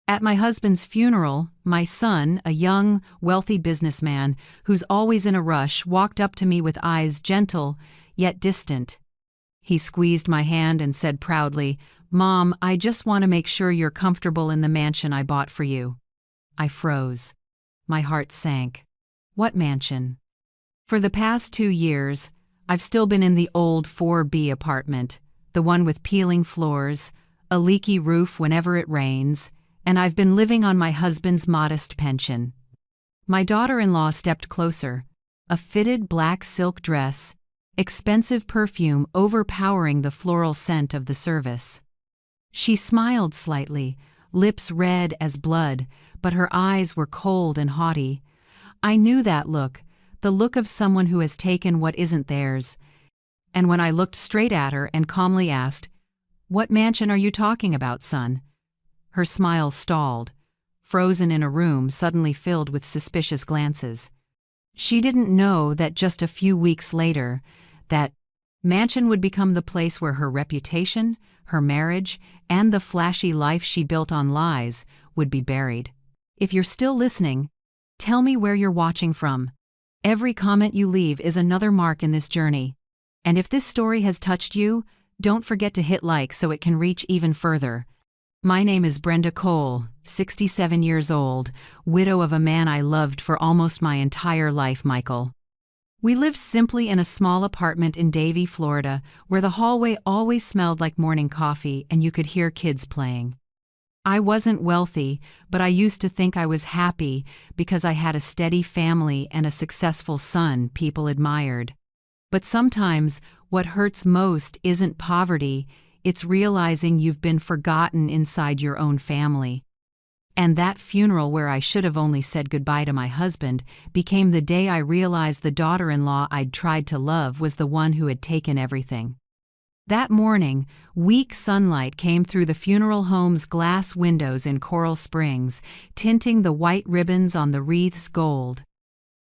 At my husband's funeral, my son, a young, wealthy businessman who's always in a rush, walked up to me with eyes gentle, yet distant. He squeezed my hand and said proudly, "Mom, I just want to make sure you're comfortable in the mansion I bought for you." I froze. My heart sank. What mansion? For the past 2 years, I've still been in the old 4B apartment, the one with peeling floors, a leaky roof whenever it rains, and I've been living on my husband's modest pension. My daughter-in-law stepped closer, a fitted black silk dress, expensive perfume overpowering the floral scent of the service. She smiled slightly, lips red as blood, but her eyes were cold and haughty. I knew that look, the look of someone who has taken what isn't theirs. And when I looked straight at her and calmly asked, "What mansion are you talking about, son?" Her smile stalled, frozen in a room suddenly filled with suspicious glances. She didn't know that just a few weeks later, that mansion would become the place where her reputation, her marriage, and the flashy life she built on lies would be buried. If you're still listening, tell me where you're watching from. Every comment you leave is another mark in this journey. And if this story has touched you, don't forget to hit like so it can reach even further. My name is Brenda Cole, 67 years old, widow of a man I loved for almost my entire life, Michael. We lived simply in a small apartment in Davie, Florida, where the hallway always smelled like morning coffee and you could hear kids playing. I wasn't wealthy, but I used to think I was happy because I had a steady family and a successful son people admired. But sometimes what hurts most isn't poverty, it's realizing you've been forgotten inside your own family. And that funeral where I should have only said goodbye to my husband became the day I realized the daughter-in-law I'd tried to love was the one who had taken everything. That morning, weak sunlight came through the funeral home's glass windows in Coral Springs, tinting the white ribbons on the wreaths gold.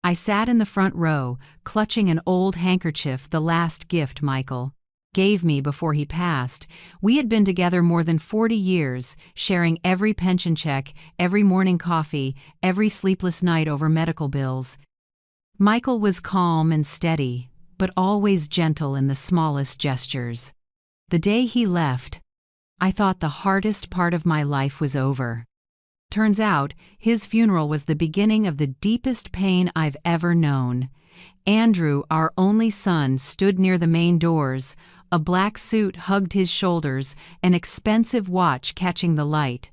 I sat in the front row, clutching an old handkerchief, the last gift Michael gave me before he passed. We had been together more than 40 years, sharing every pension check, every morning coffee, every sleepless night over medical bills. Michael was calm and steady, but always gentle in the smallest gestures. The day he left, I thought the hardest part of my life was over. Turns out, his funeral was the beginning of the deepest pain I've ever known. Andrew, our only son, stood near the main doors. A black suit hugged his shoulders, an expensive watch catching the light.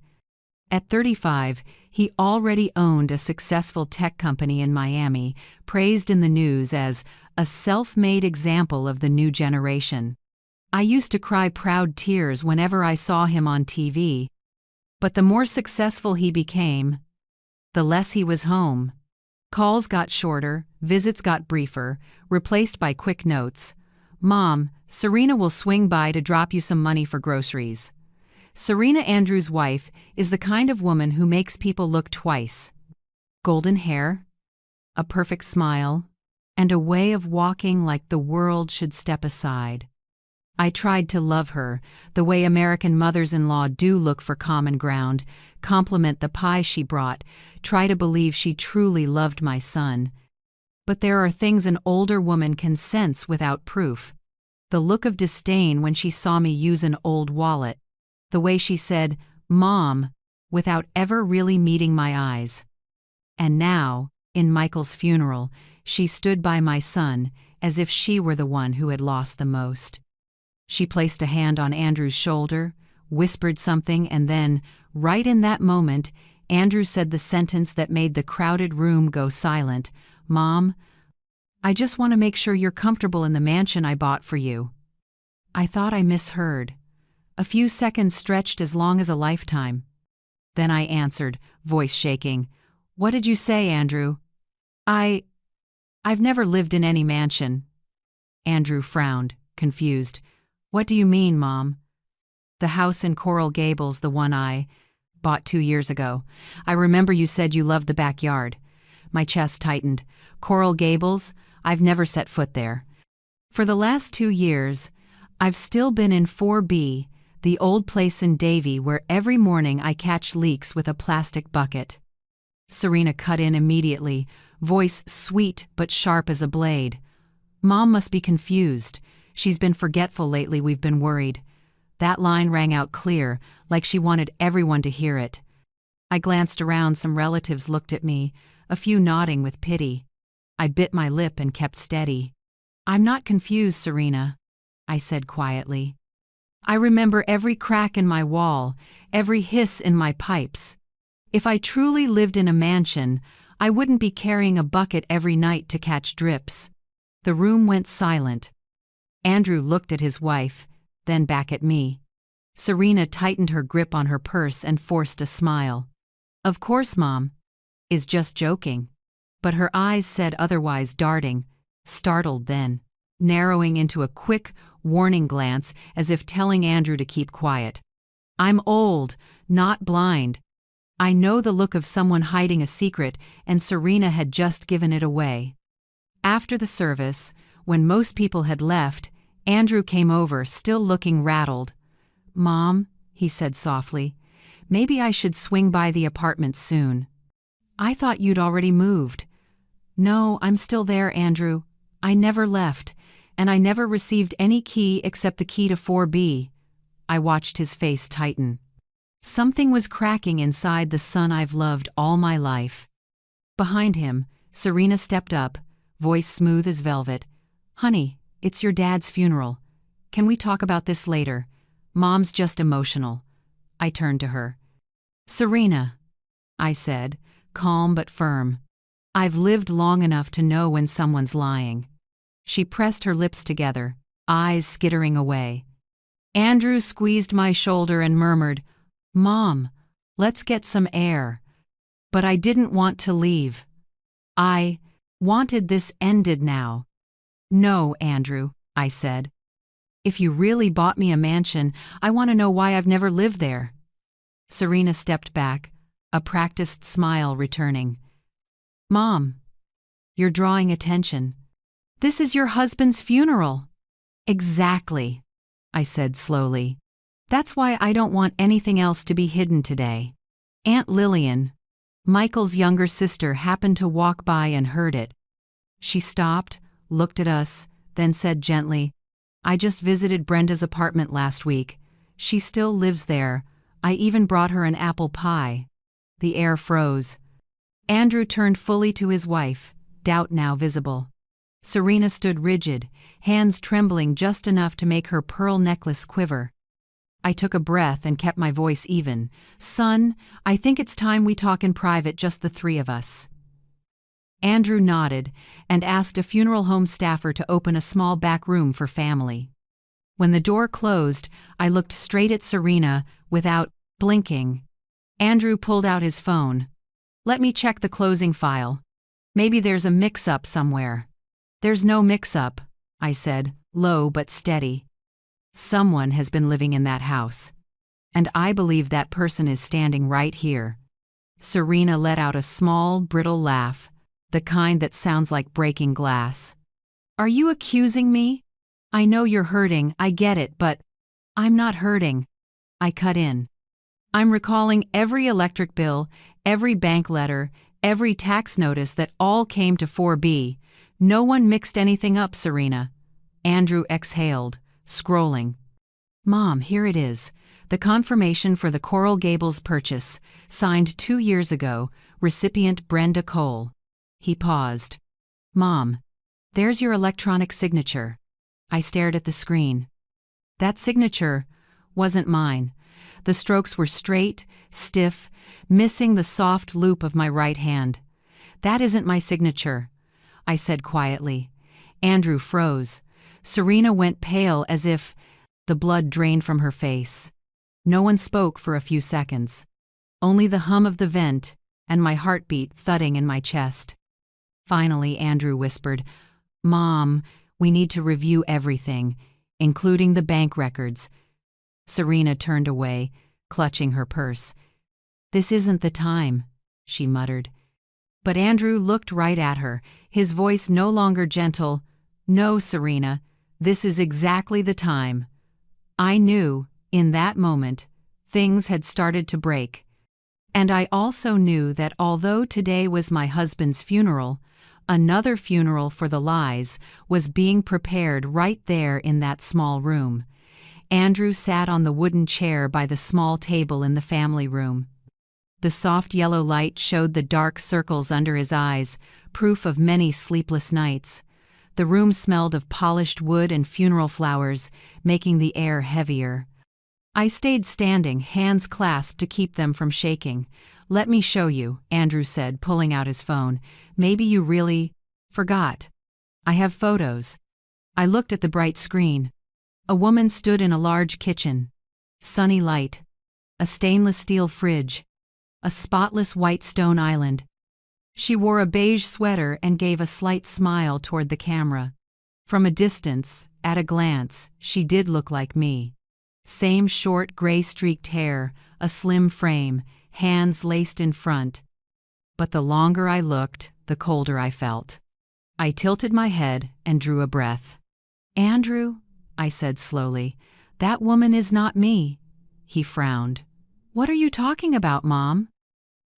At 35, he already owned a successful tech company in Miami, praised in the news as a self-made example of the new generation. I used to cry proud tears whenever I saw him on TV. But the more successful he became, the less he was home. Calls got shorter, visits got briefer, replaced by quick notes. "Mom, Serena will swing by to drop you some money for groceries." Serena, Andrew's wife, is the kind of woman who makes people look twice. Golden hair, a perfect smile, and a way of walking like the world should step aside. I tried to love her, the way American mothers-in-law do, look for common ground, compliment the pie she brought, try to believe she truly loved my son. But there are things an older woman can sense without proof. The look of disdain when she saw me use an old wallet. The way she said, "Mom," without ever really meeting my eyes. And now, in Michael's funeral, she stood by my son as if she were the one who had lost the most. She placed a hand on Andrew's shoulder, whispered something, and then, right in that moment, Andrew said the sentence that made the crowded room go silent. "Mom, I just want to make sure you're comfortable in the mansion I bought for you." I thought I misheard. A few seconds stretched as long as a lifetime. Then I answered, voice shaking, "What did you say, Andrew?" I've never lived in any mansion." Andrew frowned, confused. "What do you mean, Mom?" "The house in Coral Gables, the one I bought 2 years ago. I remember you said you loved the backyard." My chest tightened. Coral Gables? I've never set foot there. For the last 2 years, I've still been in 4B, The old place in Davie where every morning I catch leaks with a plastic bucket. Serena cut in immediately, voice sweet but sharp as a blade. Mom must be confused. She's been forgetful lately, we've been worried. That line rang out clear, like she wanted everyone to hear it. I glanced around, some relatives looked at me, a few nodding with pity. I bit my lip and kept steady. I'm not confused, Serena, I said quietly. I remember every crack in my wall, every hiss in my pipes. If I truly lived in a mansion, I wouldn't be carrying a bucket every night to catch drips. The room went silent. Andrew looked at his wife, then back at me. Serena tightened her grip on her purse and forced a smile. Of course, Mom is just joking. But her eyes said otherwise, darting, startled then, narrowing into a quick, warning glance as if telling Andrew to keep quiet. I'm old, not blind. I know the look of someone hiding a secret, and Serena had just given it away. After the service, when most people had left, Andrew came over, still looking rattled. Mom, he said softly, maybe I should swing by the apartment soon. I thought you'd already moved. No, I'm still there, Andrew. I never left, and I never received any key except the key to 4B. I watched his face tighten. Something was cracking inside the son I've loved all my life. Behind him, Serena stepped up, voice smooth as velvet. Honey, it's your dad's funeral. Can we talk about this later? Mom's just emotional. I turned to her. Serena, I said, calm but firm. I've lived long enough to know when someone's lying. She pressed her lips together, eyes skittering away. Andrew squeezed my shoulder and murmured, Mom, let's get some air. But I didn't want to leave. I wanted this ended now. No, Andrew, I said. If you really bought me a mansion, I want to know why I've never lived there. Serena stepped back, a practiced smile returning. Mom, you're drawing attention. This is your husband's funeral. Exactly, I said slowly. That's why I don't want anything else to be hidden today. Aunt Lillian, Michael's younger sister, happened to walk by and heard it. She stopped, looked at us, then said gently, I just visited Brenda's apartment last week. She still lives there. I even brought her an apple pie. The air froze. Andrew turned fully to his wife, doubt now visible. Serena stood rigid, hands trembling just enough to make her pearl necklace quiver. I took a breath and kept my voice even. Son, I think it's time we talk in private, just the three of us. Andrew nodded and asked a funeral home staffer to open a small back room for family. When the door closed, I looked straight at Serena without blinking. Andrew pulled out his phone. Let me check the closing file. Maybe there's a mix-up somewhere. There's no mix-up, I said, low but steady. Someone has been living in that house. And I believe that person is standing right here. Serena let out a small, brittle laugh, the kind that sounds like breaking glass. Are you accusing me? I know you're hurting, I get it, but I'm not hurting. I cut in. I'm recalling every electric bill, every bank letter, every tax notice that all came to 4B. No one mixed anything up, Serena. Andrew exhaled, scrolling. Mom, here it is. The confirmation for the Coral Gables purchase, signed 2 years ago, recipient Brenda Cole. He paused. Mom, there's your electronic signature. I stared at the screen. That signature wasn't mine. The strokes were straight, stiff, missing the soft loop of my right hand. That isn't my signature, I said quietly. Andrew froze. Serena went pale as if the blood drained from her face. No one spoke for a few seconds. Only the hum of the vent and my heartbeat thudding in my chest. Finally, Andrew whispered, Mom, we need to review everything, including the bank records. Serena turned away, clutching her purse. This isn't the time, she muttered. But Andrew looked right at her, his voice no longer gentle. No, Serena, this is exactly the time. I knew, In that moment, things had started to break. And I also knew that although today was my husband's funeral, another funeral for the lies was being prepared right there in that small room. Andrew sat on the wooden chair by the small table in the family room. The soft yellow light showed the dark circles under his eyes, proof of many sleepless nights. The room smelled of polished wood and funeral flowers, making the air heavier. I stayed standing, hands clasped to keep them from shaking. "Let me show you," Andrew said, pulling out his phone. "Maybe you really forgot. I have photos." I looked at the bright screen. A woman stood in a large kitchen. Sunny light. A stainless steel fridge. A spotless white stone island. She wore a beige sweater and gave a slight smile toward the camera. From a distance, at a glance, she did look like me. Same short gray-streaked hair, a slim frame, hands laced in front. But the longer I looked, the colder I felt. I tilted my head and drew a breath. "Andrew," I said slowly, "that woman is not me." He frowned. "What are you talking about, Mom?"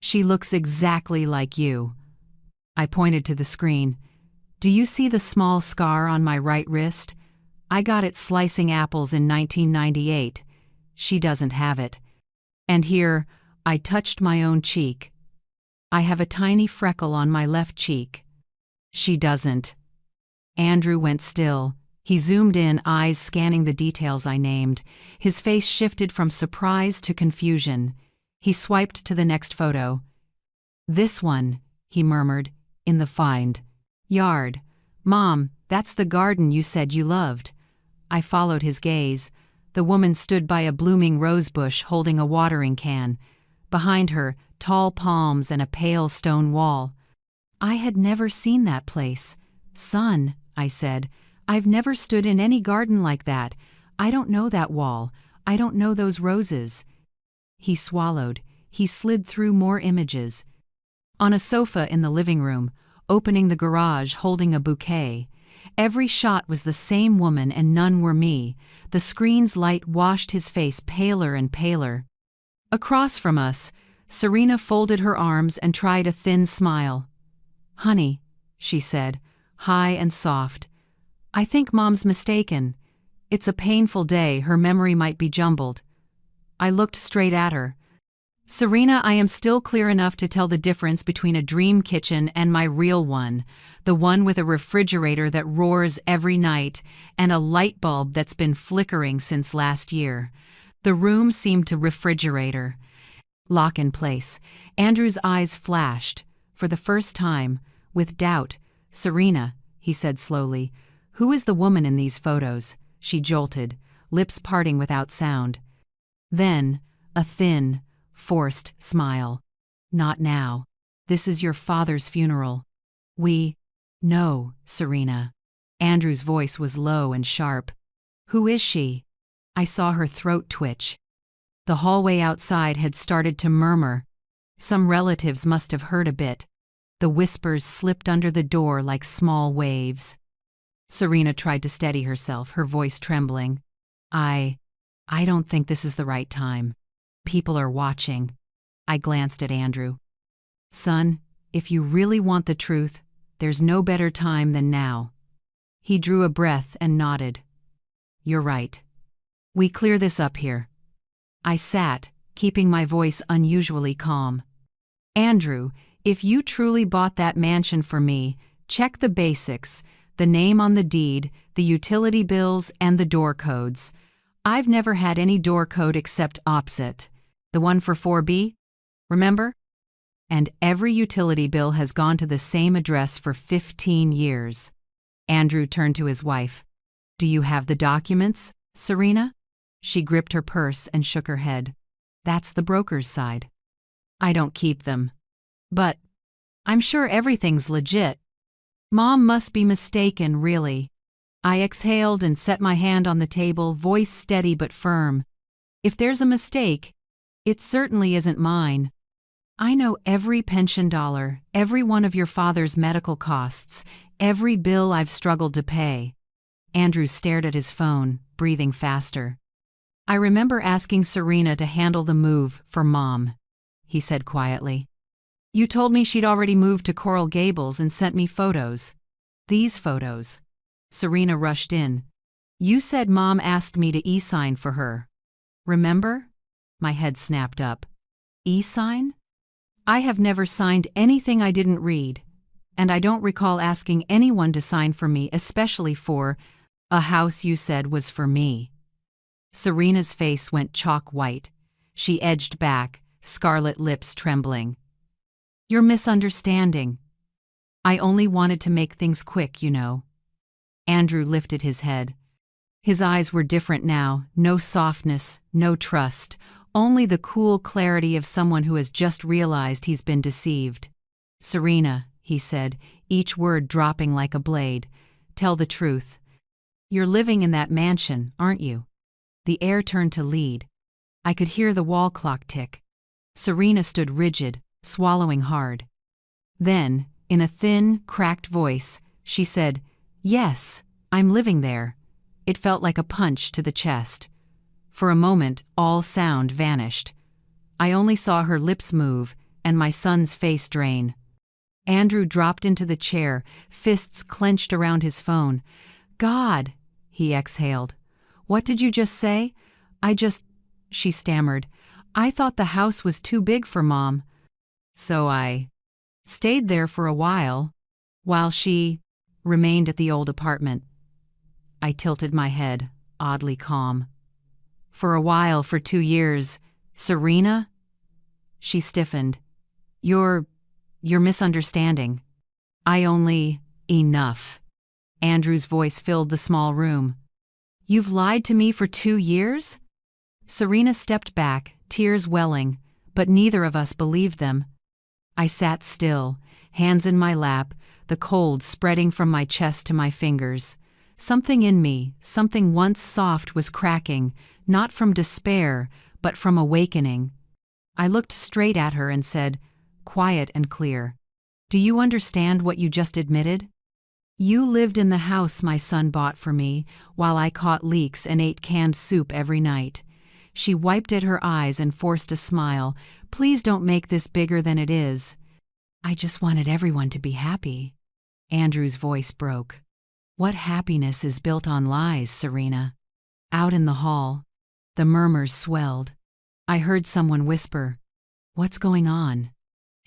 "She looks exactly like you." I pointed to the screen. "Do you see the small scar on my right wrist? I got it slicing apples in 1998. She doesn't have it. And here, I touched my own cheek. I have a tiny freckle on my left cheek. She doesn't." Andrew went still. He zoomed in, eyes scanning the details I named. His face shifted from surprise to confusion. He swiped to the next photo. "This one," he murmured, "in the find yard. Mom, that's the garden you said you loved." I followed his gaze. The woman stood by a blooming rose bush holding a watering can. Behind her, tall palms and a pale stone wall. I had never seen that place. "Son," I said, "I've never stood in any garden like that. I don't know that wall. I don't know those roses." He swallowed. He slid through more images. On a sofa in the living room, opening the garage holding a bouquet. Every shot was the same woman and none were me. The screen's light washed his face paler and paler. Across from us, Serena folded her arms and tried a thin smile. "Honey," she said, high and soft, "I think Mom's mistaken. It's a painful day, her memory might be jumbled." I looked straight at her. "Serena, I am still clear enough to tell the difference between a dream kitchen and my real one, the one with a refrigerator that roars every night and a light bulb that's been flickering since last year." The room seemed to refrigerator. Lock in place. Andrew's eyes flashed, for the first time, with doubt. "Serena," he said slowly, "who is the woman in these photos?" She jolted, lips parting without sound. Then, a thin, forced smile. "Not now. This is your father's funeral. No, Serena." Andrew's voice was low and sharp. "Who is she?" I saw her throat twitch. The hallway outside had started to murmur. Some relatives must have heard a bit. The whispers slipped under the door like small waves. Serena tried to steady herself, her voice trembling. I don't think this is the right time. People are watching." I glanced at Andrew. "Son, if you really want the truth, there's no better time than now." He drew a breath and nodded. "You're right. We clear this up here." I sat, keeping my voice unusually calm. "Andrew, if you truly bought that mansion for me, check the basics, the name on the deed, the utility bills, and the door codes. I've never had any door code except opposite. The one for 4B? Remember? And every utility bill has gone to the same address for 15 years. Andrew turned to his wife. "Do you have the documents, Serena?" She gripped her purse and shook her head. "That's the broker's side. I don't keep them. But I'm sure everything's legit. Mom must be mistaken, really." I exhaled and set my hand on the table, voice steady but firm. "If there's a mistake, it certainly isn't mine. I know every pension dollar, every one of your father's medical costs, every bill I've struggled to pay." Andrew stared at his phone, breathing faster. I remember asking Serena to handle the move for Mom, he said quietly. You told me she'd already moved to Coral Gables and sent me photos. These photos. Serena rushed in. You said Mom asked me to e-sign for her. Remember? My head snapped up. E-sign? I have never signed anything I didn't read, and I don't recall asking anyone to sign for me, especially for a house you said was for me. Serena's face went chalk white. She edged back, scarlet lips trembling. You're misunderstanding. I only wanted to make things quick, you know. Andrew lifted his head. His eyes were different now, no softness, no trust, only the cool clarity of someone who has just realized he's been deceived. Serena, he said, each word dropping like a blade, tell the truth. You're living in that mansion, aren't you? The air turned to lead. I could hear the wall clock tick. Serena stood rigid, swallowing hard. Then, in a thin, cracked voice, she said, Yes, I'm living there. It felt like a punch to the chest. For a moment, all sound vanished. I only saw her lips move and my son's face drain. Andrew dropped into the chair, fists clenched around his phone. God, he exhaled. What did you just say? She stammered. I thought the house was too big for Mom. So I stayed there for a while she remained at the old apartment. I tilted my head, oddly calm. For a while, for 2 years, Serena? She stiffened. You're misunderstanding. Enough. Andrew's voice filled the small room. You've lied to me for 2 years? Serena stepped back, tears welling, but neither of us believed them. I sat still, hands in my lap, the cold spreading from my chest to my fingers. Something in me, something once soft, was cracking, not from despair, but from awakening. I looked straight at her and said, quiet and clear, Do you understand what you just admitted? You lived in the house my son bought for me, while I caught leaks and ate canned soup every night. She wiped at her eyes and forced a smile. Please don't make this bigger than it is. I just wanted everyone to be happy. Andrew's voice broke. What happiness is built on lies, Serena? Out in the hall, the murmurs swelled. I heard someone whisper, What's going on?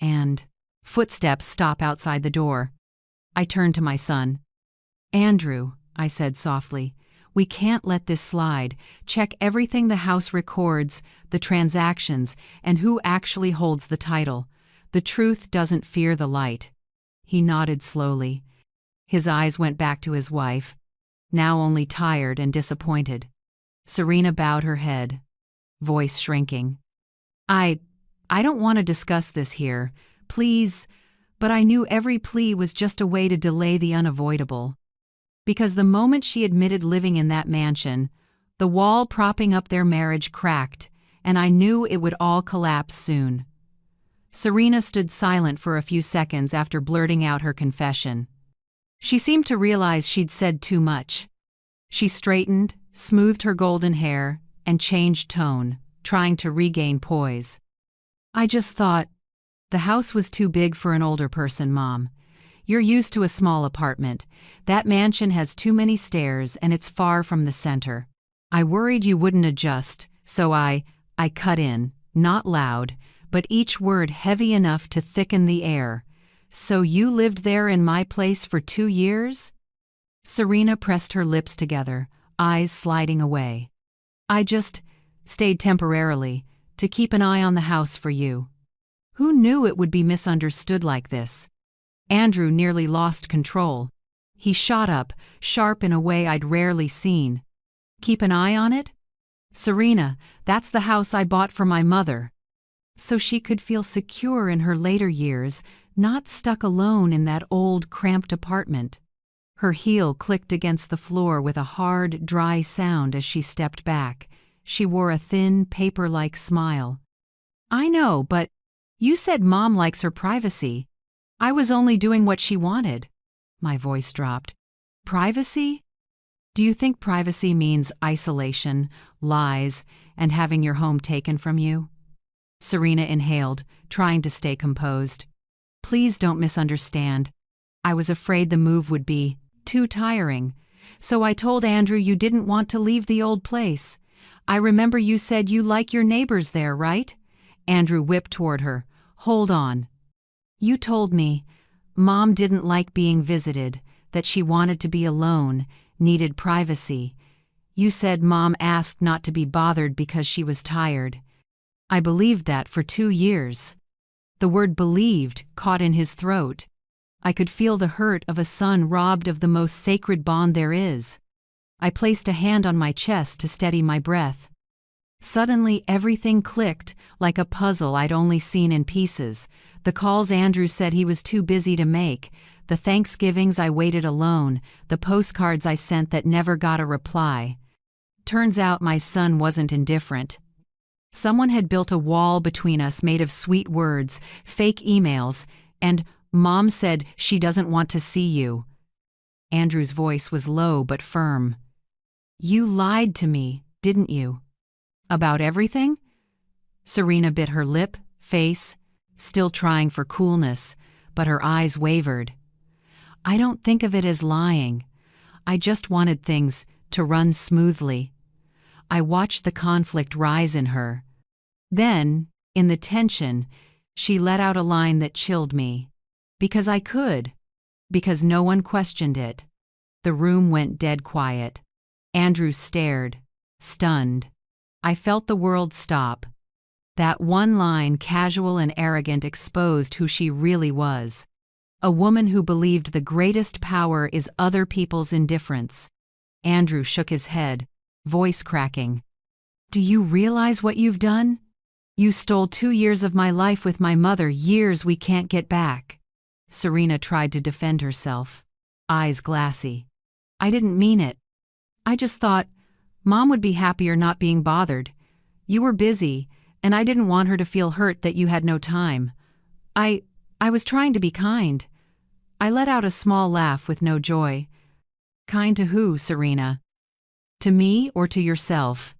And footsteps stop outside the door. I turned to my son. Andrew, I said softly, we can't let this slide. Check everything the house records, the transactions, and who actually holds the title. The truth doesn't fear the light. He nodded slowly. His eyes went back to his wife, now only tired and disappointed. Serena bowed her head, voice shrinking. I don't want to discuss this here, please, but I knew every plea was just a way to delay the unavoidable. Because the moment she admitted living in that mansion, the wall propping up their marriage cracked, and I knew it would all collapse soon. Serena stood silent for a few seconds after blurting out her confession. She seemed to realize she'd said too much. She straightened, smoothed her golden hair, and changed tone, trying to regain poise. I just thought, the house was too big for an older person, Mom. You're used to a small apartment. That mansion has too many stairs and it's far from the center. I worried you wouldn't adjust, so I cut in, not loud, but each word heavy enough to thicken the air. So you lived there in my place for 2 years? Serena pressed her lips together, eyes sliding away. I just stayed temporarily, to keep an eye on the house for you. Who knew it would be misunderstood like this? Andrew nearly lost control. He shot up, sharp in a way I'd rarely seen. Keep an eye on it? Serena, that's the house I bought for my mother. So she could feel secure in her later years, not stuck alone in that old, cramped apartment. Her heel clicked against the floor with a hard, dry sound as she stepped back. She wore a thin, paper-like smile. I know, but you said Mom likes her privacy. I was only doing what she wanted. My voice dropped. Privacy? Do you think privacy means isolation, lies, and having your home taken from you? Serena inhaled, trying to stay composed. Please don't misunderstand. I was afraid the move would be too tiring. So I told Andrew you didn't want to leave the old place. I remember you said you like your neighbors there, right? Andrew whipped toward her. Hold on. You told me Mom didn't like being visited, that she wanted to be alone, needed privacy. You said Mom asked not to be bothered because she was tired. I believed that for 2 years. The word believed caught in his throat. I could feel the hurt of a son robbed of the most sacred bond there is. I placed a hand on my chest to steady my breath. Suddenly everything clicked, like a puzzle I'd only seen in pieces. The calls Andrew said he was too busy to make, the Thanksgivings I waited alone, the postcards I sent that never got a reply. Turns out my son wasn't indifferent. Someone had built a wall between us made of sweet words, fake emails, and Mom said she doesn't want to see you. Andrew's voice was low but firm. You lied to me, didn't you? About everything? Serena bit her lip, face, still trying for coolness, but her eyes wavered. I don't think of it as lying. I just wanted things to run smoothly. I watched the conflict rise in her. Then, in the tension, she let out a line that chilled me. Because I could. Because no one questioned it. The room went dead quiet. Andrew stared, stunned. I felt the world stop. That one line, casual and arrogant, exposed who she really was. A woman who believed the greatest power is other people's indifference. Andrew shook his head, voice cracking. Do you realize what you've done? You stole 2 years of my life with my mother, years we can't get back. Serena tried to defend herself, eyes glassy. I didn't mean it. I just thought Mom would be happier not being bothered. You were busy, and I didn't want her to feel hurt that you had no time. I was trying to be kind. I let out a small laugh with no joy. Kind to who, Serena? To me or to yourself?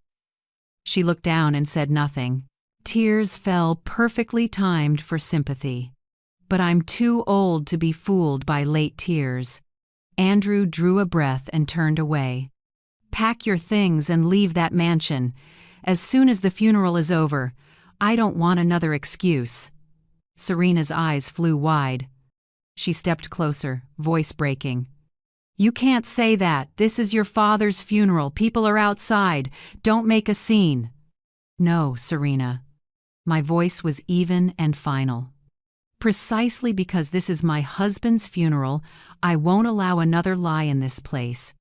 She looked down and said nothing. Tears fell perfectly timed for sympathy. But I'm too old to be fooled by late tears. Andrew drew a breath and turned away. Pack your things and leave that mansion. As soon as the funeral is over, I don't want another excuse. Serena's eyes flew wide. She stepped closer, voice breaking. You can't say that. This is your father's funeral. People are outside. Don't make a scene. No, Serena. My voice was even and final. Precisely because this is my husband's funeral, I won't allow another lie in this place.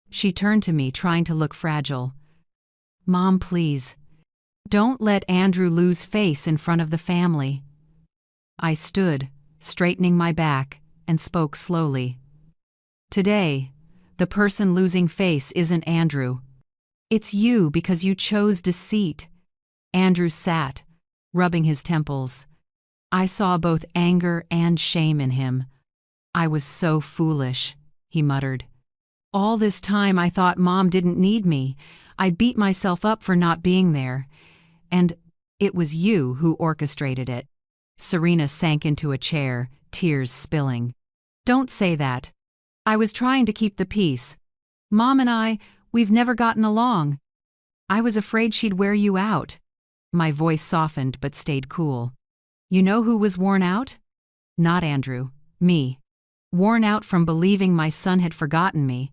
She turned to me, trying to look fragile. Mom, please. Don't let Andrew lose face in front of the family. I stood, straightening my back, and spoke slowly. Today, the person losing face isn't Andrew. It's you because you chose deceit. Andrew sat, rubbing his temples. I saw both anger and shame in him. I was so foolish, he muttered. All this time I thought Mom didn't need me. I beat myself up for not being there. And it was you who orchestrated it. Serena sank into a chair, tears spilling. Don't say that. I was trying to keep the peace. Mom and we've never gotten along. I was afraid she'd wear you out. My voice softened but stayed cool. You know who was worn out? Not Andrew. Me. Worn out from believing my son had forgotten me.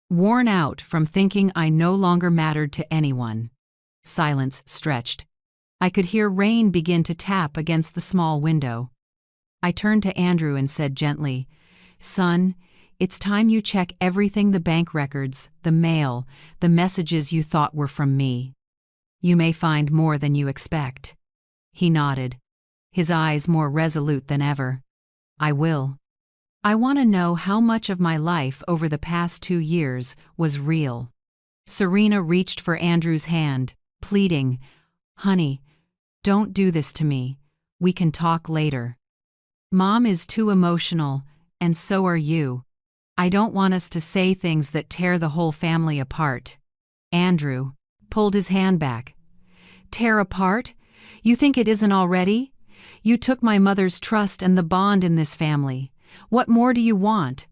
Worn out from thinking I no longer mattered to anyone. Silence stretched. I could hear rain begin to tap against the small window. I turned to Andrew and said gently, Son, it's time you check everything, the bank records, the mail, the messages you thought were from me. You may find more than you expect. He nodded, his eyes more resolute than ever. I will. I want to know how much of my life over the past 2 years was real. Serena reached for Andrew's hand, pleading, Honey, don't do this to me. We can talk later. Mom is too emotional, and so are you. I don't want us to say things that tear the whole family apart. Andrew pulled his hand back. Tear apart? You think it isn't already? You took my mother's trust and the bond in this family. What more do you want?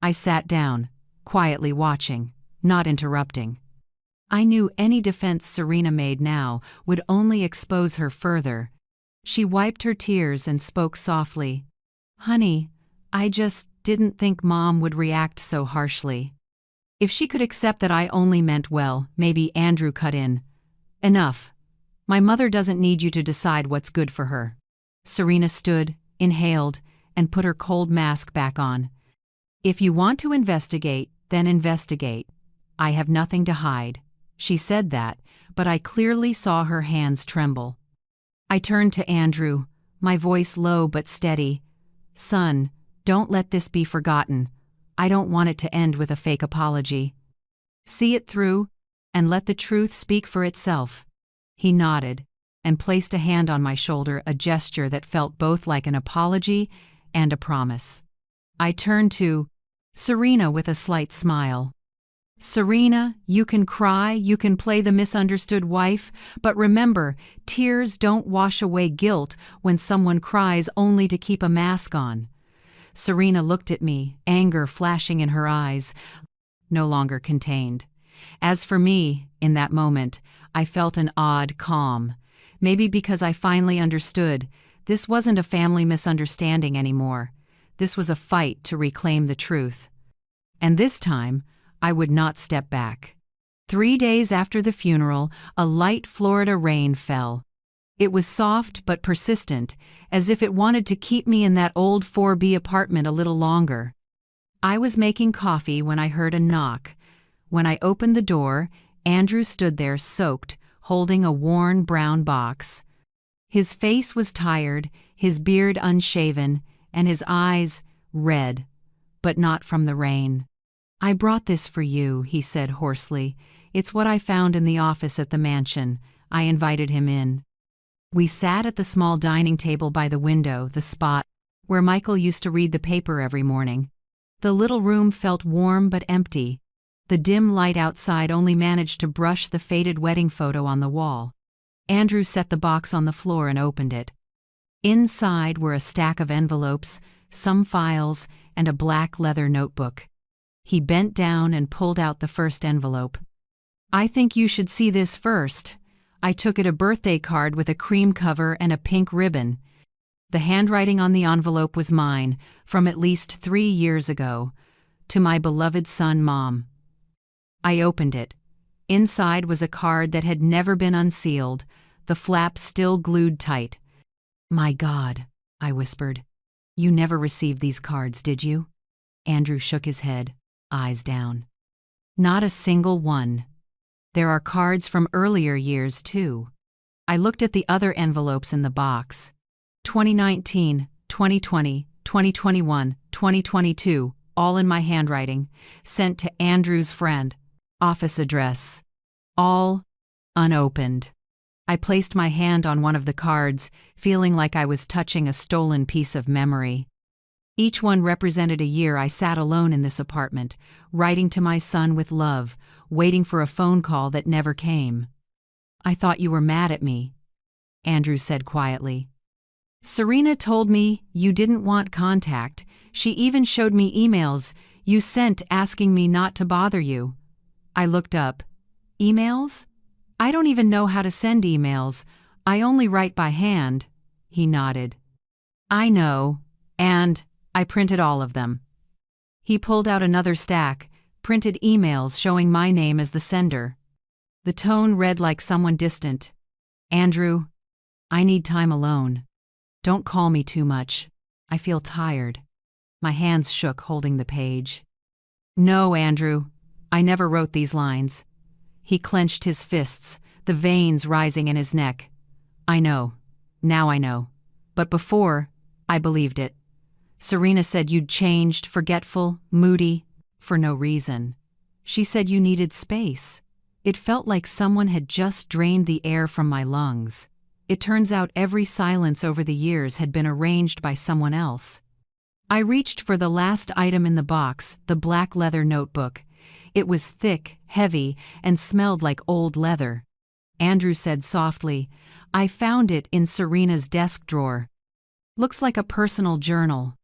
I sat down, quietly watching, not interrupting. I knew any defense Serena made now would only expose her further. She wiped her tears and spoke softly. Honey, I just didn't think Mom would react so harshly. If she could accept that I only meant well, maybe. Andrew cut in. Enough. My mother doesn't need you to decide what's good for her. Serena stood, inhaled, and put her cold mask back on. If you want to investigate, then investigate. I have nothing to hide. She said that, but I clearly saw her hands tremble. I turned to Andrew, my voice low but steady. Son, don't let this be forgotten. I don't want it to end with a fake apology. See it through, and let the truth speak for itself. He nodded, and placed a hand on my shoulder, a gesture that felt both like an apology and a promise. I turned to Serena with a slight smile. Serena, you can cry, you can play the misunderstood wife, but remember, tears don't wash away guilt when someone cries only to keep a mask on. Serena looked at me, anger flashing in her eyes, no longer contained. As for me, in that moment, I felt an odd calm. Maybe because I finally understood, this wasn't a family misunderstanding anymore. This was a fight to reclaim the truth. And this time, I would not step back. 3 days after the funeral, a light Florida rain fell. It was soft but persistent, as if it wanted to keep me in that old 4B apartment a little longer. I was making coffee when I heard a knock. When I opened the door, Andrew stood there soaked, holding a worn brown box. His face was tired, his beard unshaven, and his eyes red, but not from the rain. I brought this for you, he said hoarsely. It's what I found in the office at the mansion. I invited him in. We sat at the small dining table by the window, the spot where Michael used to read the paper every morning. The little room felt warm but empty. The dim light outside only managed to brush the faded wedding photo on the wall. Andrew set the box on the floor and opened it. Inside were a stack of envelopes, some files, and a black leather notebook. He bent down and pulled out the first envelope. I think you should see this first. I took it, a birthday card with a cream cover and a pink ribbon. The handwriting on the envelope was mine, from at least 3 years ago. To my beloved son, Mom. I opened it. Inside was a card that had never been unsealed, the flap still glued tight. My God, I whispered. You never received these cards, did you? Andrew shook his head, eyes down. Not a single one. There are cards from earlier years, too. I looked at the other envelopes in the box. 2019, 2020, 2021, 2022, all in my handwriting, sent to Andrew's friend. Office address. All unopened. I placed my hand on one of the cards, feeling like I was touching a stolen piece of memory. Each one represented a year I sat alone in this apartment, writing to my son with love, waiting for a phone call that never came. I thought you were mad at me, Andrew said quietly. Serena told me you didn't want contact. She even showed me emails you sent asking me not to bother you. I looked up. Emails? I don't even know how to send emails. I only write by hand. He nodded. I know, and I printed all of them. He pulled out another stack, printed emails showing my name as the sender. The tone read like someone distant. Andrew, I need time alone. Don't call me too much. I feel tired. My hands shook holding the page. No, Andrew, I never wrote these lines. He clenched his fists, the veins rising in his neck. I know. Now I know. But before, I believed it. Serena said you'd changed, forgetful, moody, for no reason. She said you needed space. It felt like someone had just drained the air from my lungs. It turns out every silence over the years had been arranged by someone else. I reached for the last item in the box, the black leather notebook. It was thick, heavy, and smelled like old leather. Andrew said softly, "I found it in Serena's desk drawer. Looks like a personal journal."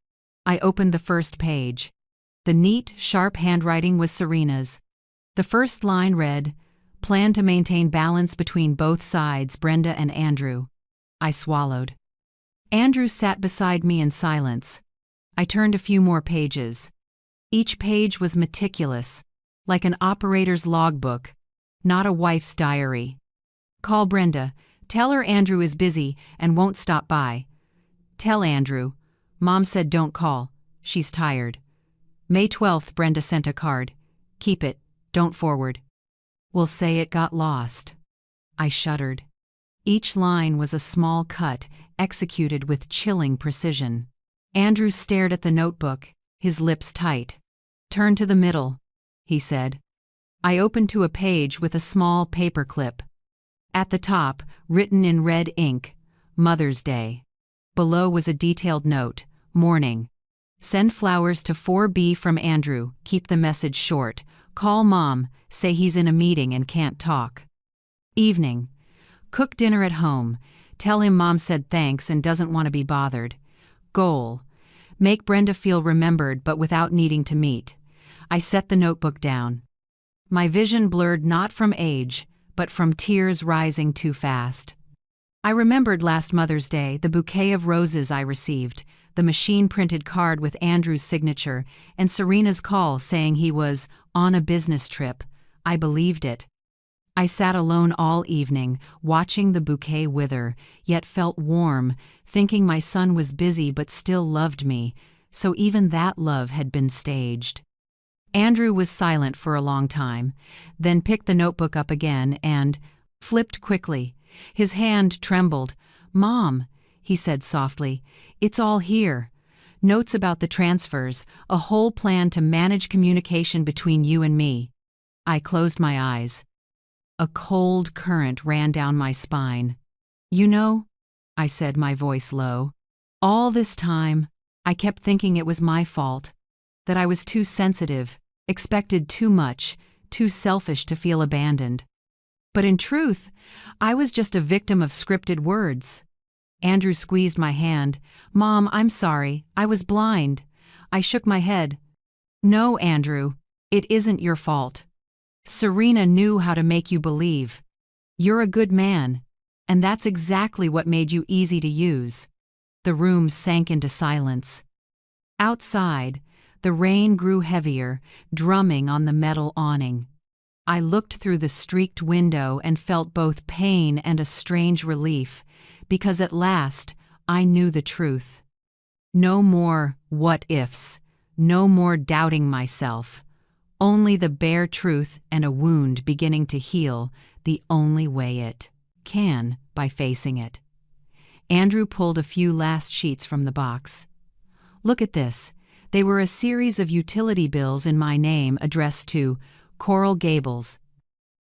I opened the first page. The neat, sharp handwriting was Serena's. The first line read, "Plan to maintain balance between both sides, Brenda and Andrew." I swallowed. Andrew sat beside me in silence. I turned a few more pages. Each page was meticulous, like an operator's logbook, not a wife's diary. "Call Brenda. Tell her Andrew is busy and won't stop by. Tell Andrew. Mom said don't call. She's tired. May 12th, Brenda sent a card. Keep it. Don't forward. We'll say it got lost." I shuddered. Each line was a small cut, executed with chilling precision. Andrew stared at the notebook, his lips tight. "Turn to the middle," he said. I opened to a page with a small paper clip. At the top, written in red ink, "Mother's Day." Below was a detailed note, "Morning. Send flowers to 4B from Andrew, keep the message short. Call Mom, say he's in a meeting and can't talk. Evening. Cook dinner at home. Tell him Mom said thanks and doesn't want to be bothered. Goal. Make Brenda feel remembered but without needing to meet." I set the notebook down. My vision blurred not from age, but from tears rising too fast. I remembered last Mother's Day, the bouquet of roses I received, the machine-printed card with Andrew's signature, and Serena's call saying he was on a business trip. I believed it. I sat alone all evening, watching the bouquet wither, yet felt warm, thinking my son was busy but still loved me, so even that love had been staged. Andrew was silent for a long time, then picked the notebook up again and flipped quickly. His hand trembled. "Mom," he said softly, "it's all here. Notes about the transfers, a whole plan to manage communication between you and me." I closed my eyes. A cold current ran down my spine. "You know," I said, my voice low, "all this time, I kept thinking it was my fault, that I was too sensitive, expected too much, too selfish to feel abandoned. But in truth, I was just a victim of scripted words." Andrew squeezed my hand. "Mom, I'm sorry. I was blind." I shook my head. "No, Andrew, it isn't your fault. Serena knew how to make you believe. You're a good man, and that's exactly what made you easy to use." The room sank into silence. Outside, the rain grew heavier, drumming on the metal awning. I looked through the streaked window and felt both pain and a strange relief, because at last I knew the truth. No more what-ifs, no more doubting myself. Only the bare truth and a wound beginning to heal the only way it can, by facing it. Andrew pulled a few last sheets from the box. "Look at this." They were a series of utility bills in my name addressed to Coral Gables.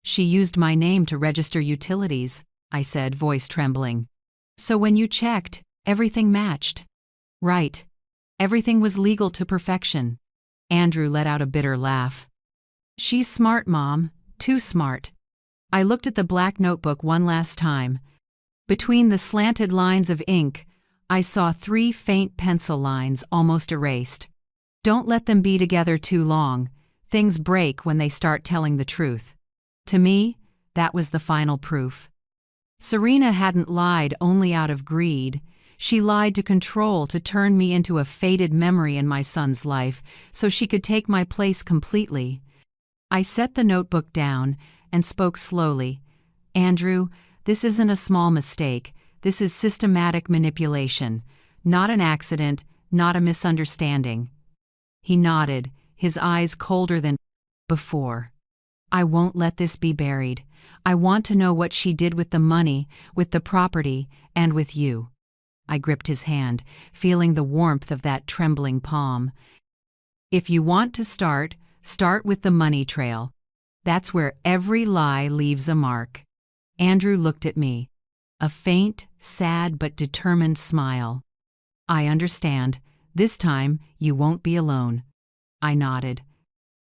"She used my name to register utilities," I said, voice trembling. "So when you checked, everything matched." "Right. Everything was legal to perfection." Andrew let out a bitter laugh. "She's smart, Mom. Too smart." I looked at the black notebook one last time. Between the slanted lines of ink, I saw 3 faint pencil lines almost erased. "Don't let them be together too long. Things break when they start telling the truth." To me, that was the final proof. Serena hadn't lied only out of greed. She lied to control, to turn me into a faded memory in my son's life, so she could take my place completely. I set the notebook down and spoke slowly. "Andrew, this isn't a small mistake. This is systematic manipulation. Not an accident, not a misunderstanding." He nodded, his eyes colder than before. "I won't let this be buried. I want to know what she did with the money, with the property, and with you." I gripped his hand, feeling the warmth of that trembling palm. "If you want to start with the money trail. That's where every lie leaves a mark." Andrew looked at me, a faint, sad but determined smile. "I understand. This time, you won't be alone." I nodded.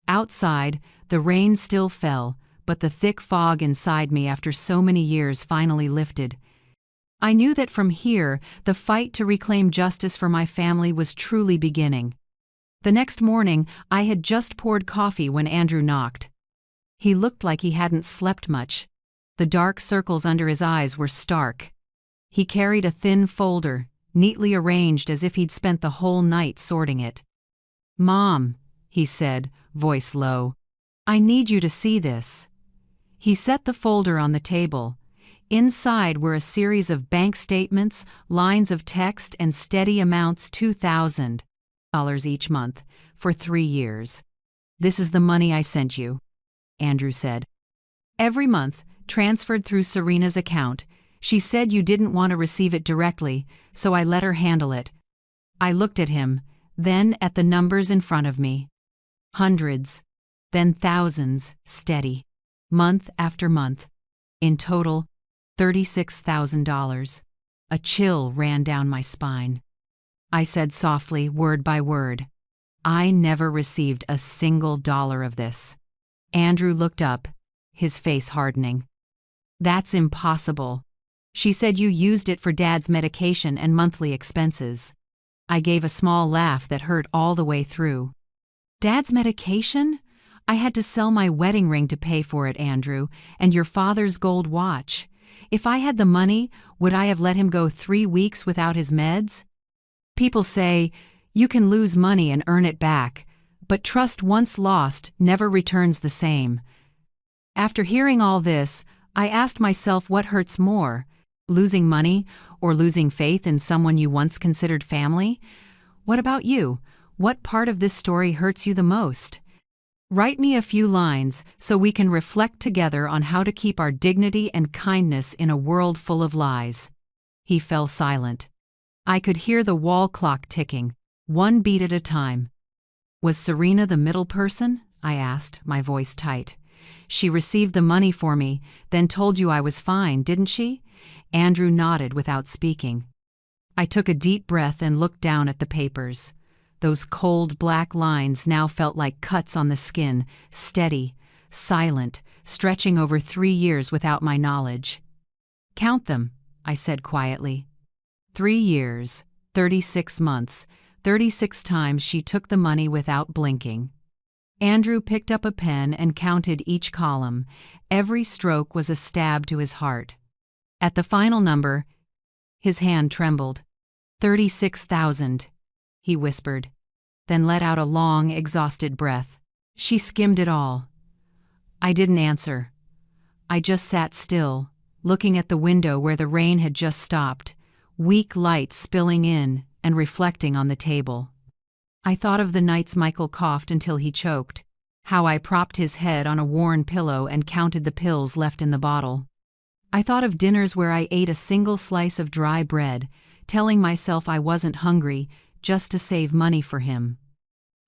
Outside, the rain still fell, but the thick fog inside me after so many years finally lifted. I knew that from here, the fight to reclaim justice for my family was truly beginning. The next morning, I had just poured coffee when Andrew knocked. He looked like he hadn't slept much. The dark circles under his eyes were stark. He carried a thin folder, neatly arranged as if he'd spent the whole night sorting it. "Mom," he said, voice low, "I need you to see this." He set the folder on the table. Inside were a series of bank statements, lines of text, and steady amounts, $2,000 each month, for 3 years. "This is the money I sent you," Andrew said. "Every month, transferred through Serena's account. She said you didn't want to receive it directly, so I let her handle it." I looked at him, then at the numbers in front of me. Hundreds, then thousands, steady, month after month. In total, $36,000. A chill ran down my spine. I said softly, word by word, "I never received a single dollar of this." Andrew looked up, his face hardening. "That's impossible. She said you used it for Dad's medication and monthly expenses." I gave a small laugh that hurt all the way through. "Dad's medication? I had to sell my wedding ring to pay for it, Andrew, and your father's gold watch. If I had the money, would I have let him go 3 weeks without his meds? People say, you can lose money and earn it back, but trust once lost never returns the same." After hearing all this, I asked myself what hurts more, losing money or losing faith in someone you once considered family? What about you? What part of this story hurts you the most? Write me a few lines so we can reflect together on how to keep our dignity and kindness in a world full of lies. He fell silent. I could hear the wall clock ticking, one beat at a time. "Was Serena the middle person?" I asked, my voice tight. "She received the money for me, then told you I was fine, didn't she?" Andrew nodded without speaking. I took a deep breath and looked down at the papers. Those cold black lines now felt like cuts on the skin, steady, silent, stretching over 3 years without my knowledge. "Count them," I said quietly. 3 years, 36 months, 36 times she took the money without blinking. Andrew picked up a pen and counted each column. Every stroke was a stab to his heart. At the final number, his hand trembled. 36,000. He whispered, then let out a long, exhausted breath. She skimmed it all. I didn't answer. I just sat still, looking at the window where the rain had just stopped, weak light spilling in and reflecting on the table. I thought of the nights Michael coughed until he choked, how I propped his head on a worn pillow and counted the pills left in the bottle. I thought of dinners where I ate a single slice of dry bread, telling myself I wasn't hungry, just to save money for him.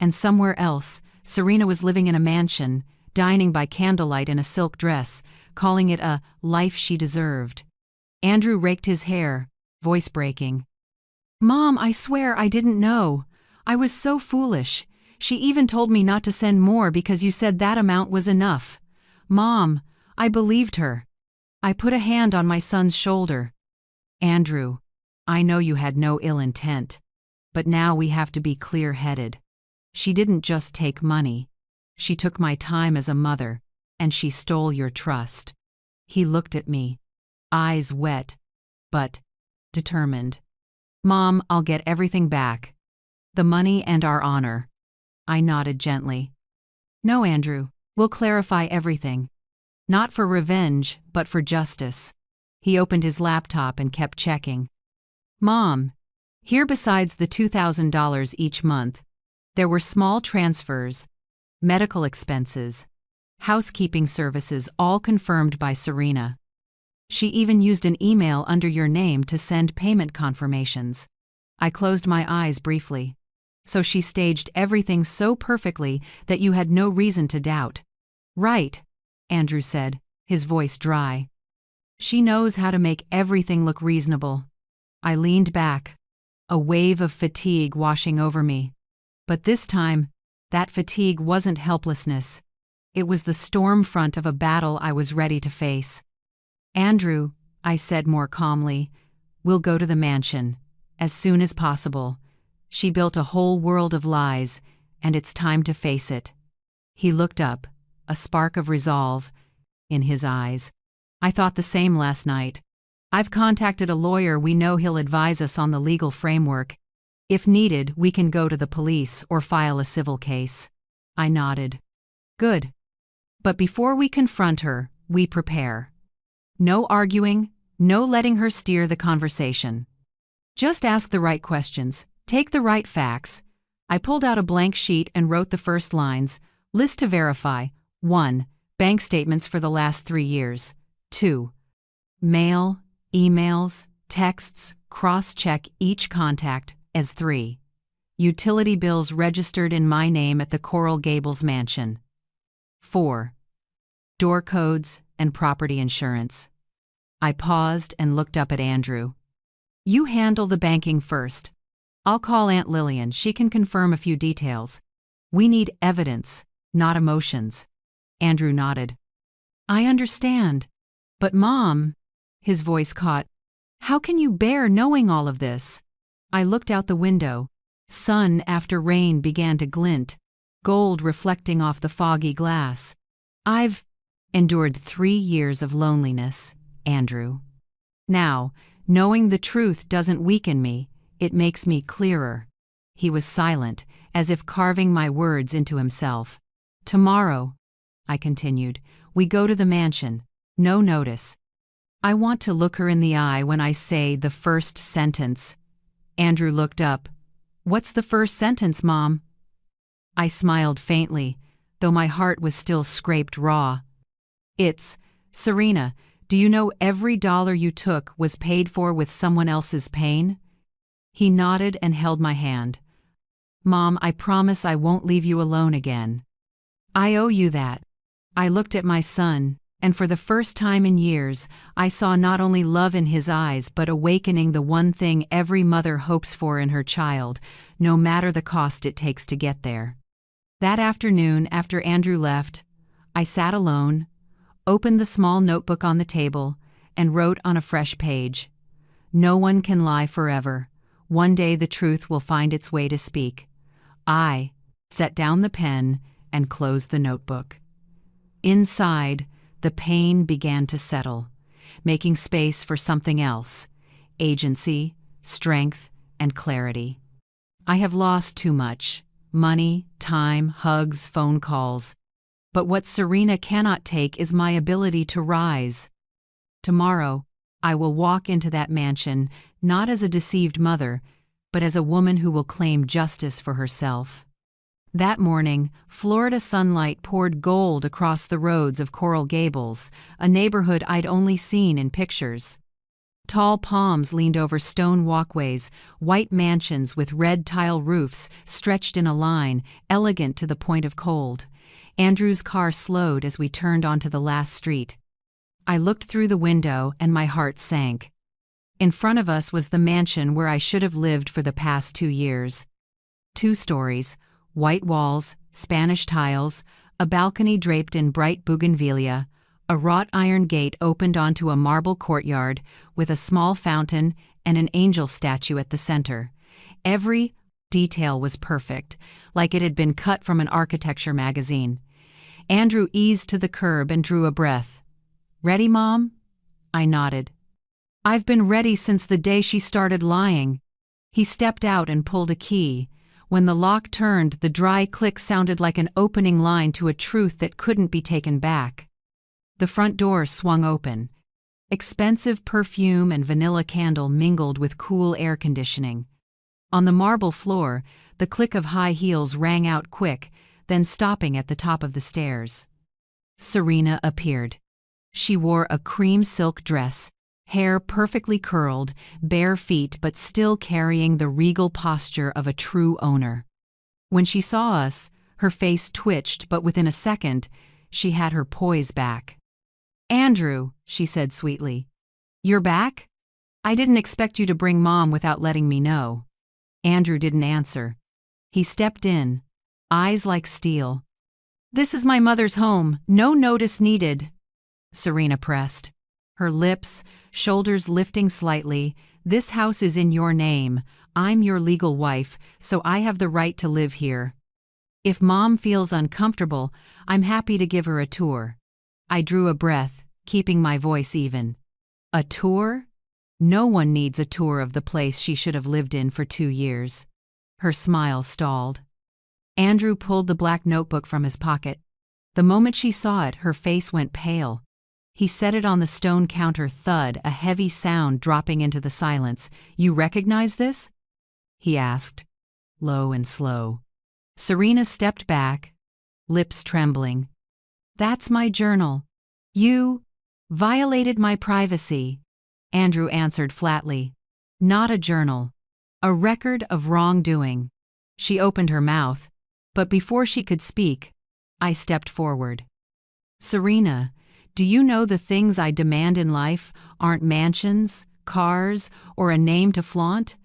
And somewhere else, Serena was living in a mansion, dining by candlelight in a silk dress, calling it a life she deserved. Andrew raked his hair, voice breaking. "Mom, I swear I didn't know. I was so foolish. She even told me not to send more because you said that amount was enough. Mom, I believed her." I put a hand on my son's shoulder. "Andrew, I know you had no ill intent. But now we have to be clear-headed. She didn't just take money. She took my time as a mother, and she stole your trust." He looked at me, eyes wet, but determined. "Mom, I'll get everything back. The money and our honor." I nodded gently. "No, Andrew, we'll clarify everything. Not for revenge, but for justice." He opened his laptop and kept checking. "Mom, here besides the $2,000 each month, there were small transfers, medical expenses, housekeeping services, all confirmed by Serena. She even used an email under your name to send payment confirmations." I closed my eyes briefly. "So she staged everything so perfectly that you had no reason to doubt." "Right," Andrew said, his voice dry. "She knows how to make everything look reasonable." I leaned back. a wave of fatigue washing over me. But this time, that fatigue wasn't helplessness. It was the storm front of a battle I was ready to face. "Andrew," I said more calmly, "we'll go to the mansion. As soon as possible. She built a whole world of lies, and it's time to face it." He looked up, a spark of resolve in his eyes. "I thought the same last night. I've contacted a lawyer. We know he'll advise us on the legal framework. If needed, we can go to the police or file a civil case." I nodded. "Good. But before we confront her, we prepare. No arguing, no letting her steer the conversation. Just ask the right questions, take the right facts." I pulled out a blank sheet and wrote the first lines. List to verify. 1. Bank statements for the last 3 years. 2. Mail, emails, texts, cross-check each contact as 3. Utility bills registered in my name at the Coral Gables mansion. 4. Door codes and property insurance. I paused and looked up at Andrew. "You handle the banking first. I'll call Aunt Lillian. She can confirm a few details. We need evidence, not emotions." Andrew nodded. "I understand. But Mom," his voice caught, "how can you bear knowing all of this?" I looked out the window. Sun after rain began to glint, gold reflecting off the foggy glass. "I've endured 3 years of loneliness, Andrew. Now, knowing the truth doesn't weaken me, it makes me clearer." He was silent, as if carving my words into himself. "Tomorrow," I continued, "we go to the mansion. No notice. I want to look her in the eye when I say the first sentence." Andrew looked up. "What's the first sentence, Mom?" I smiled faintly, though my heart was still scraped raw. "It's, Serena, do you know every dollar you took was paid for with someone else's pain?" He nodded and held my hand. "Mom, I promise I won't leave you alone again. I owe you that." I looked at my son, and for the first time in years, I saw not only love in his eyes but awakening the one thing every mother hopes for in her child, no matter the cost it takes to get there. That afternoon, after Andrew left, I sat alone, opened the small notebook on the table, and wrote on a fresh page. "No one can lie forever. One day the truth will find its way to speak." I set down the pen and closed the notebook. Inside, the pain began to settle, making space for something else: agency, strength, and clarity. I have lost too much: money, time, hugs, phone calls. But what Serena cannot take is my ability to rise. Tomorrow, I will walk into that mansion not as a deceived mother, but as a woman who will claim justice for herself. That morning, Florida sunlight poured gold across the roads of Coral Gables, a neighborhood I'd only seen in pictures. Tall palms leaned over stone walkways, white mansions with red tile roofs stretched in a line, elegant to the point of cold. Andrew's car slowed as we turned onto the last street. I looked through the window and my heart sank. In front of us was the mansion where I should have lived for the past 2 years. 2 stories, white walls, Spanish tiles, a balcony draped in bright bougainvillea, a wrought iron gate opened onto a marble courtyard with a small fountain and an angel statue at the center. Every detail was perfect, like it had been cut from an architecture magazine. Andrew eased to the curb and drew a breath. "Ready, Mom?" I nodded. "I've been ready since the day she started lying." He stepped out and pulled a key. When the lock turned, the dry click sounded like an opening line to a truth that couldn't be taken back. The front door swung open. Expensive perfume and vanilla candle mingled with cool air conditioning. On the marble floor, the click of high heels rang out quick, then stopping at the top of the stairs. Serena appeared. She wore a cream silk dress, hair perfectly curled, bare feet but still carrying the regal posture of a true owner. When she saw us, her face twitched, but within a second, she had her poise back. "Andrew," she said sweetly, "you're back? I didn't expect you to bring Mom without letting me know." Andrew didn't answer. He stepped in, eyes like steel. "This is my mother's home, no notice needed," Serena pressed, her lips, shoulders lifting slightly. "This house is in your name. I'm your legal wife, so I have the right to live here. If Mom feels uncomfortable, I'm happy to give her a tour." I drew a breath, keeping my voice even. A tour? No one needs a tour of the place she should have lived in for 2 years. Her smile stalled. Andrew pulled the black notebook from his pocket. The moment she saw it, her face went pale. He set it on the stone counter, thud, a heavy sound dropping into the silence. "You recognize this?" he asked, low and slow. Serena stepped back, lips trembling. "That's my journal. You violated my privacy," Andrew answered flatly. "Not a journal. A record of wrongdoing." She opened her mouth, but before she could speak, I stepped forward. "Serena, do you know the things I demand in life aren't mansions, cars, or a name to flaunt?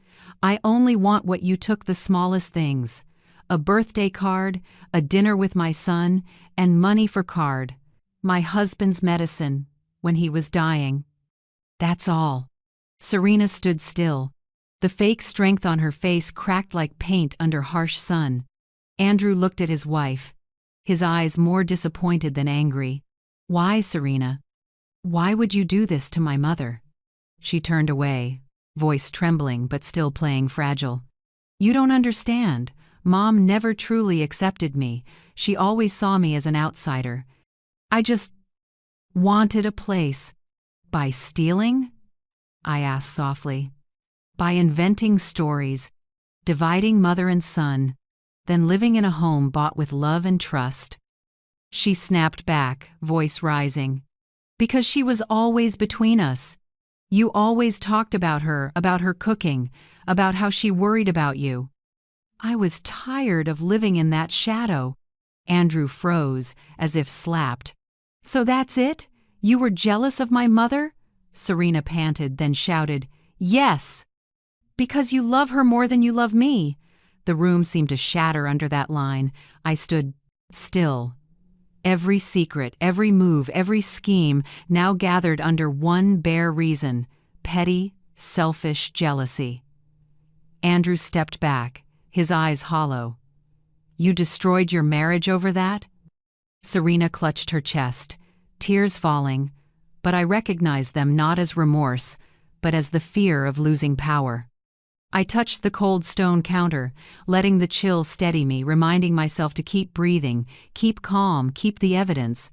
I only want what you took, the smallest things. A birthday card, a dinner with my son, and money for card. My husband's medicine, when he was dying. That's all." Serena stood still. The fake strength on her face cracked like paint under harsh sun. Andrew looked at his wife, his eyes more disappointed than angry. "Why, Serena? Why would you do this to my mother?" She turned away, voice trembling but still playing fragile. "You don't understand. Mom never truly accepted me. She always saw me as an outsider. I just wanted a place." "By stealing?" I asked softly. "By inventing stories, dividing mother and son, then living in a home bought with love and trust." She snapped back, voice rising. "Because she was always between us. You always talked about her cooking, about how she worried about you." I was tired of living in that shadow. Andrew froze, as if slapped. "So that's it? You were jealous of my mother?" Serena panted, then shouted, "Yes! Because you love her more than you love me." The room seemed to shatter under that line. I stood still. Every secret, every move, every scheme now gathered under one bare reason: petty, selfish jealousy. Andrew stepped back, his eyes hollow. "You destroyed your marriage over that?" Serena clutched her chest, tears falling, but I recognized them not as remorse, but as the fear of losing power. I touched the cold stone counter, letting the chill steady me, reminding myself to keep breathing, keep calm, keep the evidence.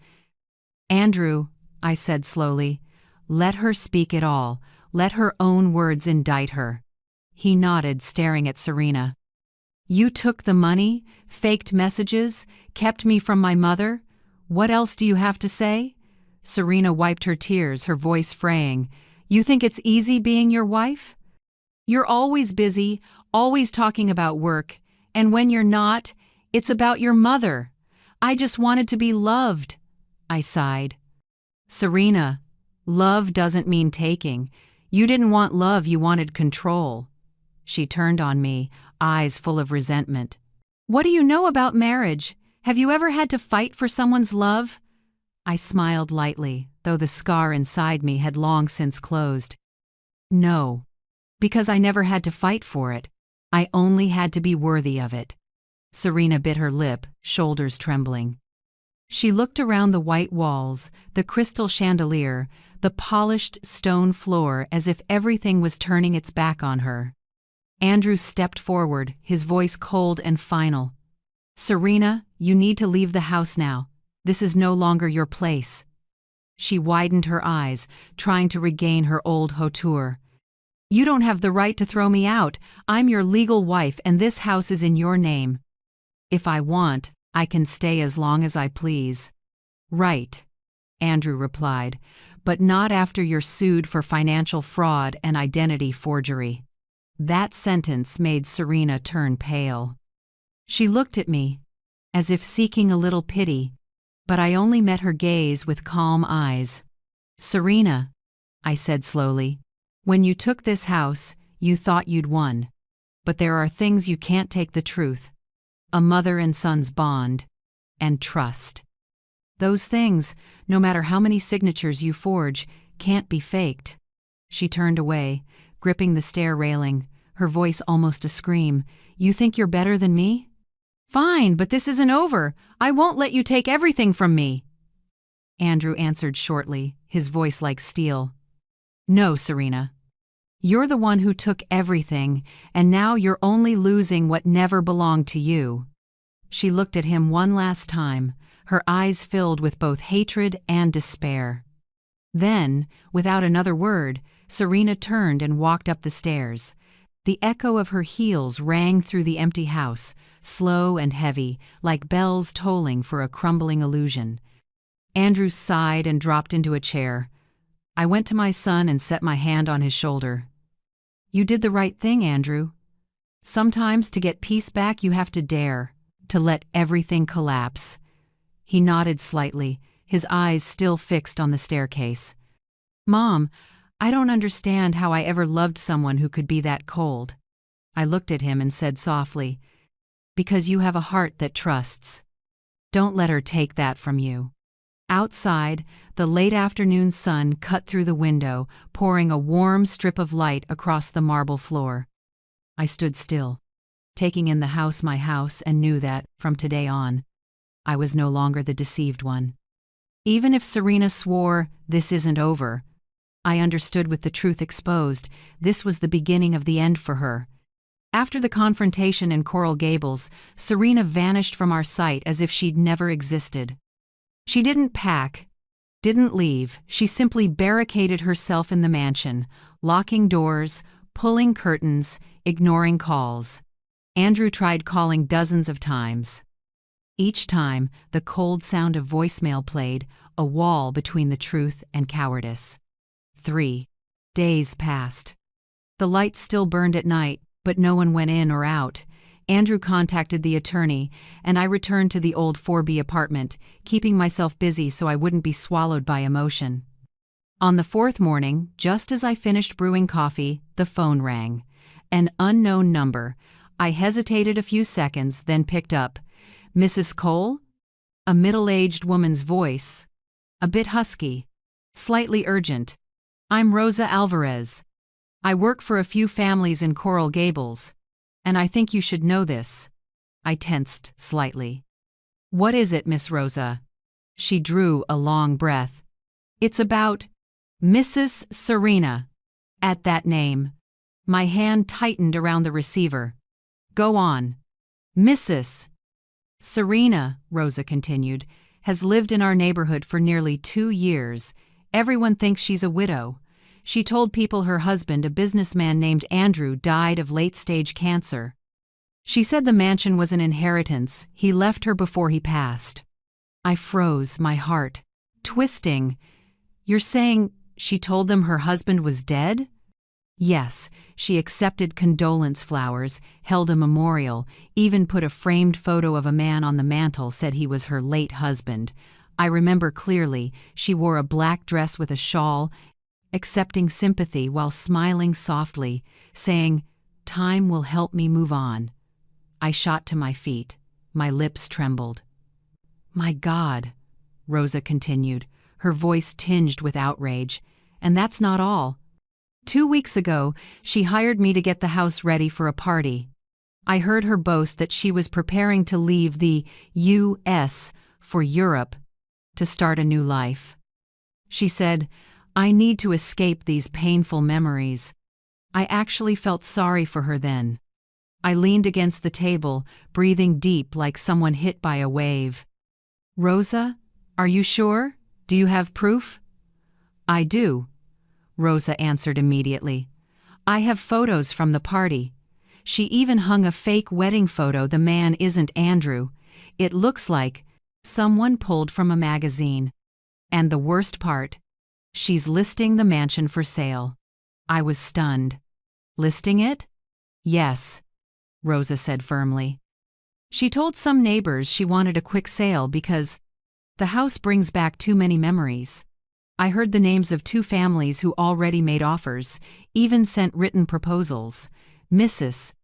"Andrew," I said slowly, "let her speak it all. Let her own words indict her." He nodded, staring at Serena. "You took the money, faked messages, kept me from my mother. What else do you have to say?" Serena wiped her tears, her voice fraying. "You think it's easy being your wife? You're always busy, always talking about work, and when you're not, it's about your mother. I just wanted to be loved." I sighed. "Serena, love doesn't mean taking. You didn't want love, you wanted control." She turned on me, eyes full of resentment. "What do you know about marriage? Have you ever had to fight for someone's love?" I smiled lightly, though the scar inside me had long since closed. "No, because I never had to fight for it. I only had to be worthy of it." Serena bit her lip, shoulders trembling. She looked around the white walls, the crystal chandelier, the polished stone floor, as if everything was turning its back on her. Andrew stepped forward, his voice cold and final. "Serena, you need to leave the house now. This is no longer your place." She widened her eyes, trying to regain her old hauteur. "You don't have the right to throw me out. I'm your legal wife, and this house is in your name. If I want, I can stay as long as I please." "Right," Andrew replied, "but not after you're sued for financial fraud and identity forgery." That sentence made Serena turn pale. She looked at me, as if seeking a little pity, but I only met her gaze with calm eyes. "Serena," I said slowly, "when you took this house, you thought you'd won. But there are things you can't take: the truth, a mother and son's bond, and trust. Those things, no matter how many signatures you forge, can't be faked." She turned away, gripping the stair railing, her voice almost a scream. "You think you're better than me? Fine, but this isn't over. I won't let you take everything from me." Andrew answered shortly, his voice like steel. "No, Serena. You're the one who took everything, and now you're only losing what never belonged to you." She looked at him one last time, her eyes filled with both hatred and despair. Then, without another word, Serena turned and walked up the stairs. The echo of her heels rang through the empty house, slow and heavy, like bells tolling for a crumbling illusion. Andrew sighed and dropped into a chair. I went to my son and set my hand on his shoulder. "You did the right thing, Andrew. Sometimes to get peace back you have to dare, to let everything collapse." He nodded slightly, his eyes still fixed on the staircase. "Mom, I don't understand how I ever loved someone who could be that cold." I looked at him and said softly, "Because you have a heart that trusts. Don't let her take that from you." Outside, the late afternoon sun cut through the window, pouring a warm strip of light across the marble floor. I stood still, taking in the house my house, and knew that, from today on, I was no longer the deceived one. Even if Serena swore, "This isn't over," I understood with the truth exposed, this was the beginning of the end for her. After the confrontation in Coral Gables, Serena vanished from our sight as if she'd never existed. She didn't pack, didn't leave, she simply barricaded herself in the mansion, locking doors, pulling curtains, ignoring calls. Andrew tried calling dozens of times. Each time, the cold sound of voicemail played, a wall between the truth and cowardice. 3 days passed. The lights still burned at night, but no one went in or out. Andrew contacted the attorney, and I returned to the old 4B apartment, keeping myself busy so I wouldn't be swallowed by emotion. On the fourth morning, just as I finished brewing coffee, the phone rang. An unknown number. I hesitated a few seconds, then picked up. "Mrs. Cole?" A middle-aged woman's voice. A bit husky. Slightly urgent. "I'm Rosa Alvarez. I work for a few families in Coral Gables, and I think you should know this." I tensed slightly. "What is it, Miss Rosa?" She drew a long breath. "It's about Mrs. Serena." At that name, my hand tightened around the receiver. "Go on." "Mrs. Serena," Rosa continued, "has lived in our neighborhood for nearly 2 years. Everyone thinks she's a widow. She told people her husband, a businessman named Andrew, died of late-stage cancer. She said the mansion was an inheritance. He left her before he passed." I froze, my heart twisting. "You're saying she told them her husband was dead?" "Yes, she accepted condolence flowers, held a memorial, even put a framed photo of a man on the mantel, said he was her late husband. I remember clearly, she wore a black dress with a shawl, accepting sympathy while smiling softly, saying, 'Time will help me move on.'" I shot to my feet. My lips trembled. "My God," Rosa continued, her voice tinged with outrage. "And that's not all. 2 weeks ago, she hired me to get the house ready for a party. I heard her boast that she was preparing to leave the U.S. for Europe to start a new life. She said, 'I need to escape these painful memories.' I actually felt sorry for her then. I leaned against the table, breathing deep like someone hit by a wave. 'Rosa, are you sure? Do you have proof?' 'I do,' Rosa answered immediately. 'I have photos from the party. She even hung a fake wedding photo. The man isn't Andrew. It looks like someone pulled from a magazine. And the worst part, she's listing the mansion for sale.' I was stunned. 'Listing it?' 'Yes,' Rosa said firmly. 'She told some neighbors she wanted a quick sale because the house brings back too many memories. I heard the names of 2 families who already made offers, even sent written proposals. Mrs.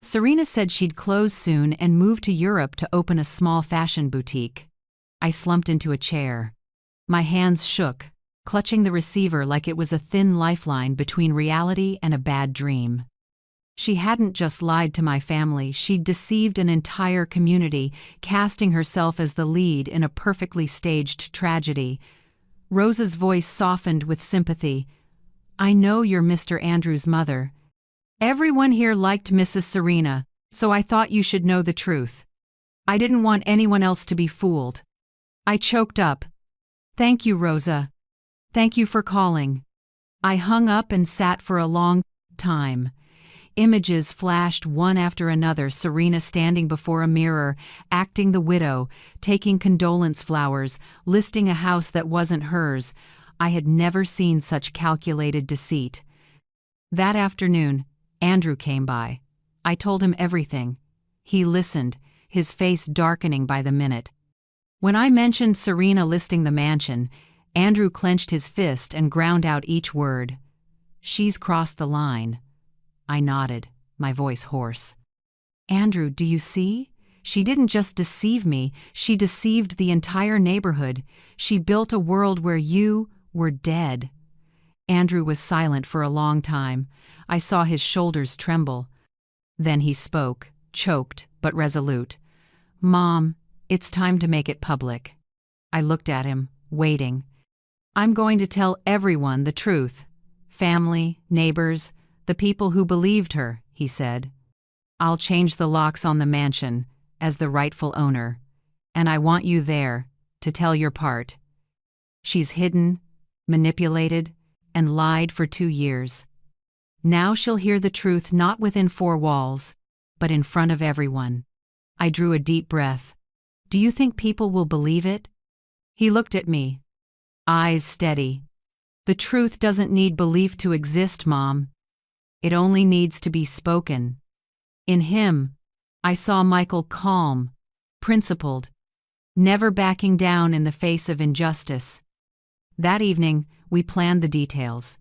Serena said she'd close soon and move to Europe to open a small fashion boutique. I slumped into a chair. My hands shook, clutching the receiver like it was a thin lifeline between reality and a bad dream. She hadn't just lied to my family, she'd deceived an entire community, casting herself as the lead in a perfectly staged tragedy. Rosa's voice softened with sympathy. "I know you're Mr. Andrew's mother. Everyone here liked Mrs. Serena, so I thought you should know the truth. I didn't want anyone else to be fooled." I choked up. "Thank you, Rosa. Thank you for calling." I hung up and sat for a long time. Images flashed one after another, Serena standing before a mirror, acting the widow, taking condolence flowers, listing a house that wasn't hers. I had never seen such calculated deceit. That afternoon, Andrew came by. I told him everything. He listened, his face darkening by the minute. When I mentioned Serena listing the mansion, Andrew clenched his fist and ground out each word. "She's crossed the line." I nodded, my voice hoarse. "Andrew, do you see? She didn't just deceive me, she deceived the entire neighborhood. She built a world where you were dead." Andrew was silent for a long time. I saw his shoulders tremble. Then he spoke, choked but resolute. "Mom, it's time to make it public." I looked at him, waiting. "I'm going to tell everyone the truth. Family, neighbors, the people who believed her," he said. "I'll change the locks on the mansion, as the rightful owner. And I want you there, to tell your part. She's hidden, manipulated, and lied for 2 years. Now she'll hear the truth not within 4 walls, but in front of everyone." I drew a deep breath. "Do you think people will believe it?" He looked at me, eyes steady. "The truth doesn't need belief to exist, Mom. It only needs to be spoken." In him, I saw Michael calm, principled, never backing down in the face of injustice. That evening, we planned the details.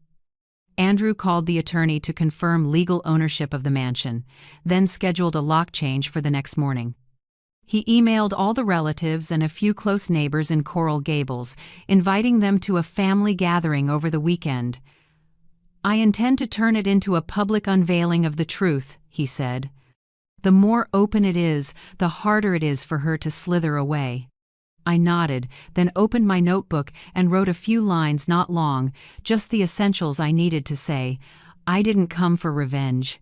Andrew called the attorney to confirm legal ownership of the mansion, then scheduled a lock change for the next morning. He emailed all the relatives and a few close neighbors in Coral Gables, inviting them to a family gathering over the weekend. "I intend to turn it into a public unveiling of the truth," he said. "The more open it is, the harder it is for her to slither away." I nodded, then opened my notebook and wrote a few lines, not long, just the essentials I needed to say. I didn't come for revenge.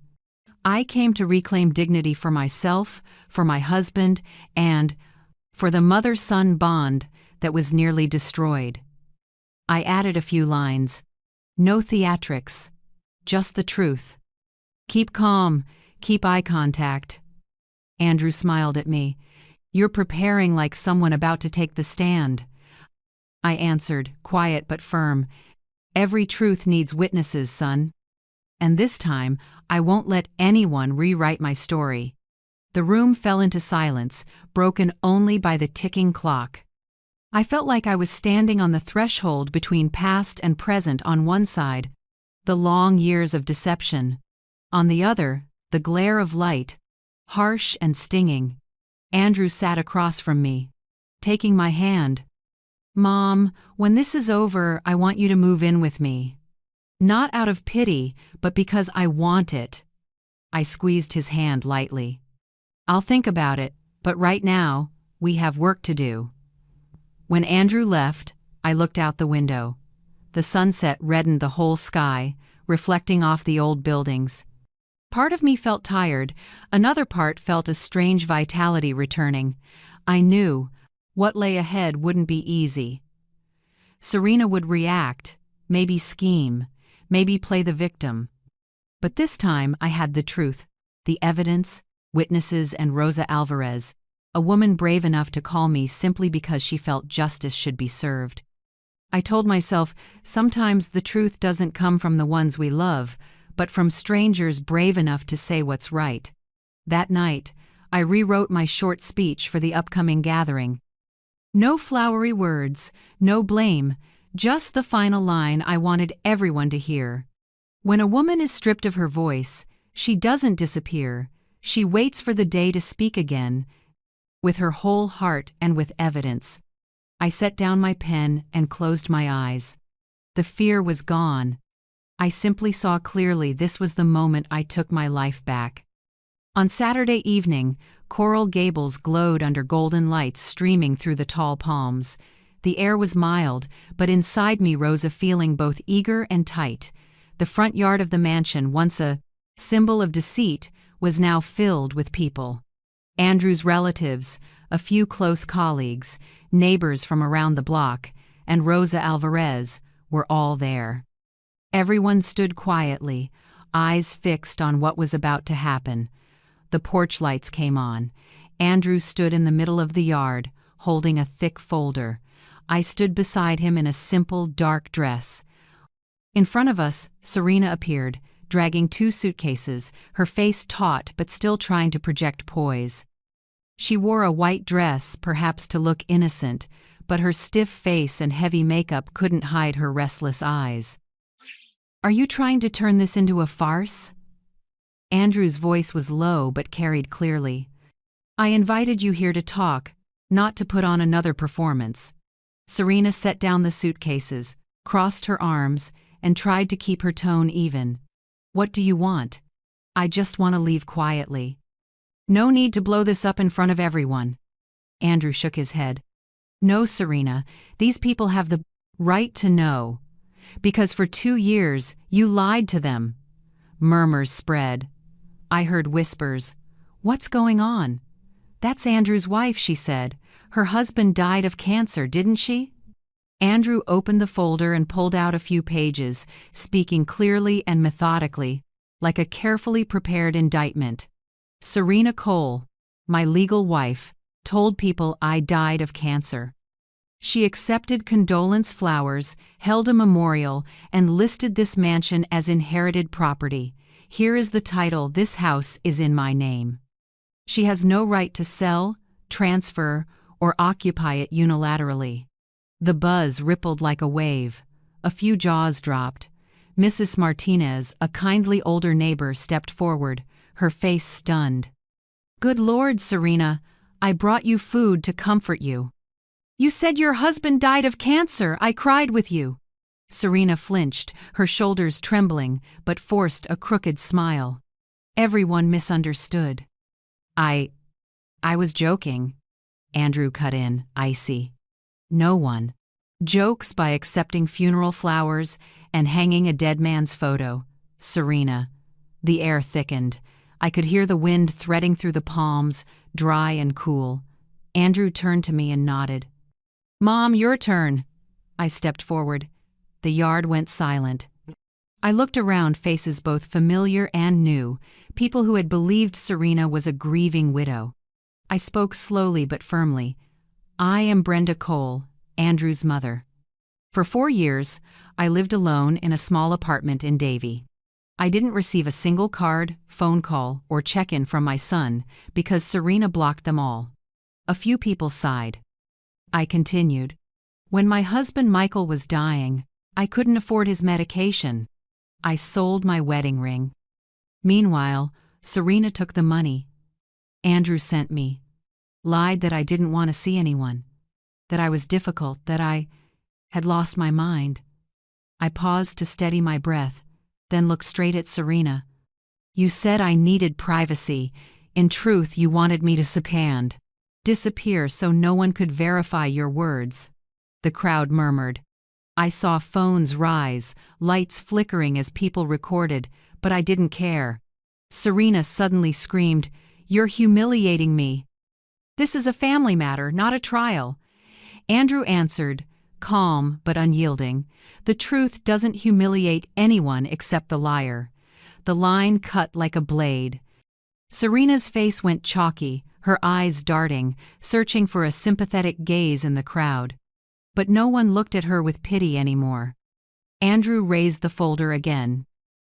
I came to reclaim dignity for myself, for my husband, and for the mother-son bond that was nearly destroyed. I added a few lines. "No theatrics, just the truth. Keep calm, keep eye contact." Andrew smiled at me. "You're preparing like someone about to take the stand." I answered, quiet but firm. "Every truth needs witnesses, son. And this time, I won't let anyone rewrite my story." The room fell into silence, broken only by the ticking clock. I felt like I was standing on the threshold between past and present on one side, the long years of deception. On the other, the glare of light, harsh and stinging. Andrew sat across from me, taking my hand. "Mom, when this is over, I want you to move in with me. Not out of pity, but because I want it." I squeezed his hand lightly. "I'll think about it, but right now, we have work to do." When Andrew left, I looked out the window. The sunset reddened the whole sky, reflecting off the old buildings. Part of me felt tired, another part felt a strange vitality returning. I knew what lay ahead wouldn't be easy. Serena would react, maybe scheme, maybe play the victim. But this time I had the truth, the evidence, witnesses, and Rosa Alvarez, a woman brave enough to call me simply because she felt justice should be served. I told myself, sometimes the truth doesn't come from the ones we love, but from strangers brave enough to say what's right. That night, I rewrote my short speech for the upcoming gathering. No flowery words, no blame, just the final line I wanted everyone to hear. When a woman is stripped of her voice, she doesn't disappear, She waits for the day to speak again, with her whole heart and with evidence. I set down my pen and closed my eyes. The fear was gone. I simply saw clearly this was the moment I took my life back. On Saturday evening, Coral Gables glowed under golden lights streaming through the tall palms. The air was mild, but inside me rose a feeling both eager and tight. The front yard of the mansion, once a symbol of deceit, was now filled with people. Andrew's relatives, a few close colleagues, neighbors from around the block, and Rosa Alvarez were all there. Everyone stood quietly, eyes fixed on what was about to happen. The porch lights came on. Andrew stood in the middle of the yard, holding a thick folder. I stood beside him in a simple, dark dress. In front of us, Serena appeared, dragging 2 suitcases, her face taut but still trying to project poise. She wore a white dress, perhaps to look innocent, but her stiff face and heavy makeup couldn't hide her restless eyes. "Are you trying to turn this into a farce?" Andrew's voice was low but carried clearly. "I invited you here to talk, not to put on another performance." Serena set down the suitcases, crossed her arms, and tried to keep her tone even. "What do you want?" "I just want to leave quietly." "No need to blow this up in front of everyone." Andrew shook his head. "No, Serena, these people have the right to know. Because for 2 years, you lied to them." Murmurs spread. I heard whispers. "What's going on?" "That's Andrew's wife," she said. "Her husband died of cancer, didn't she?" Andrew opened the folder and pulled out a few pages, speaking clearly and methodically, like a carefully prepared indictment. "Serena Cole, my legal wife, told people I died of cancer. She accepted condolence flowers, held a memorial, and listed this mansion as inherited property. Here is the title: this house is in my name. She has no right to sell, transfer, or occupy it unilaterally." The buzz rippled like a wave. A few jaws dropped. Mrs. Martinez, a kindly older neighbor, stepped forward, her face stunned. "Good Lord, Serena, I brought you food to comfort you." "You said your husband died of cancer. I cried with you." Serena flinched, her shoulders trembling, but forced a crooked smile. Everyone misunderstood. I was joking." Andrew cut in, icy. "No one. Jokes by accepting funeral flowers and hanging a dead man's photo." "Serena." The air thickened. I could hear the wind threading through the palms, dry and cool. Andrew turned to me and nodded. "Mom, your turn." I stepped forward. The yard went silent. I looked around, faces both familiar and new, people who had believed Serena was a grieving widow. I spoke slowly but firmly. "I am Brenda Cole, Andrew's mother. For 4 years, I lived alone in a small apartment in Davie. I didn't receive a single card, phone call, or check-in from my son because Serena blocked them all." A few people sighed. I continued. "When my husband Michael was dying, I couldn't afford his medication. I sold my wedding ring. Meanwhile, Serena took the money. Andrew sent me. Lied that I didn't want to see anyone, that I was difficult, that I had lost my mind." I paused to steady my breath, then looked straight at Serena. "You said I needed privacy. In truth, you wanted me to second, disappear so no one could verify your words." The crowd murmured. I saw phones rise, lights flickering as people recorded, but I didn't care. Serena suddenly screamed, "You're humiliating me. This is a family matter, not a trial." Andrew answered, calm but unyielding, "The truth doesn't humiliate anyone except the liar." The line cut like a blade. Serena's face went chalky, her eyes darting, searching for a sympathetic gaze in the crowd. But no one looked at her with pity anymore. Andrew raised the folder again.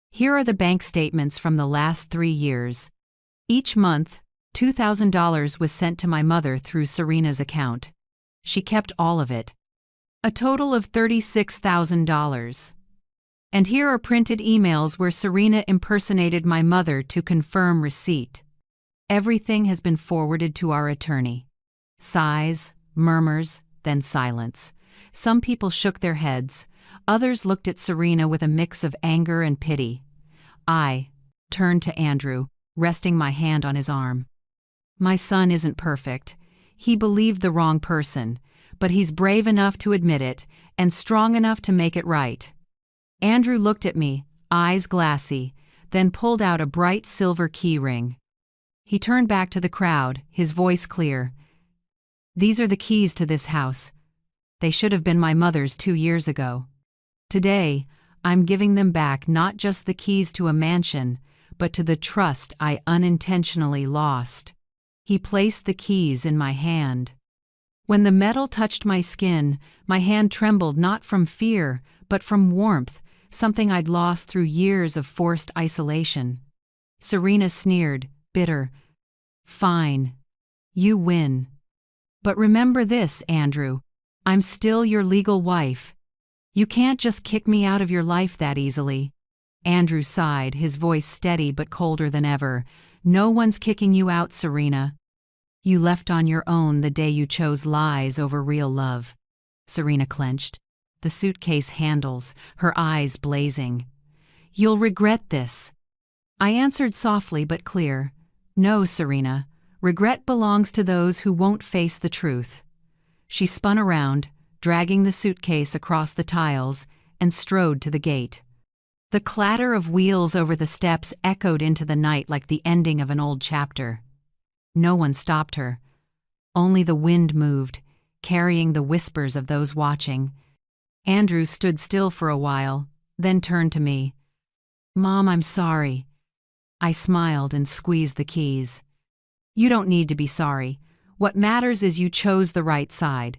"Here are the bank statements from the last 3 years. Each month, $2,000 was sent to my mother through Serena's account. She kept all of it. A total of $36,000. And here are printed emails where Serena impersonated my mother to confirm receipt." Everything has been forwarded to our attorney. Sighs, murmurs, then silence. Some people shook their heads. Others looked at Serena with a mix of anger and pity. I turned to Andrew, resting my hand on his arm. My son isn't perfect. He believed the wrong person, but he's brave enough to admit it and strong enough to make it right. Andrew looked at me, eyes glassy, then pulled out a bright silver key ring. He turned back to the crowd, his voice clear. These are the keys to this house. They should have been my mother's 2 years ago. Today, I'm giving them back, not just the keys to a mansion, but to the trust I unintentionally lost. He placed the keys in my hand. When the metal touched my skin, my hand trembled not from fear, but from warmth, something I'd lost through years of forced isolation. Serena sneered, bitter. Fine. You win. But remember this, Andrew. I'm still your legal wife. You can't just kick me out of your life that easily. Andrew sighed, his voice steady but colder than ever. No one's kicking you out, Serena. You left on your own the day you chose lies over real love. Serena clenched, the suitcase handles, her eyes blazing. You'll regret this. I answered softly but clear. No, Serena. Regret belongs to those who won't face the truth. She spun around, dragging the suitcase across the tiles, and strode to the gate. The clatter of wheels over the steps echoed into the night like the ending of an old chapter. No one stopped her. Only the wind moved, carrying the whispers of those watching. Andrew stood still for a while, then turned to me. Mom, I'm sorry. I smiled and squeezed the keys. You don't need to be sorry. What matters is you chose the right side.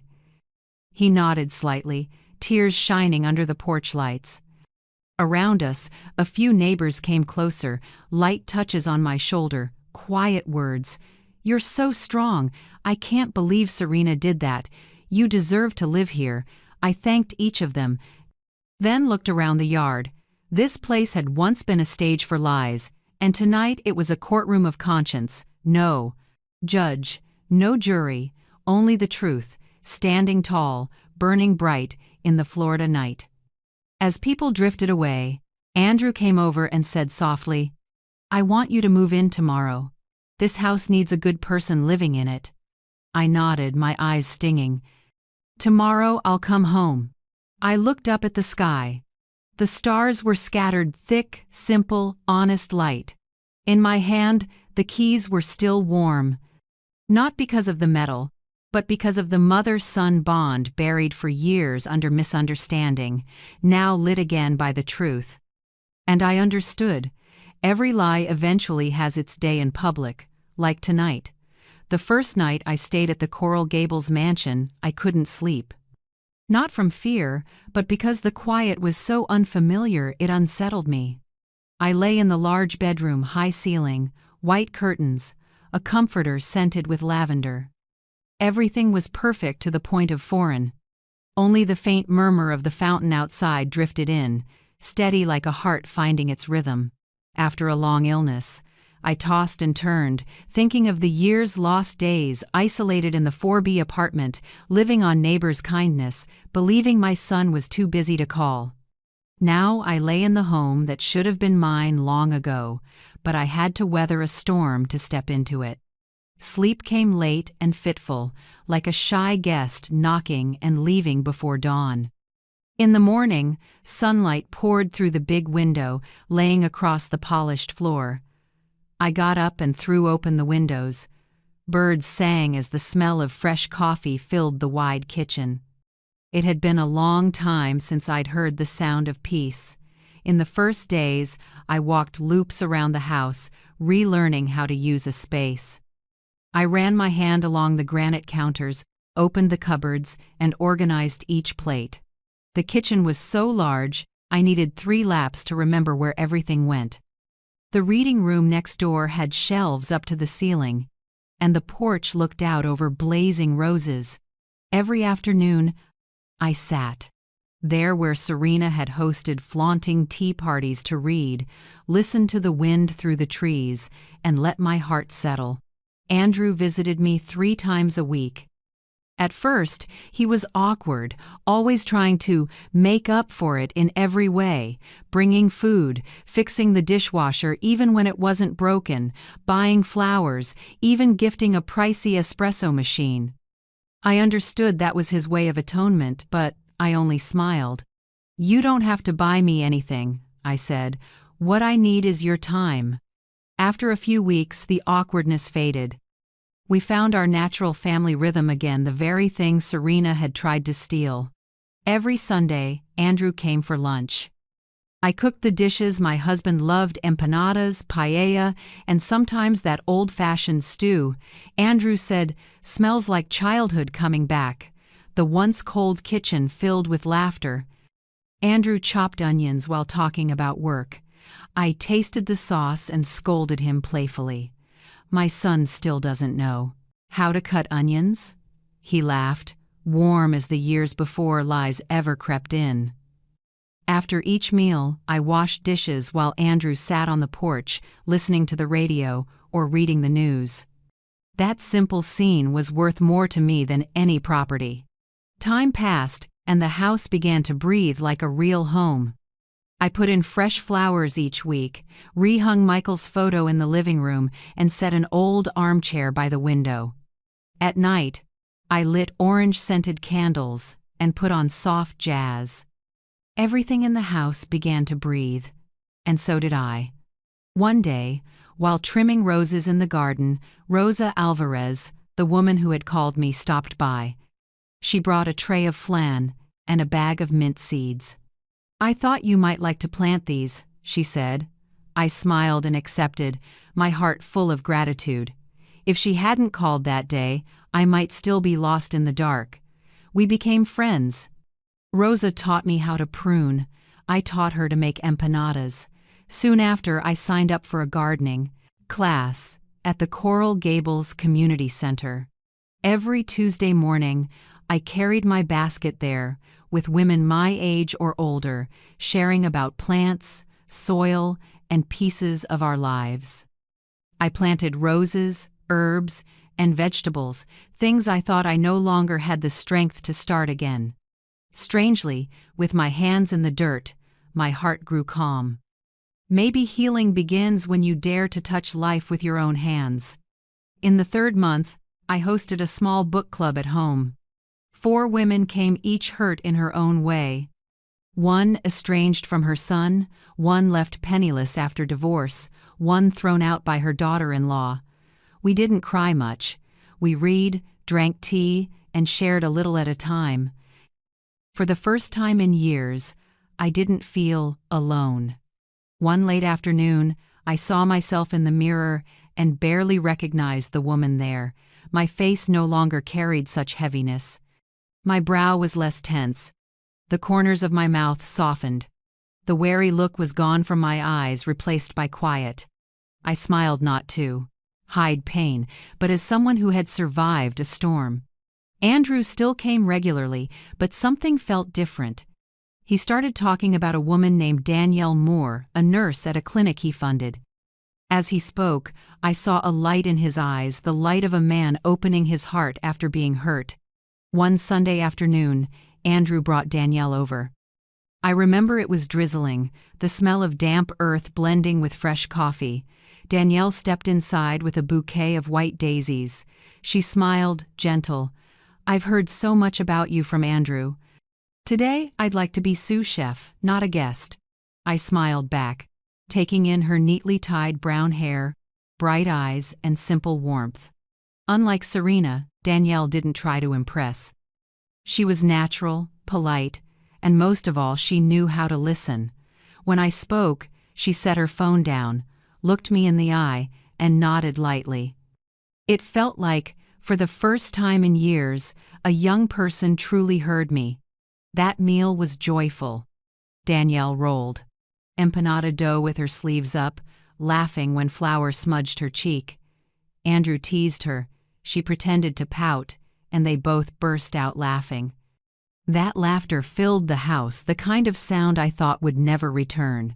He nodded slightly, tears shining under the porch lights. Around us, a few neighbors came closer, light touches on my shoulder, quiet words. You're so strong. I can't believe Serena did that. You deserve to live here. I thanked each of them, then looked around the yard. This place had once been a stage for lies, and tonight it was a courtroom of conscience. No judge, no jury, only the truth, standing tall, burning bright in the Florida night. As people drifted away, Andrew came over and said softly, I want you to move in tomorrow. This house needs a good person living in it. I nodded, my eyes stinging. Tomorrow I'll come home. I looked up at the sky. The stars were scattered thick, simple, honest light. In my hand, the keys were still warm. Not because of the metal, but because of the mother-son bond buried for years under misunderstanding, now lit again by the truth. And I understood. Every lie eventually has its day in public, like tonight. The first night I stayed at the Coral Gables mansion, I couldn't sleep. Not from fear, but because the quiet was so unfamiliar it unsettled me. I lay in the large bedroom, high ceiling, white curtains, a comforter scented with lavender. Everything was perfect to the point of foreign. Only the faint murmur of the fountain outside drifted in, steady like a heart finding its rhythm. After a long illness, I tossed and turned, thinking of the years' lost days, isolated in the 4B apartment, living on neighbors' kindness, believing my son was too busy to call. Now I lay in the home that should have been mine long ago, but I had to weather a storm to step into it. Sleep came late and fitful, like a shy guest knocking and leaving before dawn. In the morning, sunlight poured through the big window, laying across the polished floor. I got up and threw open the windows. Birds sang as the smell of fresh coffee filled the wide kitchen. It had been a long time since I'd heard the sound of peace. In the first days, I walked loops around the house, relearning how to use a space. I ran my hand along the granite counters, opened the cupboards, and organized each plate. The kitchen was so large, I needed 3 laps to remember where everything went. The reading room next door had shelves up to the ceiling, and the porch looked out over blazing roses. Every afternoon, I sat. There where Serena had hosted flaunting tea parties to read, listen to the wind through the trees, and let my heart settle. Andrew visited me 3 times a week. At first, he was awkward, always trying to make up for it in every way, bringing food, fixing the dishwasher even when it wasn't broken, buying flowers, even gifting a pricey espresso machine. I understood that was his way of atonement, but I only smiled. "You don't have to buy me anything," I said. "What I need is your time." After a few weeks, the awkwardness faded. We found our natural family rhythm again, the very thing Serena had tried to steal. Every Sunday, Andrew came for lunch. I cooked the dishes my husband loved: empanadas, paella, and sometimes that old-fashioned stew. Andrew said, "Smells like childhood coming back." The once cold kitchen filled with laughter. Andrew chopped onions while talking about work. I tasted the sauce and scolded him playfully. "My son still doesn't know how to cut onions?" He laughed, warm as the years before lies ever crept in. After each meal, I washed dishes while Andrew sat on the porch, listening to the radio or reading the news. That simple scene was worth more to me than any property. Time passed, and the house began to breathe like a real home. I put in fresh flowers each week, rehung Michael's photo in the living room, and set an old armchair by the window. At night, I lit orange-scented candles and put on soft jazz. Everything in the house began to breathe, and so did I. One day, while trimming roses in the garden, Rosa Alvarez, the woman who had called me, stopped by. She brought a tray of flan and a bag of mint seeds. "I thought you might like to plant these," she said. I smiled and accepted, my heart full of gratitude. If she hadn't called that day, I might still be lost in the dark. We became friends. Rosa taught me how to prune. I taught her to make empanadas. Soon after, I signed up for a gardening class at the Coral Gables Community Center. Every Tuesday morning, I carried my basket there, with women my age or older, sharing about plants, soil, and pieces of our lives. I planted roses, herbs, and vegetables, things I thought I no longer had the strength to start again. Strangely, with my hands in the dirt, my heart grew calm. Maybe healing begins when you dare to touch life with your own hands. In the 3rd month, I hosted a small book club at home. 4 women came, each hurt in her own way. One estranged from her son, one left penniless after divorce, one thrown out by her daughter-in-law. We didn't cry much. We read, drank tea, and shared a little at a time. For the first time in years, I didn't feel alone. One late afternoon, I saw myself in the mirror and barely recognized the woman there. My face no longer carried such heaviness. My brow was less tense. The corners of my mouth softened. The wary look was gone from my eyes, replaced by quiet. I smiled not to hide pain, but as someone who had survived a storm. Andrew still came regularly, but something felt different. He started talking about a woman named Danielle Moore, a nurse at a clinic he funded. As he spoke, I saw a light in his eyes, the light of a man opening his heart after being hurt. One Sunday afternoon, Andrew brought Danielle over. I remember it was drizzling, the smell of damp earth blending with fresh coffee. Danielle stepped inside with a bouquet of white daisies. She smiled, gentle. "I've heard so much about you from Andrew. Today, I'd like to be sous chef, not a guest." I smiled back, taking in her neatly tied brown hair, bright eyes, and simple warmth. Unlike Serena, Danielle didn't try to impress. She was natural, polite, and most of all, she knew how to listen. When I spoke, she set her phone down, looked me in the eye, and nodded lightly. It felt like, for the first time in years, a young person truly heard me. That meal was joyful. Danielle rolled empanada dough with her sleeves up, laughing when flour smudged her cheek. Andrew teased her. She pretended to pout, and they both burst out laughing. That laughter filled the house, the kind of sound I thought would never return.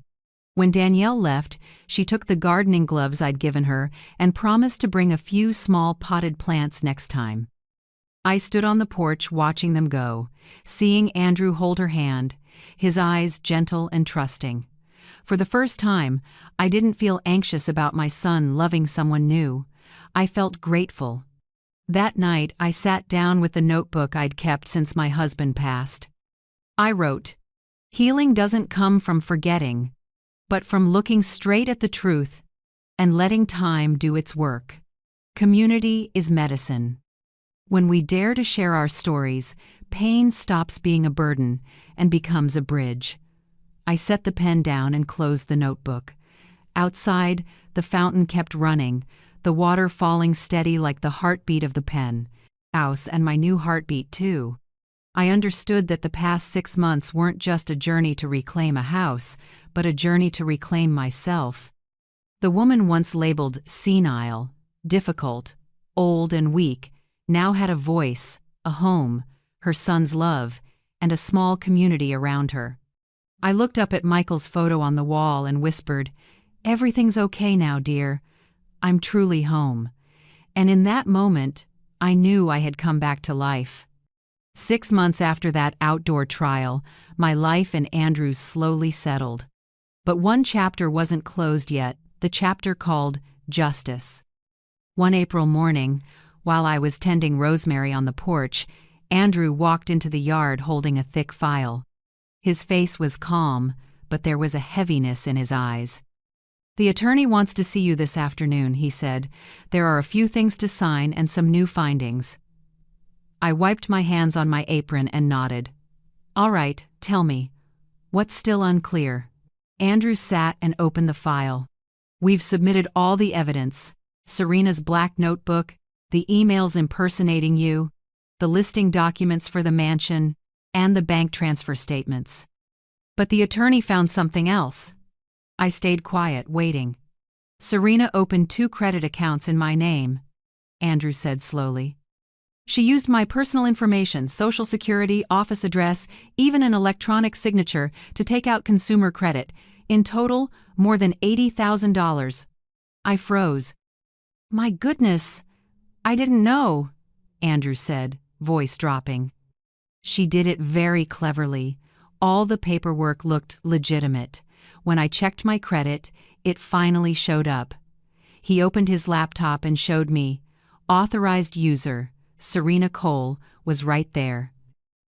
When Danielle left, she took the gardening gloves I'd given her and promised to bring a few small potted plants next time. I stood on the porch watching them go, seeing Andrew hold her hand, his eyes gentle and trusting. For the first time, I didn't feel anxious about my son loving someone new. I felt grateful. That night, I sat down with the notebook I'd kept since my husband passed. I wrote, "Healing doesn't come from forgetting, but from looking straight at the truth and letting time do its work. Community is medicine. When we dare to share our stories, pain stops being a burden and becomes a bridge." I set the pen down and closed the notebook. Outside, the fountain kept running, the water falling steady like the heartbeat of the pen. House and my new heartbeat, too. I understood that the past 6 months weren't just a journey to reclaim a house, but a journey to reclaim myself. The woman once labeled senile, difficult, old and weak, now had a voice, a home, her son's love, and a small community around her. I looked up at Michael's photo on the wall and whispered, "Everything's okay now, dear. I'm truly home." And in that moment, I knew I had come back to life. 6 months after that outdoor trial, my life and Andrew's slowly settled. But one chapter wasn't closed yet, the chapter called Justice. One April morning, while I was tending rosemary on the porch, Andrew walked into the yard holding a thick file. His face was calm, but there was a heaviness in his eyes. "The attorney wants to see you this afternoon," he said. "There are a few things to sign and some new findings." I wiped my hands on my apron and nodded. "All right, tell me. What's still unclear?" Andrew sat and opened the file. "We've submitted all the evidence. Serena's black notebook, the emails impersonating you, the listing documents for the mansion, and the bank transfer statements. But the attorney found something else." I stayed quiet, waiting. "Serena opened 2 credit accounts in my name," Andrew said slowly. "She used my personal information, social security, office address, even an electronic signature to take out consumer credit. In total, more than $80,000. I froze. "My goodness, I didn't know," Andrew said, voice dropping. "She did it very cleverly. All the paperwork looked legitimate. When I checked my credit, it finally showed up." He opened his laptop and showed me. Authorized user, Serena Cole, was right there.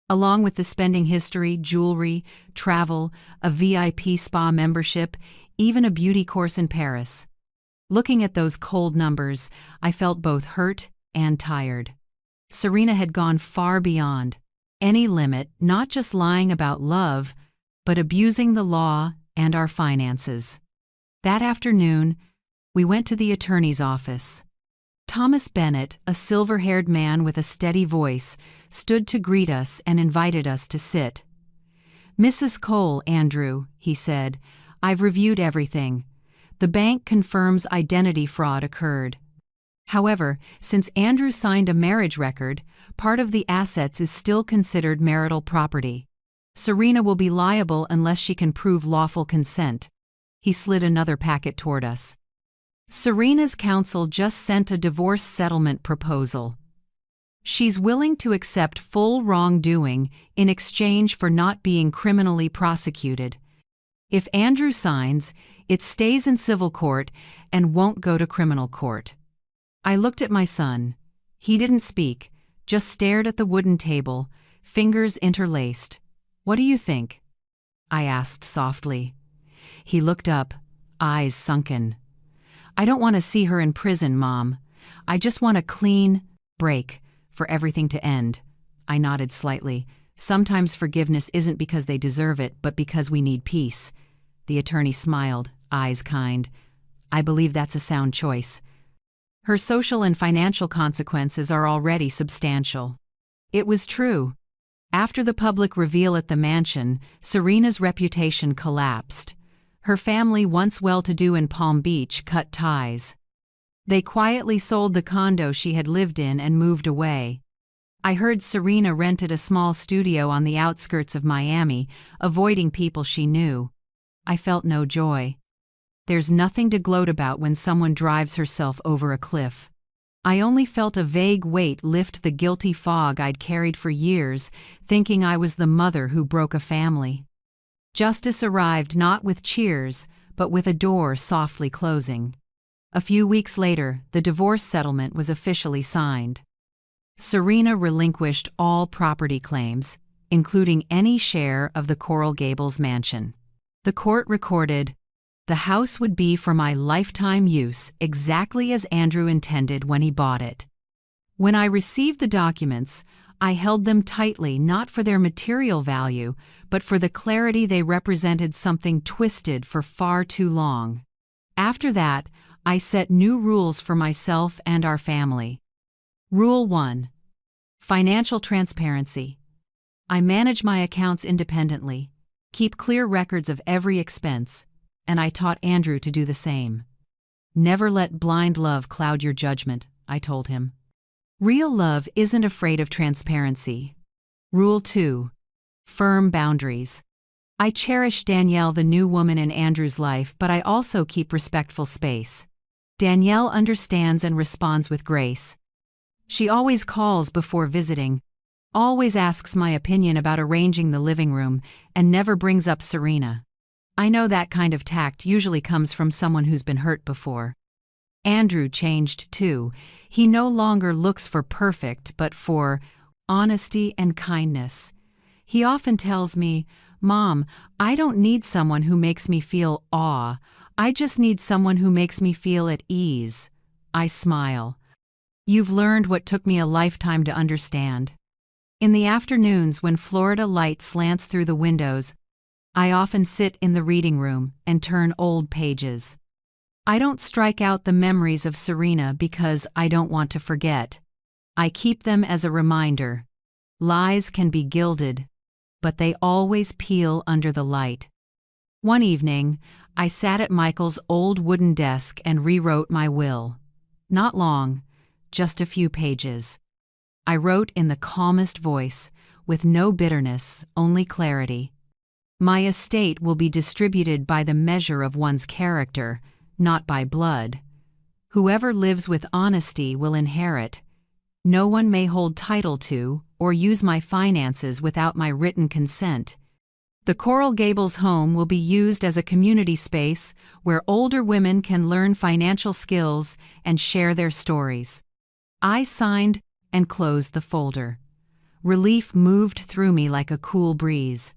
Along with the spending history, jewelry, travel, a VIP spa membership, even a beauty course in Paris. Looking at those cold numbers, I felt both hurt and tired. Serena had gone far beyond any limit, not just lying about love, but abusing the law and our finances. That afternoon, we went to the attorney's office. Thomas Bennett, a silver-haired man with a steady voice, stood to greet us and invited us to sit. "Mrs. Cole, Andrew," he said, "I've reviewed everything. The bank confirms identity fraud occurred. However, since Andrew signed a marriage record, part of the assets is still considered marital property. Serena will be liable unless she can prove lawful consent." He slid another packet toward us. "Serena's counsel just sent a divorce settlement proposal. She's willing to accept full wrongdoing in exchange for not being criminally prosecuted. If Andrew signs, it stays in civil court and won't go to criminal court." I looked at my son. He didn't speak, just stared at the wooden table, fingers interlaced. "What do you think?" I asked softly. He looked up, eyes sunken. "I don't want to see her in prison, Mom. I just want a clean break for everything to end." I nodded slightly. "Sometimes forgiveness isn't because they deserve it, but because we need peace." The attorney smiled, eyes kind. "I believe that's a sound choice. Her social and financial consequences are already substantial." It was true. After the public reveal at the mansion, Serena's reputation collapsed. Her family, once well-to-do in Palm Beach, cut ties. They quietly sold the condo she had lived in and moved away. I heard Serena rented a small studio on the outskirts of Miami, avoiding people she knew. I felt no joy. There's nothing to gloat about when someone drives herself over a cliff. I only felt a vague weight lift the guilty fog I'd carried for years, thinking I was the mother who broke a family. Justice arrived not with cheers, but with a door softly closing. A few weeks later, the divorce settlement was officially signed. Serena relinquished all property claims, including any share of the Coral Gables mansion. The court recorded, "The house would be for my lifetime use, exactly as Andrew intended when he bought it." When I received the documents, I held them tightly not for their material value, but for the clarity they represented something twisted for far too long. After that, I set new rules for myself and our family. Rule 1. Financial transparency. I manage my accounts independently, keep clear records of every expense, and I taught Andrew to do the same. Never let blind love cloud your judgment, I told him. Real love isn't afraid of transparency. Rule 2. Firm boundaries. I cherish Danielle, the new woman in Andrew's life, but I also keep respectful space. Danielle understands and responds with grace. She always calls before visiting, always asks my opinion about arranging the living room, and never brings up Serena. I know that kind of tact usually comes from someone who's been hurt before. Andrew changed too. He no longer looks for perfect, but for honesty and kindness. He often tells me, "Mom, I don't need someone who makes me feel awe. I just need someone who makes me feel at ease." I smile. You've learned what took me a lifetime to understand. In the afternoons when Florida light slants through the windows, I often sit in the reading room and turn old pages. I don't strike out the memories of Serena because I don't want to forget. I keep them as a reminder. Lies can be gilded, but they always peel under the light. One evening, I sat at Michael's old wooden desk and rewrote my will. Not long, just a few pages. I wrote in the calmest voice, with no bitterness, only clarity. My estate will be distributed by the measure of one's character, not by blood. Whoever lives with honesty will inherit. No one may hold title to or use my finances without my written consent. The Coral Gables home will be used as a community space where older women can learn financial skills and share their stories. I signed and closed the folder. Relief moved through me like a cool breeze.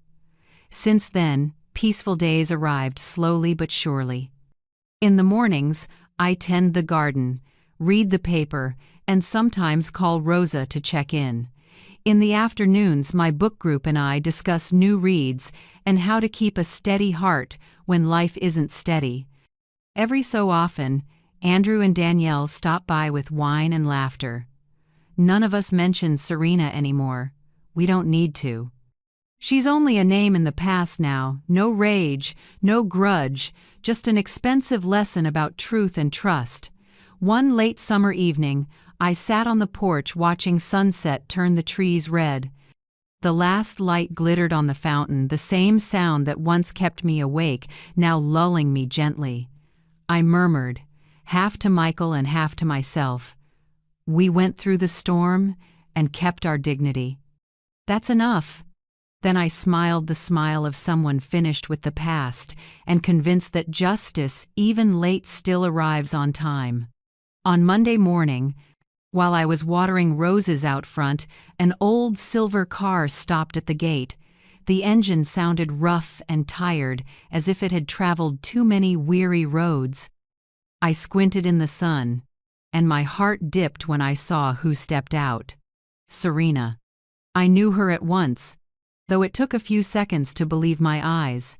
Since then, peaceful days arrived slowly but surely. In the mornings, I tend the garden, read the paper, and sometimes call Rosa to check in. In the afternoons, my book group and I discuss new reads and how to keep a steady heart when life isn't steady. Every so often, Andrew and Danielle stop by with wine and laughter. None of us mentions Serena anymore. We don't need to. She's only a name in the past now, no rage, no grudge, just an expensive lesson about truth and trust. One late summer evening, I sat on the porch watching sunset turn the trees red. The last light glittered on the fountain, the same sound that once kept me awake, now lulling me gently. I murmured, half to Michael and half to myself, "We went through the storm and kept our dignity. That's enough." Then I smiled the smile of someone finished with the past and convinced that justice, even late, still arrives on time. On Monday morning, while I was watering roses out front, an old silver car stopped at the gate. The engine sounded rough and tired, as if it had traveled too many weary roads. I squinted in the sun, and my heart dipped when I saw who stepped out. Serena. I knew her at once, though it took a few seconds to believe my eyes.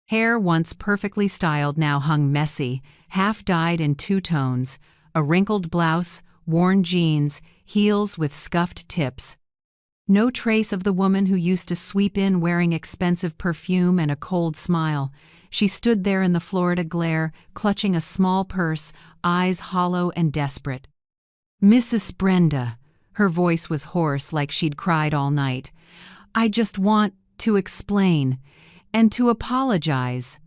Hair once perfectly styled now hung messy, half dyed in two tones, a wrinkled blouse, worn jeans, heels with scuffed tips. No trace of the woman who used to sweep in wearing expensive perfume and a cold smile. She stood there in the Florida glare, clutching a small purse, eyes hollow and desperate. Mrs. Brenda. Her voice was hoarse, like she'd cried all night. "I just want to explain and to apologize."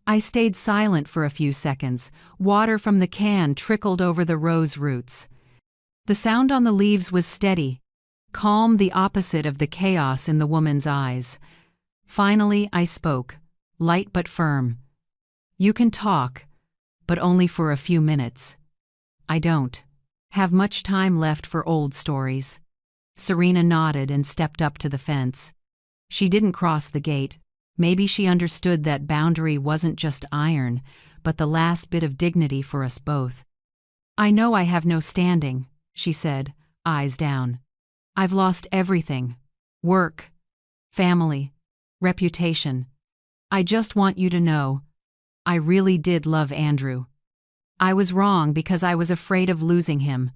I stayed silent for a few seconds. Water from the can trickled over the rose roots. The sound on the leaves was steady, calm, the opposite of the chaos in the woman's eyes. Finally, I spoke, light but firm. "You can talk, but only for a few minutes. I don't have much time left for old stories." Serena nodded and stepped up to the fence. She didn't cross the gate. Maybe she understood that boundary wasn't just iron, but the last bit of dignity for us both. "I know I have no standing," she said, eyes down. "I've lost everything: work, family, reputation. I just want you to know, I really did love Andrew. I was wrong because I was afraid of losing him.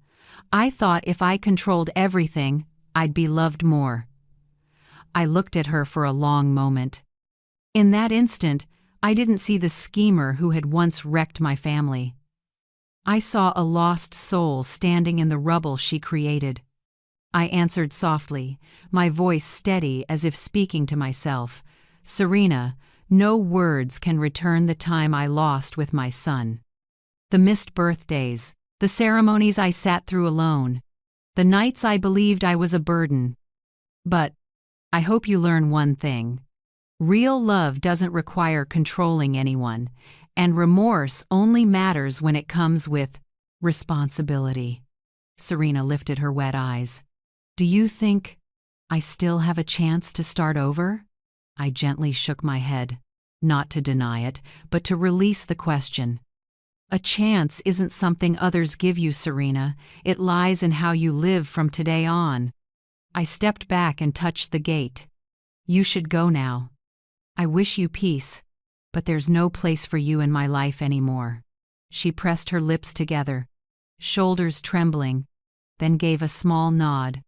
I thought if I controlled everything, I'd be loved more." I looked at her for a long moment. In that instant, I didn't see the schemer who had once wrecked my family. I saw a lost soul standing in the rubble she created. I answered softly, my voice steady as if speaking to myself. "Serena, no words can return the time I lost with my son. The missed birthdays, the ceremonies I sat through alone, the nights I believed I was a burden. But I hope you learn one thing. Real love doesn't require controlling anyone, and remorse only matters when it comes with responsibility." Serena lifted her wet eyes. "Do you think I still have a chance to start over?" I gently shook my head, not to deny it, but to release the question. "A chance isn't something others give you, Serena. It lies in how you live from today on." I stepped back and touched the gate. "You should go now. I wish you peace, but there's no place for you in my life anymore." She pressed her lips together, shoulders trembling, then gave a small nod.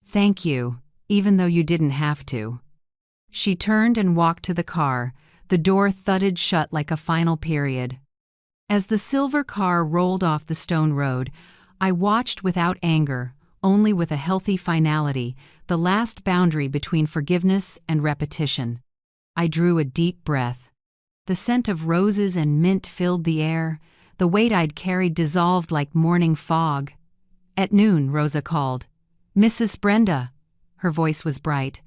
"Thank you, even though you didn't have to." She turned and walked to the car. The door thudded shut like a final period. As the silver car rolled off the stone road, I watched without anger, only with a healthy finality, the last boundary between forgiveness and repetition. I drew a deep breath. The scent of roses and mint filled the air. The weight I'd carried dissolved like morning fog. At noon, Rosa called. "Mrs. Brenda." Her voice was bright.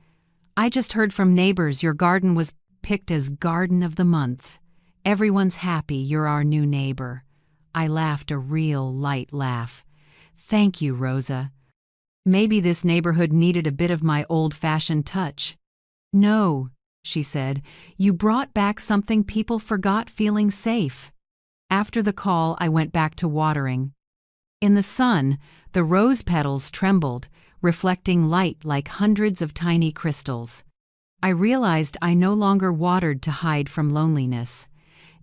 "I just heard from neighbors your garden was picked as Garden of the Month. Everyone's happy you're our new neighbor." I laughed a real light laugh. "Thank you, Rosa. Maybe this neighborhood needed a bit of my old-fashioned touch." "No," she said, "you brought back something people forgot: feeling safe." After the call, I went back to watering. In the sun, the rose petals trembled, reflecting light like hundreds of tiny crystals. I realized I no longer watered to hide from loneliness.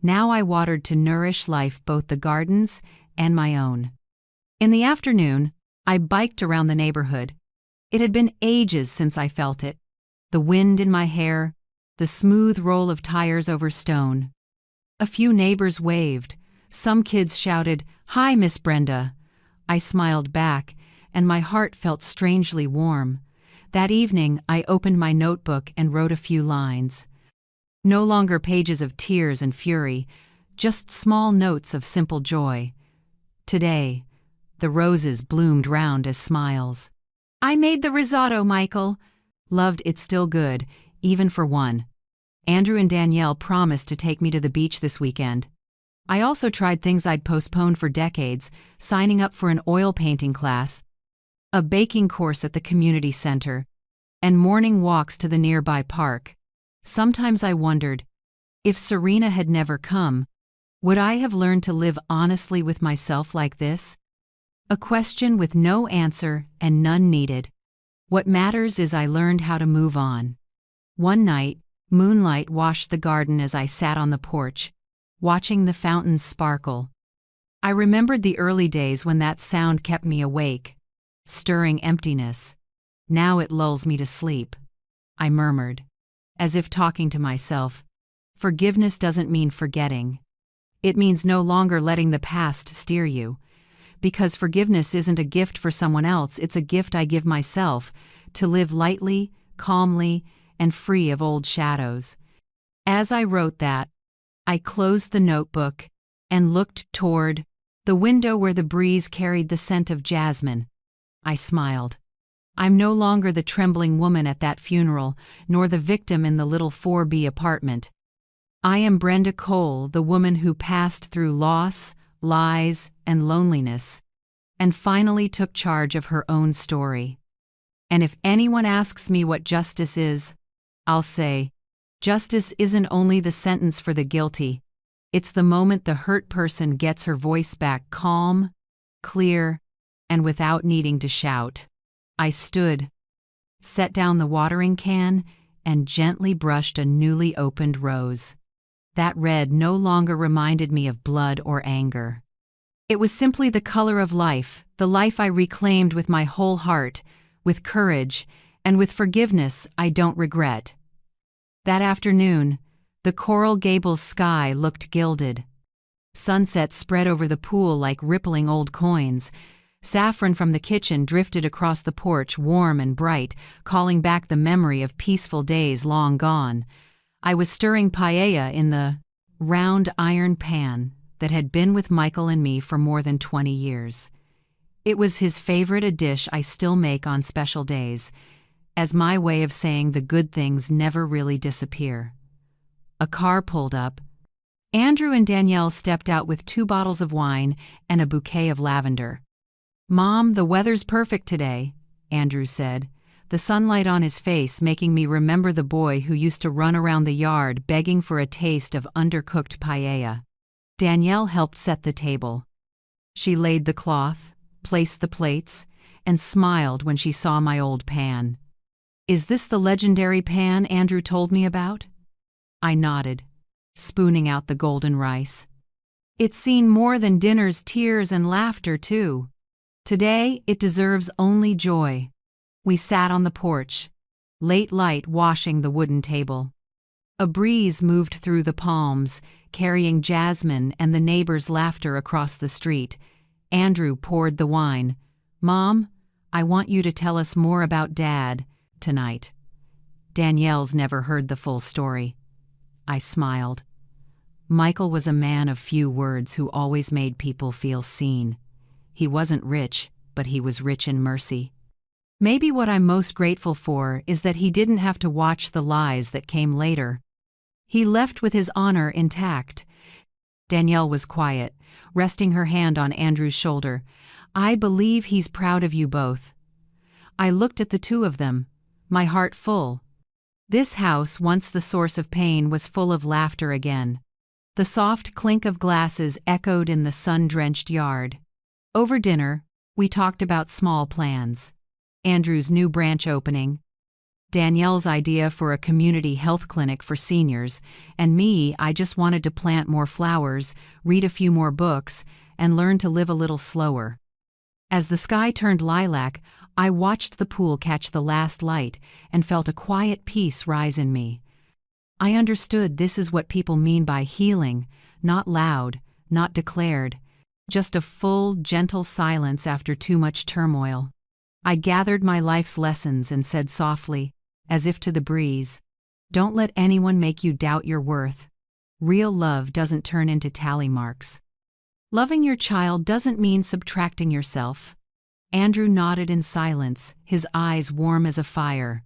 Now I watered to nourish life, both the garden's and my own. In the afternoon, I biked around the neighborhood. It had been ages since I felt it. The wind in my hair, the smooth roll of tires over stone. A few neighbors waved. Some kids shouted, "Hi, Miss Brenda." I smiled back, and my heart felt strangely warm. That evening, I opened my notebook and wrote a few lines. No longer pages of tears and fury, just small notes of simple joy. Today, the roses bloomed round as smiles. "I made the risotto, Michael." Loved It's Still Good, even for one. Andrew and Danielle promised to take me to the beach this weekend. I also tried things I'd postponed for decades, signing up for an oil painting class, a baking course at the community center, and morning walks to the nearby park. Sometimes I wondered, if Serena had never come, would I have learned to live honestly with myself like this? A question with no answer and none needed. What matters is I learned how to move on. One night, moonlight washed the garden as I sat on the porch, watching the fountains sparkle. I remembered the early days when that sound kept me awake, stirring emptiness. Now it lulls me to sleep. I murmured, as if talking to myself. Forgiveness doesn't mean forgetting. It means no longer letting the past steer you. because forgiveness isn't a gift for someone else, it's a gift I give myself, to live lightly, calmly, and free of old shadows. As I wrote that, I closed the notebook and looked toward the window where the breeze carried the scent of jasmine. I smiled. I'm no longer the trembling woman at that funeral, nor the victim in the little 4B apartment. I am Brenda Cole, the woman who passed through loss, lies, and loneliness, and finally took charge of her own story. And if anyone asks me what justice is, I'll say, justice isn't only the sentence for the guilty, it's the moment the hurt person gets her voice back calm, clear, and without needing to shout. I stood, set down the watering can, and gently brushed a newly opened rose. That red no longer reminded me of blood or anger. It was simply the color of life, the life I reclaimed with my whole heart, with courage, and with forgiveness I don't regret. That afternoon, the Coral Gables sky looked gilded. Sunset spread over the pool like rippling old coins. Saffron from the kitchen drifted across the porch, warm and bright, calling back the memory of peaceful days long gone. I was stirring paella in the round iron pan that had been with Michael and me for more than 20 years. It was his favorite, a dish I still make on special days, as my way of saying the good things never really disappear. A car pulled up. Andrew and Danielle stepped out with 2 bottles of wine and a bouquet of lavender. "Mom, the weather's perfect today," Andrew said, the sunlight on his face making me remember the boy who used to run around the yard begging for a taste of undercooked paella. Danielle helped set the table. She laid the cloth, placed the plates, and smiled when she saw my old pan. "Is this the legendary pan Andrew told me about?" I nodded, spooning out the golden rice. "It's seen more than dinners, tears, and laughter, too. Today, it deserves only joy." We sat on the porch, late light washing the wooden table. A breeze moved through the palms, carrying jasmine and the neighbors' laughter across the street. Andrew poured the wine. "Mom, I want you to tell us more about Dad tonight." Danielle's never heard the full story. I smiled. Michael was a man of few words who always made people feel seen. He wasn't rich, but he was rich in mercy. Maybe what I'm most grateful for is that he didn't have to watch the lies that came later. He left with his honor intact. Danielle was quiet, resting her hand on Andrew's shoulder. "I believe he's proud of you both." I looked at the 2 of them, my heart full. This house, once the source of pain, was full of laughter again. The soft clink of glasses echoed in the sun-drenched yard. Over dinner, we talked about small plans. Andrew's new branch opening, Danielle's idea for a community health clinic for seniors, and me, I just wanted to plant more flowers, read a few more books, and learn to live a little slower. As the sky turned lilac, I watched the pool catch the last light and felt a quiet peace rise in me. I understood this is what people mean by healing, not loud, not declared, just a full, gentle silence after too much turmoil. I gathered my life's lessons and said softly, as if to the breeze, "Don't let anyone make you doubt your worth. Real love doesn't turn into tally marks. Loving your child doesn't mean subtracting yourself." Andrew nodded in silence, his eyes warm as a fire.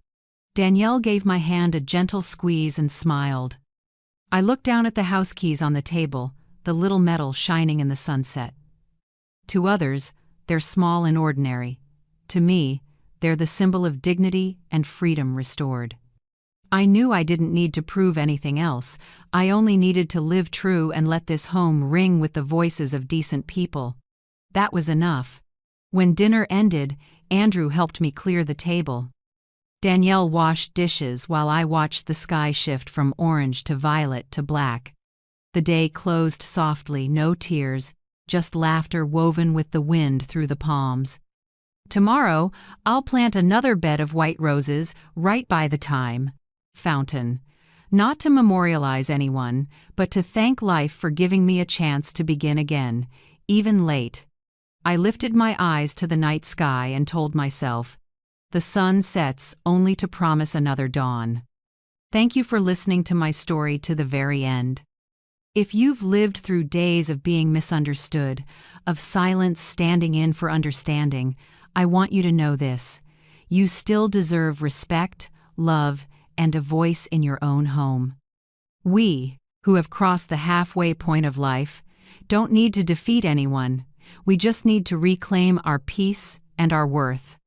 Danielle gave my hand a gentle squeeze and smiled. I looked down at the house keys on the table, the little metal shining in the sunset. To others, they're small and ordinary. To me, they're the symbol of dignity and freedom restored. I knew I didn't need to prove anything else. I only needed to live true and let this home ring with the voices of decent people. That was enough. When dinner ended, Andrew helped me clear the table. Danielle washed dishes while I watched the sky shift from orange to violet to black. The day closed softly, no tears, just laughter woven with the wind through the palms. Tomorrow, I'll plant another bed of white roses right by the time fountain, not to memorialize anyone, but to thank life for giving me a chance to begin again, even late. I lifted my eyes to the night sky and told myself, the sun sets only to promise another dawn. Thank you for listening to my story to the very end. If you've lived through days of being misunderstood, of silence standing in for understanding, I want you to know this. You still deserve respect, love, and a voice in your own home. We, who have crossed the halfway point of life, don't need to defeat anyone. We just need to reclaim our peace and our worth.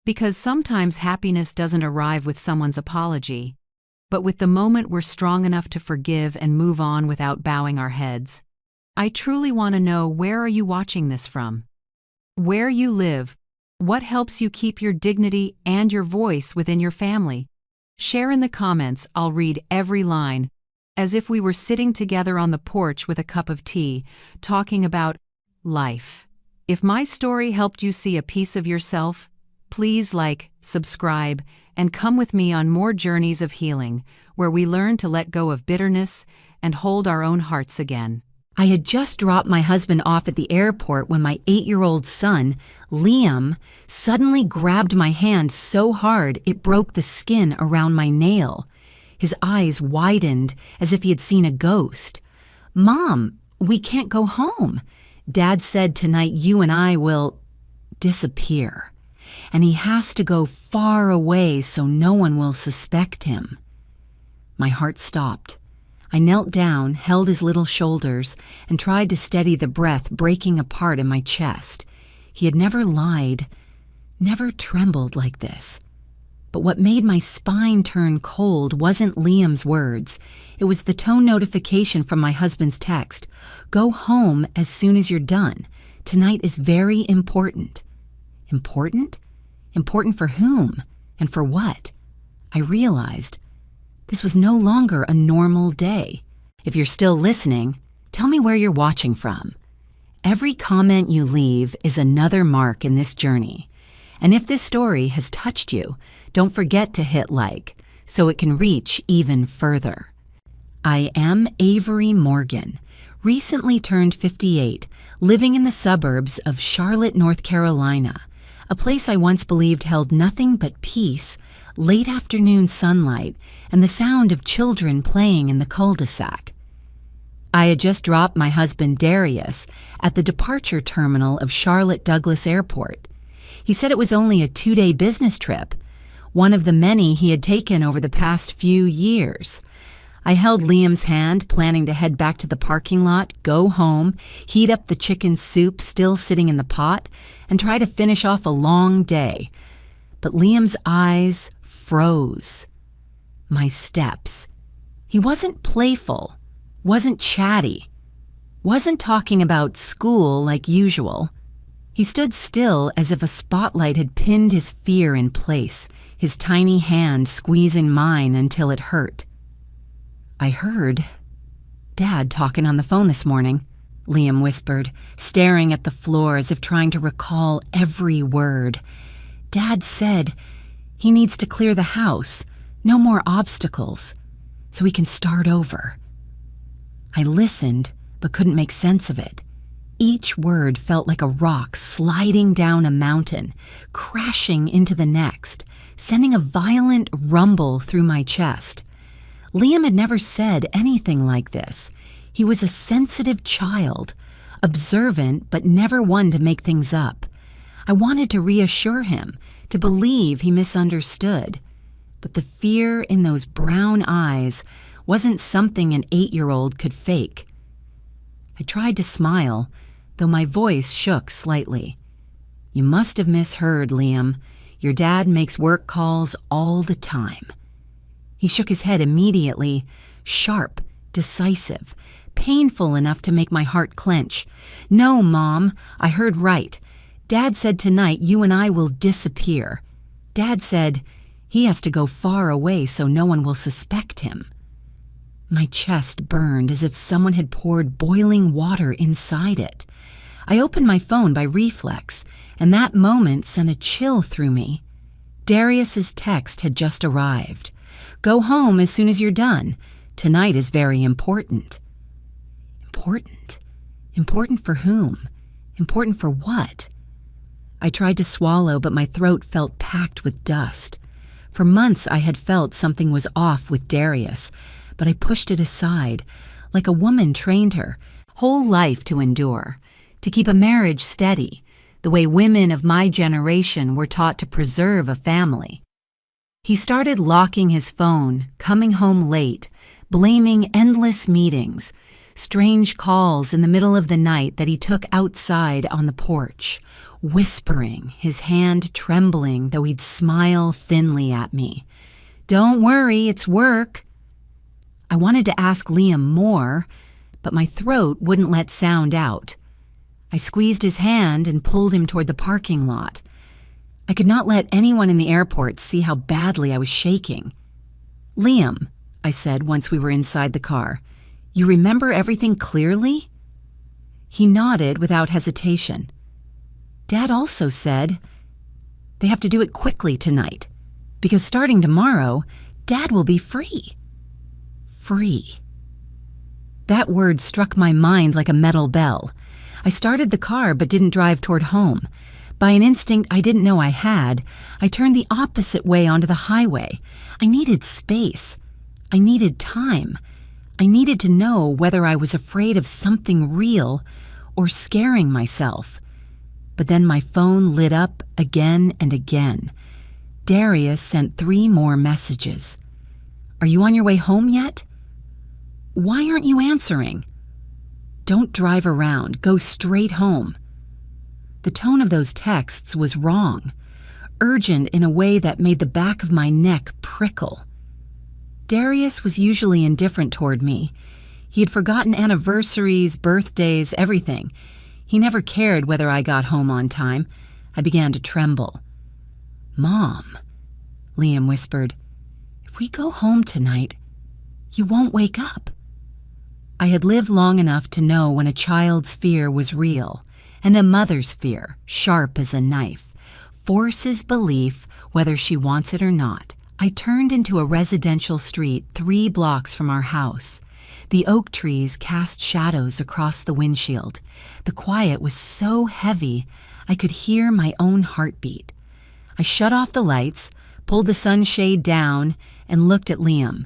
Because sometimes happiness doesn't arrive with someone's apology, but with the moment we're strong enough to forgive and move on without bowing our heads. I truly want to know, where are you watching this from? Where you live? What helps you keep your dignity and your voice within your family? Share in the comments. I'll read every line, as if we were sitting together on the porch with a cup of tea, talking about life. If my story helped you see a piece of yourself, please like, subscribe, and come with me on more journeys of healing, where we learn to let go of bitterness and hold our own hearts again. I had just dropped my husband off at the airport when my 8-year-old son, Liam, suddenly grabbed my hand so hard it broke the skin around my nail. His eyes widened as if he had seen a ghost. "Mom, we can't go home. Dad said tonight you and I will disappear. And he has to go far away so no one will suspect him." My heart stopped. I knelt down, held his little shoulders, and tried to steady the breath breaking apart in my chest. He had never lied, never trembled like this. But what made my spine turn cold wasn't Liam's words. It was the tone notification from my husband's text. "Go home as soon as you're done. Tonight is very important." Important? Important for whom? And for what? I realized this was no longer a normal day. If you're still listening, tell me where you're watching from. Every comment you leave is another mark in this journey. And if this story has touched you, don't forget to hit like so it can reach even further. I am Avery Morgan, recently turned 58, living in the suburbs of Charlotte, North Carolina, a place I once believed held nothing but peace, late afternoon sunlight, and the sound of children playing in the cul-de-sac. I had just dropped my husband Darius at the departure terminal of Charlotte Douglas Airport. He said it was only a 2-day business trip, one of the many he had taken over the past few years. I held Liam's hand, planning to head back to the parking lot, go home, heat up the chicken soup still sitting in the pot, and try to finish off a long day. But Liam's eyes froze. My steps. He wasn't playful, wasn't chatty, wasn't talking about school like usual. He stood still as if a spotlight had pinned his fear in place, his tiny hand squeezing mine until it hurt. "I heard Dad talking on the phone this morning," Liam whispered, staring at the floor as if trying to recall every word. "Dad said he needs to clear the house, no more obstacles, so we can start over." I listened, but couldn't make sense of it. Each word felt like a rock sliding down a mountain, crashing into the next, sending a violent rumble through my chest. Liam had never said anything like this. He was a sensitive child, observant but never one to make things up. I wanted to reassure him, to believe he misunderstood. But the fear in those brown eyes wasn't something an 8-year-old could fake. I tried to smile, though my voice shook slightly. "You must have misheard, Liam. Your dad makes work calls all the time." He shook his head immediately, sharp, decisive, painful enough to make my heart clench. "No, Mom, I heard right. Dad said tonight you and I will disappear. Dad said he has to go far away so no one will suspect him." My chest burned as if someone had poured boiling water inside it. I opened my phone by reflex, and that moment sent a chill through me. Darius's text had just arrived. "Go home as soon as you're done. Tonight is very important." Important? Important for whom? Important for what? I tried to swallow, but my throat felt packed with dust. For months I had felt something was off with Darius, but I pushed it aside, like a woman trained her, whole life to endure, to keep a marriage steady, the way women of my generation were taught to preserve a family. He started locking his phone, coming home late, blaming endless meetings, strange calls in the middle of the night that he took outside on the porch, whispering, his hand trembling, though he'd smile thinly at me. "Don't worry, it's work." I wanted to ask Liam more, but my throat wouldn't let sound out. I squeezed his hand and pulled him toward the parking lot. I could not let anyone in the airport see how badly I was shaking. "Liam," I said once we were inside the car, "you remember everything clearly?" He nodded without hesitation. "Dad also said they have to do it quickly tonight, because starting tomorrow, Dad will be free." Free. That word struck my mind like a metal bell. I started the car but didn't drive toward home. By an instinct I didn't know I had, I turned the opposite way onto the highway. I needed space. I needed time. I needed to know whether I was afraid of something real or scaring myself. But then my phone lit up again and again. Darius sent 3 more messages. "Are you on your way home yet?" "Why aren't you answering?" "Don't drive around. Go straight home." The tone of those texts was wrong, urgent in a way that made the back of my neck prickle. Darius was usually indifferent toward me. He had forgotten anniversaries, birthdays, everything. He never cared whether I got home on time. I began to tremble. "Mom," Liam whispered, "if we go home tonight, you won't wake up." I had lived long enough to know when a child's fear was real, and a mother's fear, sharp as a knife, forces belief whether she wants it or not. I turned into a residential street 3 blocks from our house. The oak trees cast shadows across the windshield. The quiet was so heavy I could hear my own heartbeat. I shut off the lights, pulled the sunshade down, and looked at Liam.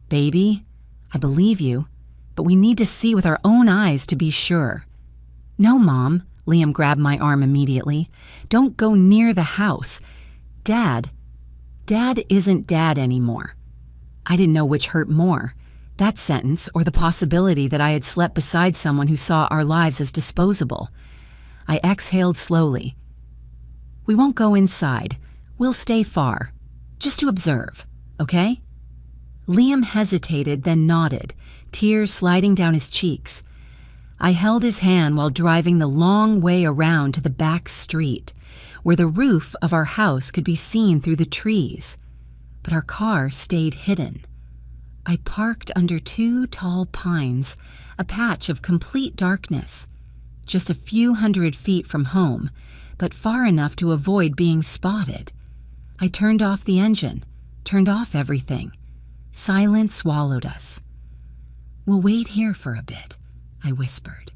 "Baby, I believe you, but we need to see with our own eyes to be sure." "No, Mom," Liam grabbed my arm immediately. "Don't go near the house. Dad isn't Dad anymore." I didn't know which hurt more, that sentence or the possibility that I had slept beside someone who saw our lives as disposable. I exhaled slowly. "We won't go inside. We'll stay far, just to observe, okay?" Liam hesitated, then nodded, tears sliding down his cheeks. I held his hand while driving the long way around to the back street, where the roof of our house could be seen through the trees, but our car stayed hidden. I parked under 2 tall pines, a patch of complete darkness, just a few hundred feet from home, but far enough to avoid being spotted. I turned off the engine, turned off everything. Silence swallowed us. "We'll wait here for a bit," I whispered.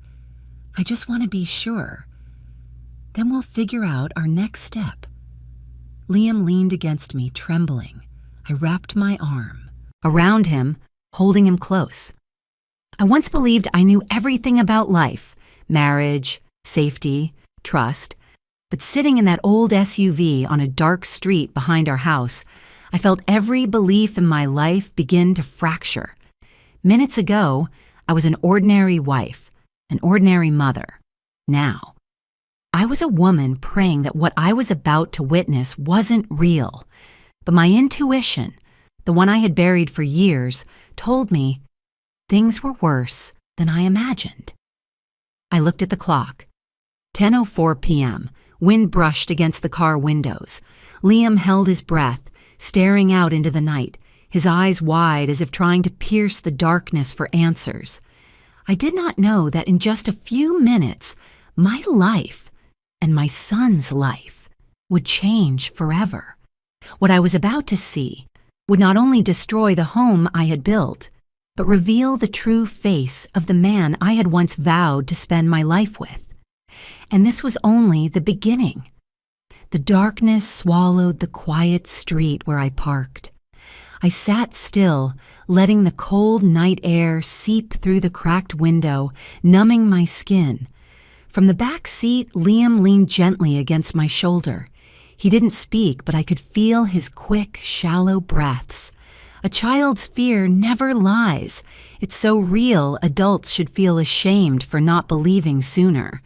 "I just want to be sure. Then we'll figure out our next step." Liam leaned against me, trembling. I wrapped my arm around him, holding him close. I once believed I knew everything about life, marriage, safety, trust, but sitting in that old SUV on a dark street behind our house, I felt every belief in my life begin to fracture. Minutes ago, I was an ordinary wife, an ordinary mother. Now, I was a woman praying that what I was about to witness wasn't real, but my intuition, the one I had buried for years, told me things were worse than I imagined. I looked at the clock. 10:04 p.m. Wind brushed against the car windows. Liam held his breath, staring out into the night, his eyes wide as if trying to pierce the darkness for answers. I did not know that in just a few minutes, my life and my son's life would change forever. What I was about to see would not only destroy the home I had built, but reveal the true face of the man I had once vowed to spend my life with. And this was only the beginning. The darkness swallowed the quiet street where I parked. I sat still, letting the cold night air seep through the cracked window, numbing my skin. From the back seat, Liam leaned gently against my shoulder. He didn't speak, but I could feel his quick, shallow breaths. A child's fear never lies. It's so real, adults should feel ashamed for not believing sooner.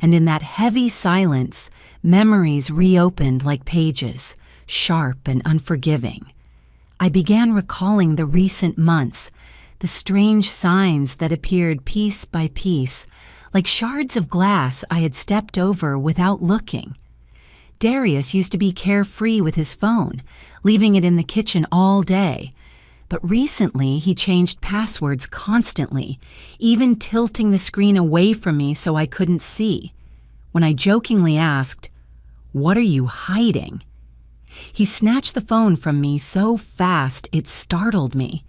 And in that heavy silence, memories reopened like pages, sharp and unforgiving. I began recalling the recent months, the strange signs that appeared piece by piece, like shards of glass I had stepped over without looking. Darius used to be carefree with his phone, leaving it in the kitchen all day. But recently, he changed passwords constantly, even tilting the screen away from me so I couldn't see. When I jokingly asked, "What are you hiding?" he snatched the phone from me so fast it startled me.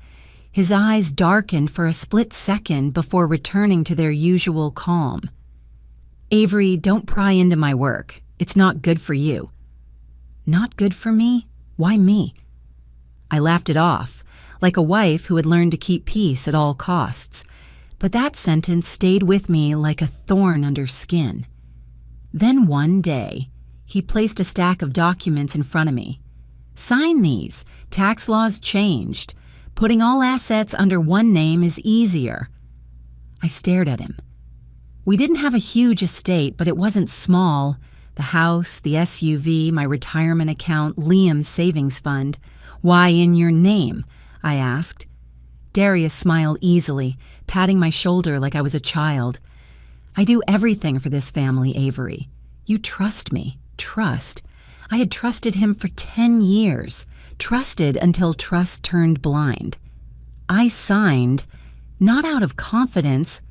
His eyes darkened for a split second before returning to their usual calm. "Avery, don't pry into my work. It's not good for you." "Not good for me? Why me?" I laughed it off, like a wife who had learned to keep peace at all costs. But that sentence stayed with me like a thorn under skin. Then one day, he placed a stack of documents in front of me. "Sign these. Tax laws changed. Putting all assets under one name is easier." I stared at him. We didn't have a huge estate, but it wasn't small. The house, the SUV, my retirement account, Liam's savings fund. "Why in your name?" I asked. Darius smiled easily, patting my shoulder like I was a child. "I do everything for this family, Avery. You trust me. Trust. I had trusted him for 10 years. Trusted until trust turned blind. I signed, not out of confidence,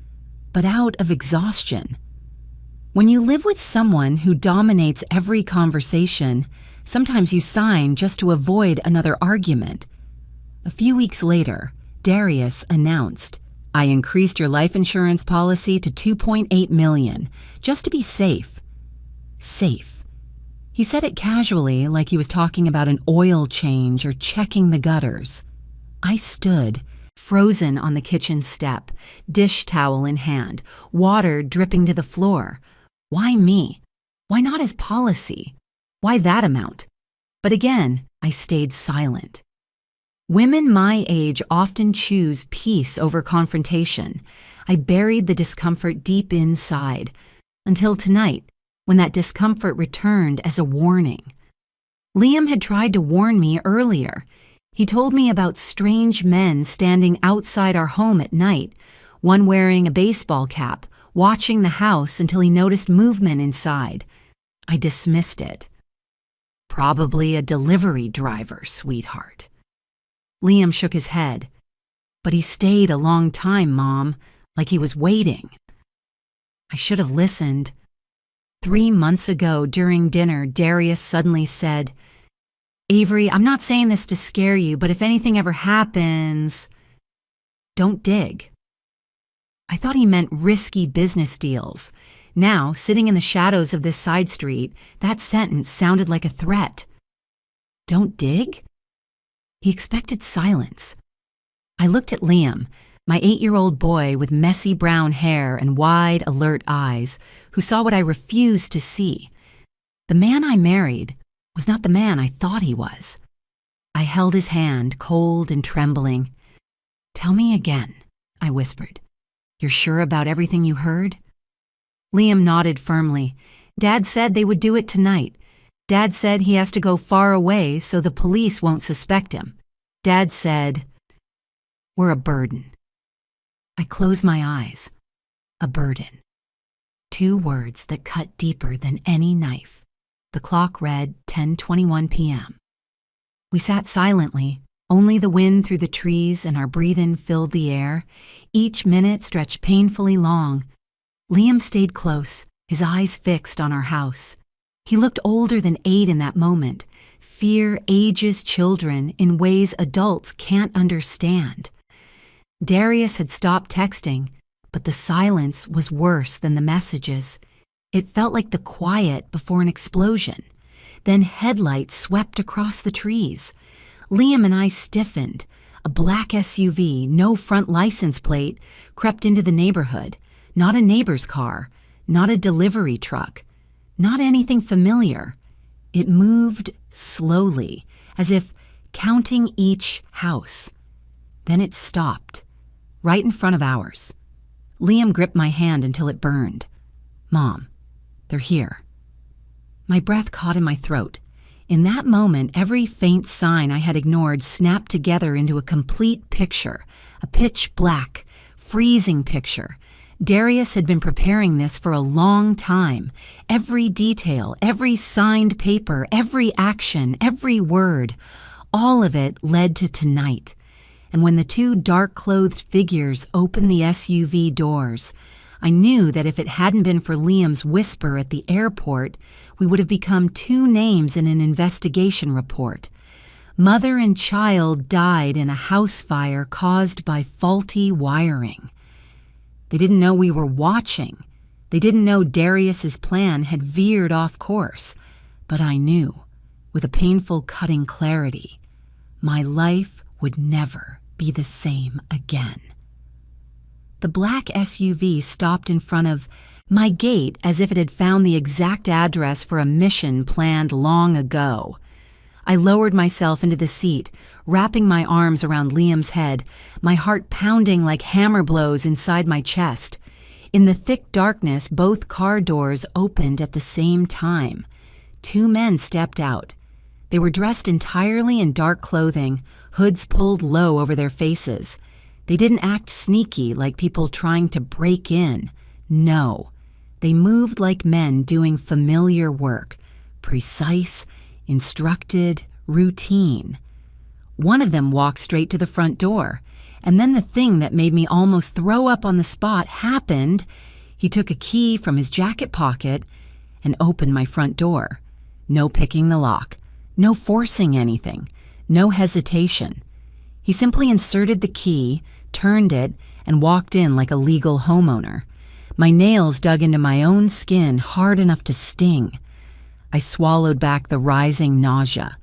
but out of exhaustion. When you live with someone who dominates every conversation, sometimes you sign just to avoid another argument. A few weeks later, Darius announced, "I increased your life insurance policy to $2.8 million, just to be safe." Safe. He said it casually, like he was talking about an oil change or checking the gutters. I stood, frozen on the kitchen step, dish towel in hand, water dripping to the floor. Why me? Why not his policy? Why that amount? But again, I stayed silent. Women my age often choose peace over confrontation. I buried the discomfort deep inside, until tonight, when that discomfort returned as a warning. Liam had tried to warn me earlier. He told me about strange men standing outside our home at night, one wearing a baseball cap, watching the house until he noticed movement inside. I dismissed it. "Probably a delivery driver, sweetheart." Liam shook his head. "But he stayed a long time, Mom, like he was waiting." I should have listened. 3 months ago, during dinner, Darius suddenly said, "Avery, I'm not saying this to scare you, but if anything ever happens, don't dig." I thought he meant risky business deals. Now, sitting in the shadows of this side street, that sentence sounded like a threat. Don't dig? He expected silence. I looked at Liam, my 8-year-old boy with messy brown hair and wide, alert eyes, who saw what I refused to see. The man I married was not the man I thought he was. I held his hand, cold and trembling. "Tell me again," I whispered. "You're sure about everything you heard?" Liam nodded firmly. "Dad said they would do it tonight. Dad said he has to go far away so the police won't suspect him. Dad said, we're a burden." I closed my eyes. A burden. 2 words that cut deeper than any knife. The clock read 10:21 p.m. We sat silently. Only the wind through the trees and our breathing filled the air. Each minute stretched painfully long. Liam stayed close, his eyes fixed on our house. He looked older than 8 in that moment. Fear ages children in ways adults can't understand. Darius had stopped texting, but the silence was worse than the messages. It felt like the quiet before an explosion. Then headlights swept across the trees. Liam and I stiffened. A black SUV, no front license plate, crept into the neighborhood. Not a neighbor's car, not a delivery truck, not anything familiar. It moved slowly, as if counting each house. Then it stopped, right in front of ours. Liam gripped my hand until it burned. "Mom, they're here." My breath caught in my throat. In that moment, every faint sign I had ignored snapped together into a complete picture, a pitch black, freezing picture. Darius had been preparing this for a long time. Every detail, every signed paper, every action, every word, all of it led to tonight. And when the two dark-clothed figures opened the SUV doors, I knew that if it hadn't been for Liam's whisper at the airport, we would have become two names in an investigation report. Mother and child died in a house fire caused by faulty wiring. They didn't know we were watching. They didn't know Darius's plan had veered off course. But I knew, with a painful cutting clarity, my life would never be the same again. The black SUV stopped in front of my gate as if it had found the exact address for a mission planned long ago. I lowered myself into the seat, wrapping my arms around Liam's head, my heart pounding like hammer blows inside my chest. In the thick darkness, both car doors opened at the same time. Two men stepped out. They were dressed entirely in dark clothing, hoods pulled low over their faces. They didn't act sneaky like people trying to break in. No, they moved like men doing familiar work, precise, instructed, routine. One of them walked straight to the front door, and then the thing that made me almost throw up on the spot happened. He took a key from his jacket pocket and opened my front door. No picking the lock, no forcing anything, no hesitation. He simply inserted the key, turned it, and walked in like a legal homeowner. My nails dug into my own skin hard enough to sting. I swallowed back the rising nausea.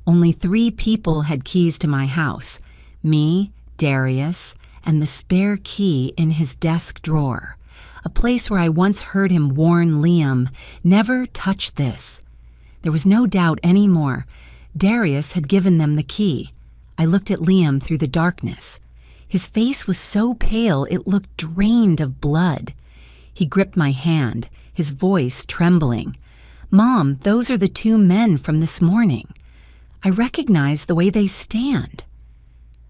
Only 3 people had keys to my house: me, Darius, and the spare key in his desk drawer, a place where I once heard him warn Liam, "Never touch this." There was no doubt anymore. Darius had given them the key. I looked at Liam through the darkness. His face was so pale it looked drained of blood. He gripped my hand, his voice trembling. "Mom, those are the 2 men from this morning. I recognize the way they stand."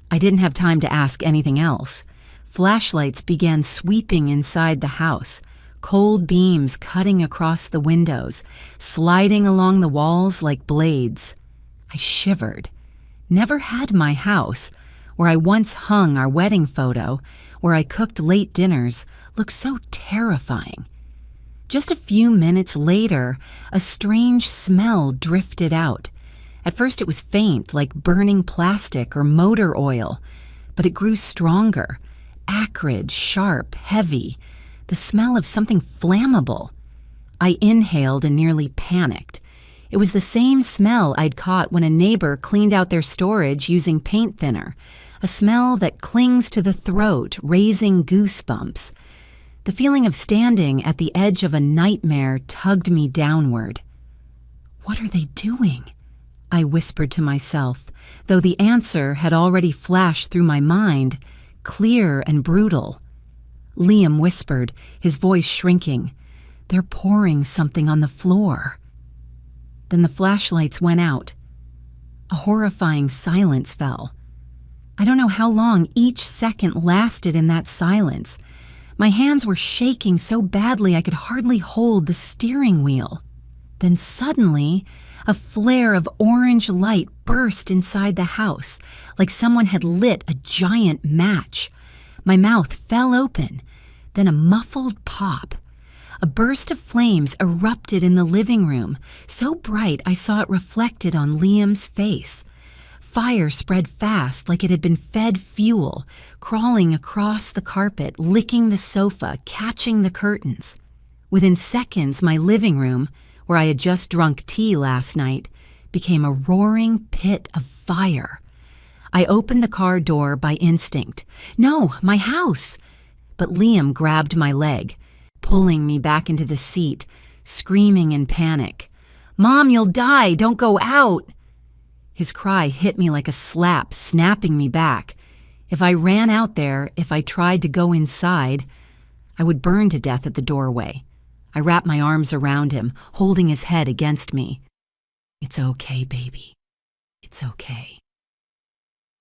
I didn't have time to ask anything else. Flashlights began sweeping inside the house, cold beams cutting across the windows, sliding along the walls like blades. I shivered. Never had my house, where I once hung our wedding photo, where I cooked late dinners, looked so terrifying. Just a few minutes later, a strange smell drifted out. At first it was faint, like burning plastic or motor oil, but it grew stronger, acrid, sharp, heavy, the smell of something flammable. I inhaled and nearly panicked. It was the same smell I'd caught when a neighbor cleaned out their storage using paint thinner, a smell that clings to the throat, raising goosebumps. The feeling of standing at the edge of a nightmare tugged me downward. "What are they doing?" I whispered to myself, though the answer had already flashed through my mind, clear and brutal. Liam whispered, his voice shrinking, "They're pouring something on the floor." Then the flashlights went out. A horrifying silence fell. I don't know how long each second lasted in that silence. My hands were shaking so badly I could hardly hold the steering wheel. Then suddenly, a flare of orange light burst inside the house, like someone had lit a giant match. My mouth fell open, then a muffled pop. A burst of flames erupted in the living room, so bright I saw it reflected on Liam's face. Fire spread fast like it had been fed fuel, crawling across the carpet, licking the sofa, catching the curtains. Within seconds, my living room, where I had just drunk tea last night, became a roaring pit of fire. I opened the car door by instinct. No, my house! But Liam grabbed my leg, pulling me back into the seat, screaming in panic. "Mom, you'll die! Don't go out!" His cry hit me like a slap, snapping me back. If I ran out there, if I tried to go inside, I would burn to death at the doorway. I wrapped my arms around him, holding his head against me. "It's okay, baby. It's okay."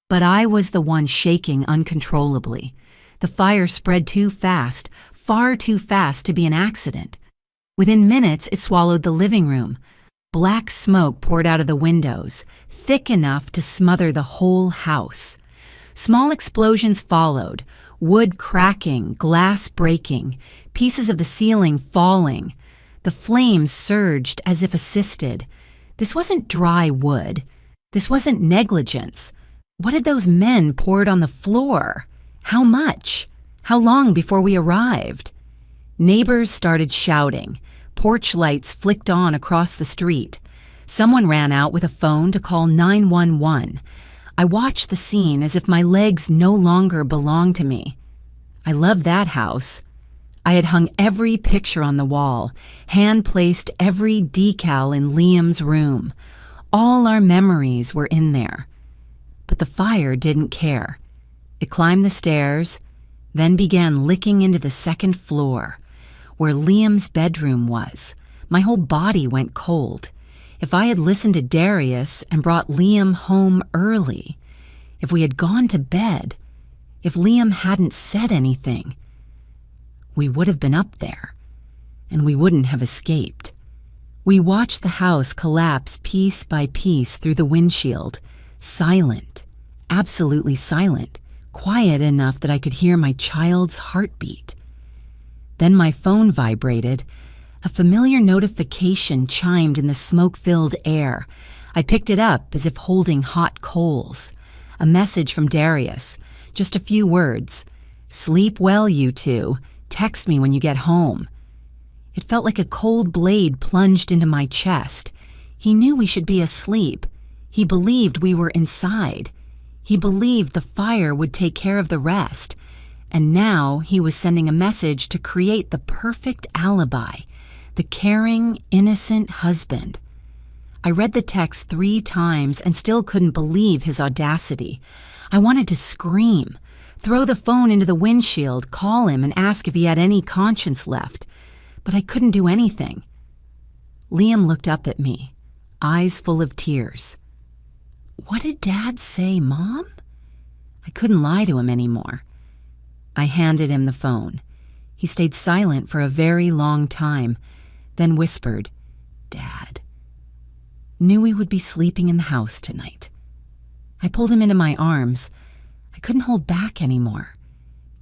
But I was the one shaking uncontrollably. The fire spread too fast, far too fast to be an accident. Within minutes, it swallowed the living room. Black smoke poured out of the windows, thick enough to smother the whole house. Small explosions followed, wood cracking, glass breaking, pieces of the ceiling falling. The flames surged as if assisted. This wasn't dry wood. This wasn't negligence. What had those men poured on the floor? How much? How long before we arrived? Neighbors started shouting. Porch lights flicked on across the street. Someone ran out with a phone to call 911. I watched the scene as if my legs no longer belonged to me. I loved that house. I had hung every picture on the wall, hand-placed every decal in Liam's room. All our memories were in there. But the fire didn't care. It climbed the stairs, then began licking into the second floor, where Liam's bedroom was. My whole body went cold. If I had listened to Darius and brought Liam home early, if we had gone to bed, if Liam hadn't said anything, we would have been up there, and we wouldn't have escaped. We watched the house collapse piece by piece through the windshield, silent, absolutely silent, quiet enough that I could hear my child's heartbeat. Then my phone vibrated. A familiar notification chimed in the smoke-filled air. I picked it up as if holding hot coals. A message from Darius, just a few words. "Sleep well, you two. Text me when you get home." It felt like a cold blade plunged into my chest. He knew we should be asleep. He believed we were inside. He believed the fire would take care of the rest. And now he was sending a message to create the perfect alibi, the caring, innocent husband. I read the text 3 times and still couldn't believe his audacity. I wanted to scream, throw the phone into the windshield, call him and ask if he had any conscience left. But I couldn't do anything. Liam looked up at me, eyes full of tears. "What did Dad say, Mom?" I couldn't lie to him anymore. I handed him the phone. He stayed silent for a very long time, then whispered, "Dad." Knew we would be sleeping in the house tonight. I pulled him into my arms. I couldn't hold back anymore.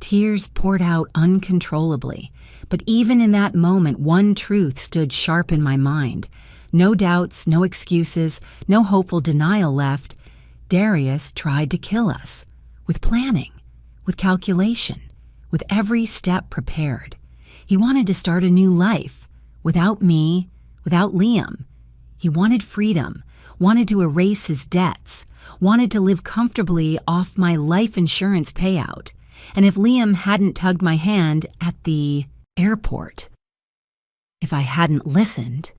Tears poured out uncontrollably, but even in that moment, one truth stood sharp in my mind. No doubts, no excuses, no hopeful denial left. Darius tried to kill us, with planning, with calculation, with every step prepared. He wanted to start a new life, without me, without Liam. He wanted freedom, wanted to erase his debts, wanted to live comfortably off my life insurance payout. And if Liam hadn't tugged my hand at the airport, if I hadn't listened,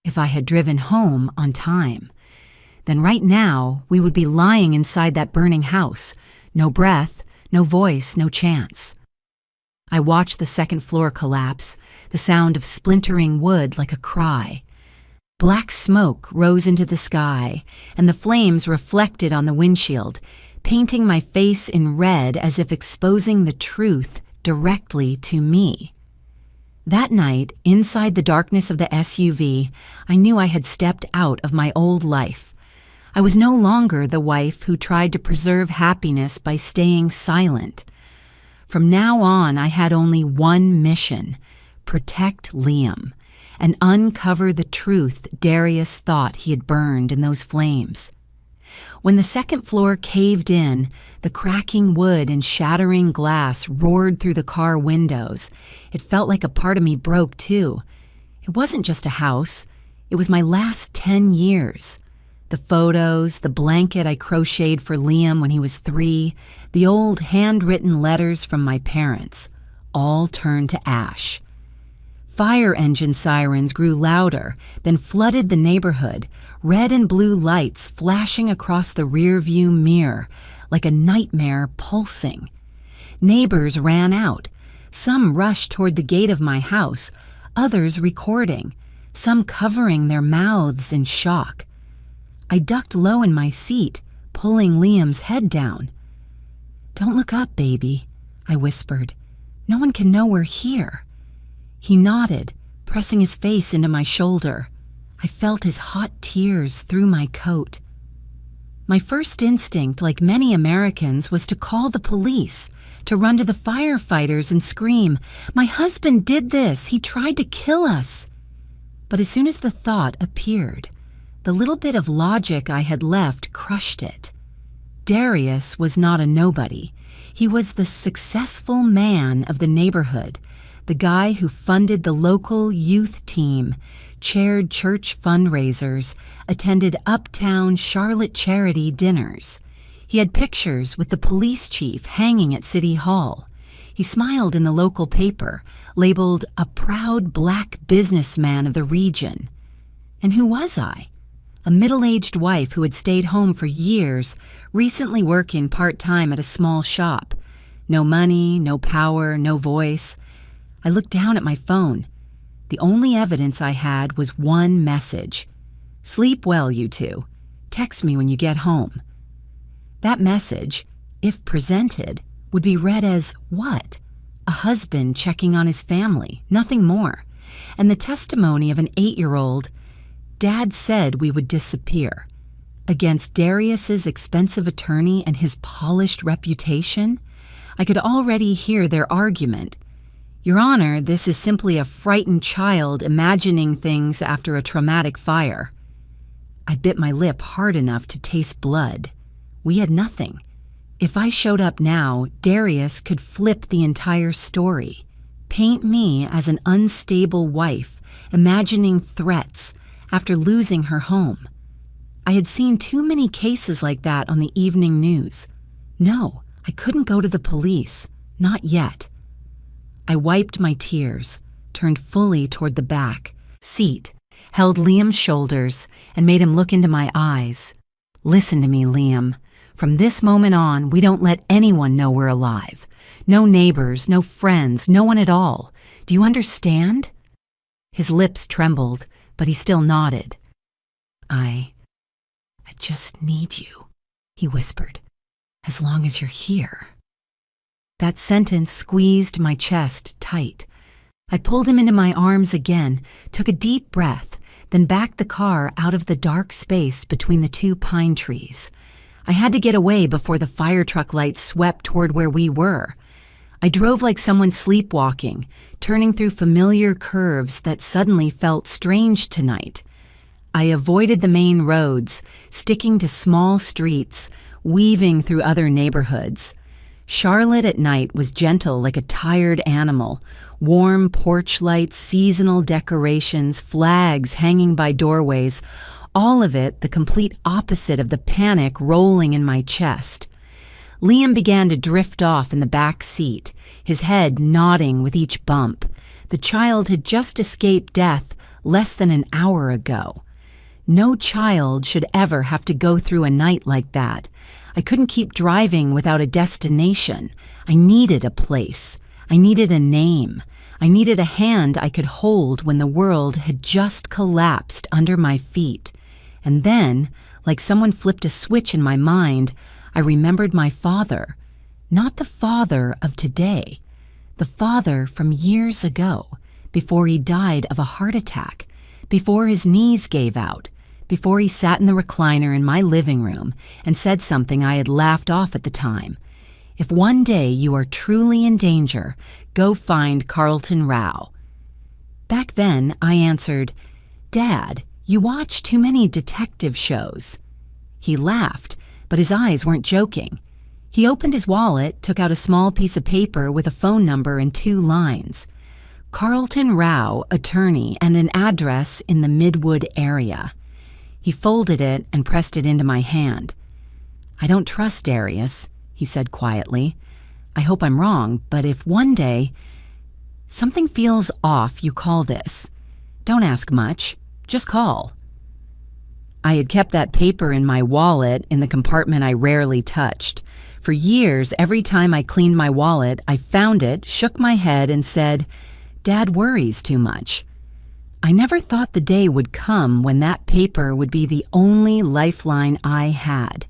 if I had driven home on time, then right now we would be lying inside that burning house. No breath, no voice, no chance. I watched the second floor collapse, the sound of splintering wood like a cry. Black smoke rose into the sky, and the flames reflected on the windshield, painting my face in red as if exposing the truth directly to me. That night, inside the darkness of the SUV, I knew I had stepped out of my old life. I was no longer the wife who tried to preserve happiness by staying silent. From now on, I had only one mission: protect Liam and uncover the truth Darius thought he had burned in those flames. When the second floor caved in, the cracking wood and shattering glass roared through the car windows. It felt like a part of me broke too. It wasn't just a house. It was my last 10 years. The photos, the blanket I crocheted for Liam when he was 3, the old handwritten letters from my parents, all turned to ash. Fire engine sirens grew louder, then flooded the neighborhood, red and blue lights flashing across the rearview mirror like a nightmare pulsing. Neighbors ran out. Some rushed toward the gate of my house, others recording, some covering their mouths in shock. I ducked low in my seat, pulling Liam's head down. "Don't look up, baby," I whispered. "No one can know we're here." He nodded, pressing his face into my shoulder. I felt his hot tears through my coat. My first instinct, like many Americans, was to call the police, to run to the firefighters and scream, "My husband did this! He tried to kill us!" But as soon as the thought appeared, the little bit of logic I had left crushed it. Darius was not a nobody. He was the successful man of the neighborhood, the guy who funded the local youth team, chaired church fundraisers, attended uptown Charlotte charity dinners. He had pictures with the police chief hanging at City Hall. He smiled in the local paper, labeled a proud black businessman of the region. And who was I? A middle-aged wife who had stayed home for years, recently working part-time at a small shop. No money, no power, no voice. I looked down at my phone. The only evidence I had was one message. "Sleep well, you two. Text me when you get home." That message, if presented, would be read as what? A husband checking on his family, nothing more. And the testimony of an 8-year-old, "Dad said we would disappear." Against Darius's expensive attorney and his polished reputation, I could already hear their argument. "Your Honor, this is simply a frightened child imagining things after a traumatic fire." I bit my lip hard enough to taste blood. We had nothing. If I showed up now, Darius could flip the entire story, paint me as an unstable wife, imagining threats after losing her home. I had seen too many cases like that on the evening news. No, I couldn't go to the police, not yet. I wiped my tears, turned fully toward the back seat, held Liam's shoulders, and made him look into my eyes. "Listen to me, Liam. From this moment on, we don't let anyone know we're alive. No neighbors, no friends, no one at all. Do you understand?" His lips trembled, but he still nodded. I just need you," he whispered, "as long as you're here." That sentence squeezed my chest tight. I pulled him into my arms again, took a deep breath, then backed the car out of the dark space between the 2 pine trees. I had to get away before the fire truck lights swept toward where we were. I drove like someone sleepwalking, turning through familiar curves that suddenly felt strange tonight. I avoided the main roads, sticking to small streets, weaving through other neighborhoods. Charlotte at night was gentle like a tired animal. Warm porch lights, seasonal decorations, flags hanging by doorways, all of it the complete opposite of the panic rolling in my chest. Liam began to drift off in the back seat, his head nodding with each bump. The child had just escaped death less than an hour ago. No child should ever have to go through a night like that. I couldn't keep driving without a destination. I needed a place. I needed a name. I needed a hand I could hold when the world had just collapsed under my feet. And then, like someone flipped a switch in my mind, I remembered my father. Not the father of today. The father from years ago, before he died of a heart attack, before his knees gave out, before he sat in the recliner in my living room and said something I had laughed off at the time. "If one day you are truly in danger, go find Carlton Rao." Back then, I answered, "Dad, you watch too many detective shows." He laughed, but his eyes weren't joking. He opened his wallet, took out a small piece of paper with a phone number and 2 lines. Carlton Rao, attorney, and an address in the Midwood area. He folded it and pressed it into my hand. "I don't trust Darius," he said quietly. "I hope I'm wrong, but if one day something feels off, you call this. Don't ask much, just call." I had kept that paper in my wallet in the compartment I rarely touched. For years, every time I cleaned my wallet, I found it, shook my head, and said, "Dad worries too much." I never thought the day would come when that paper would be the only lifeline I had.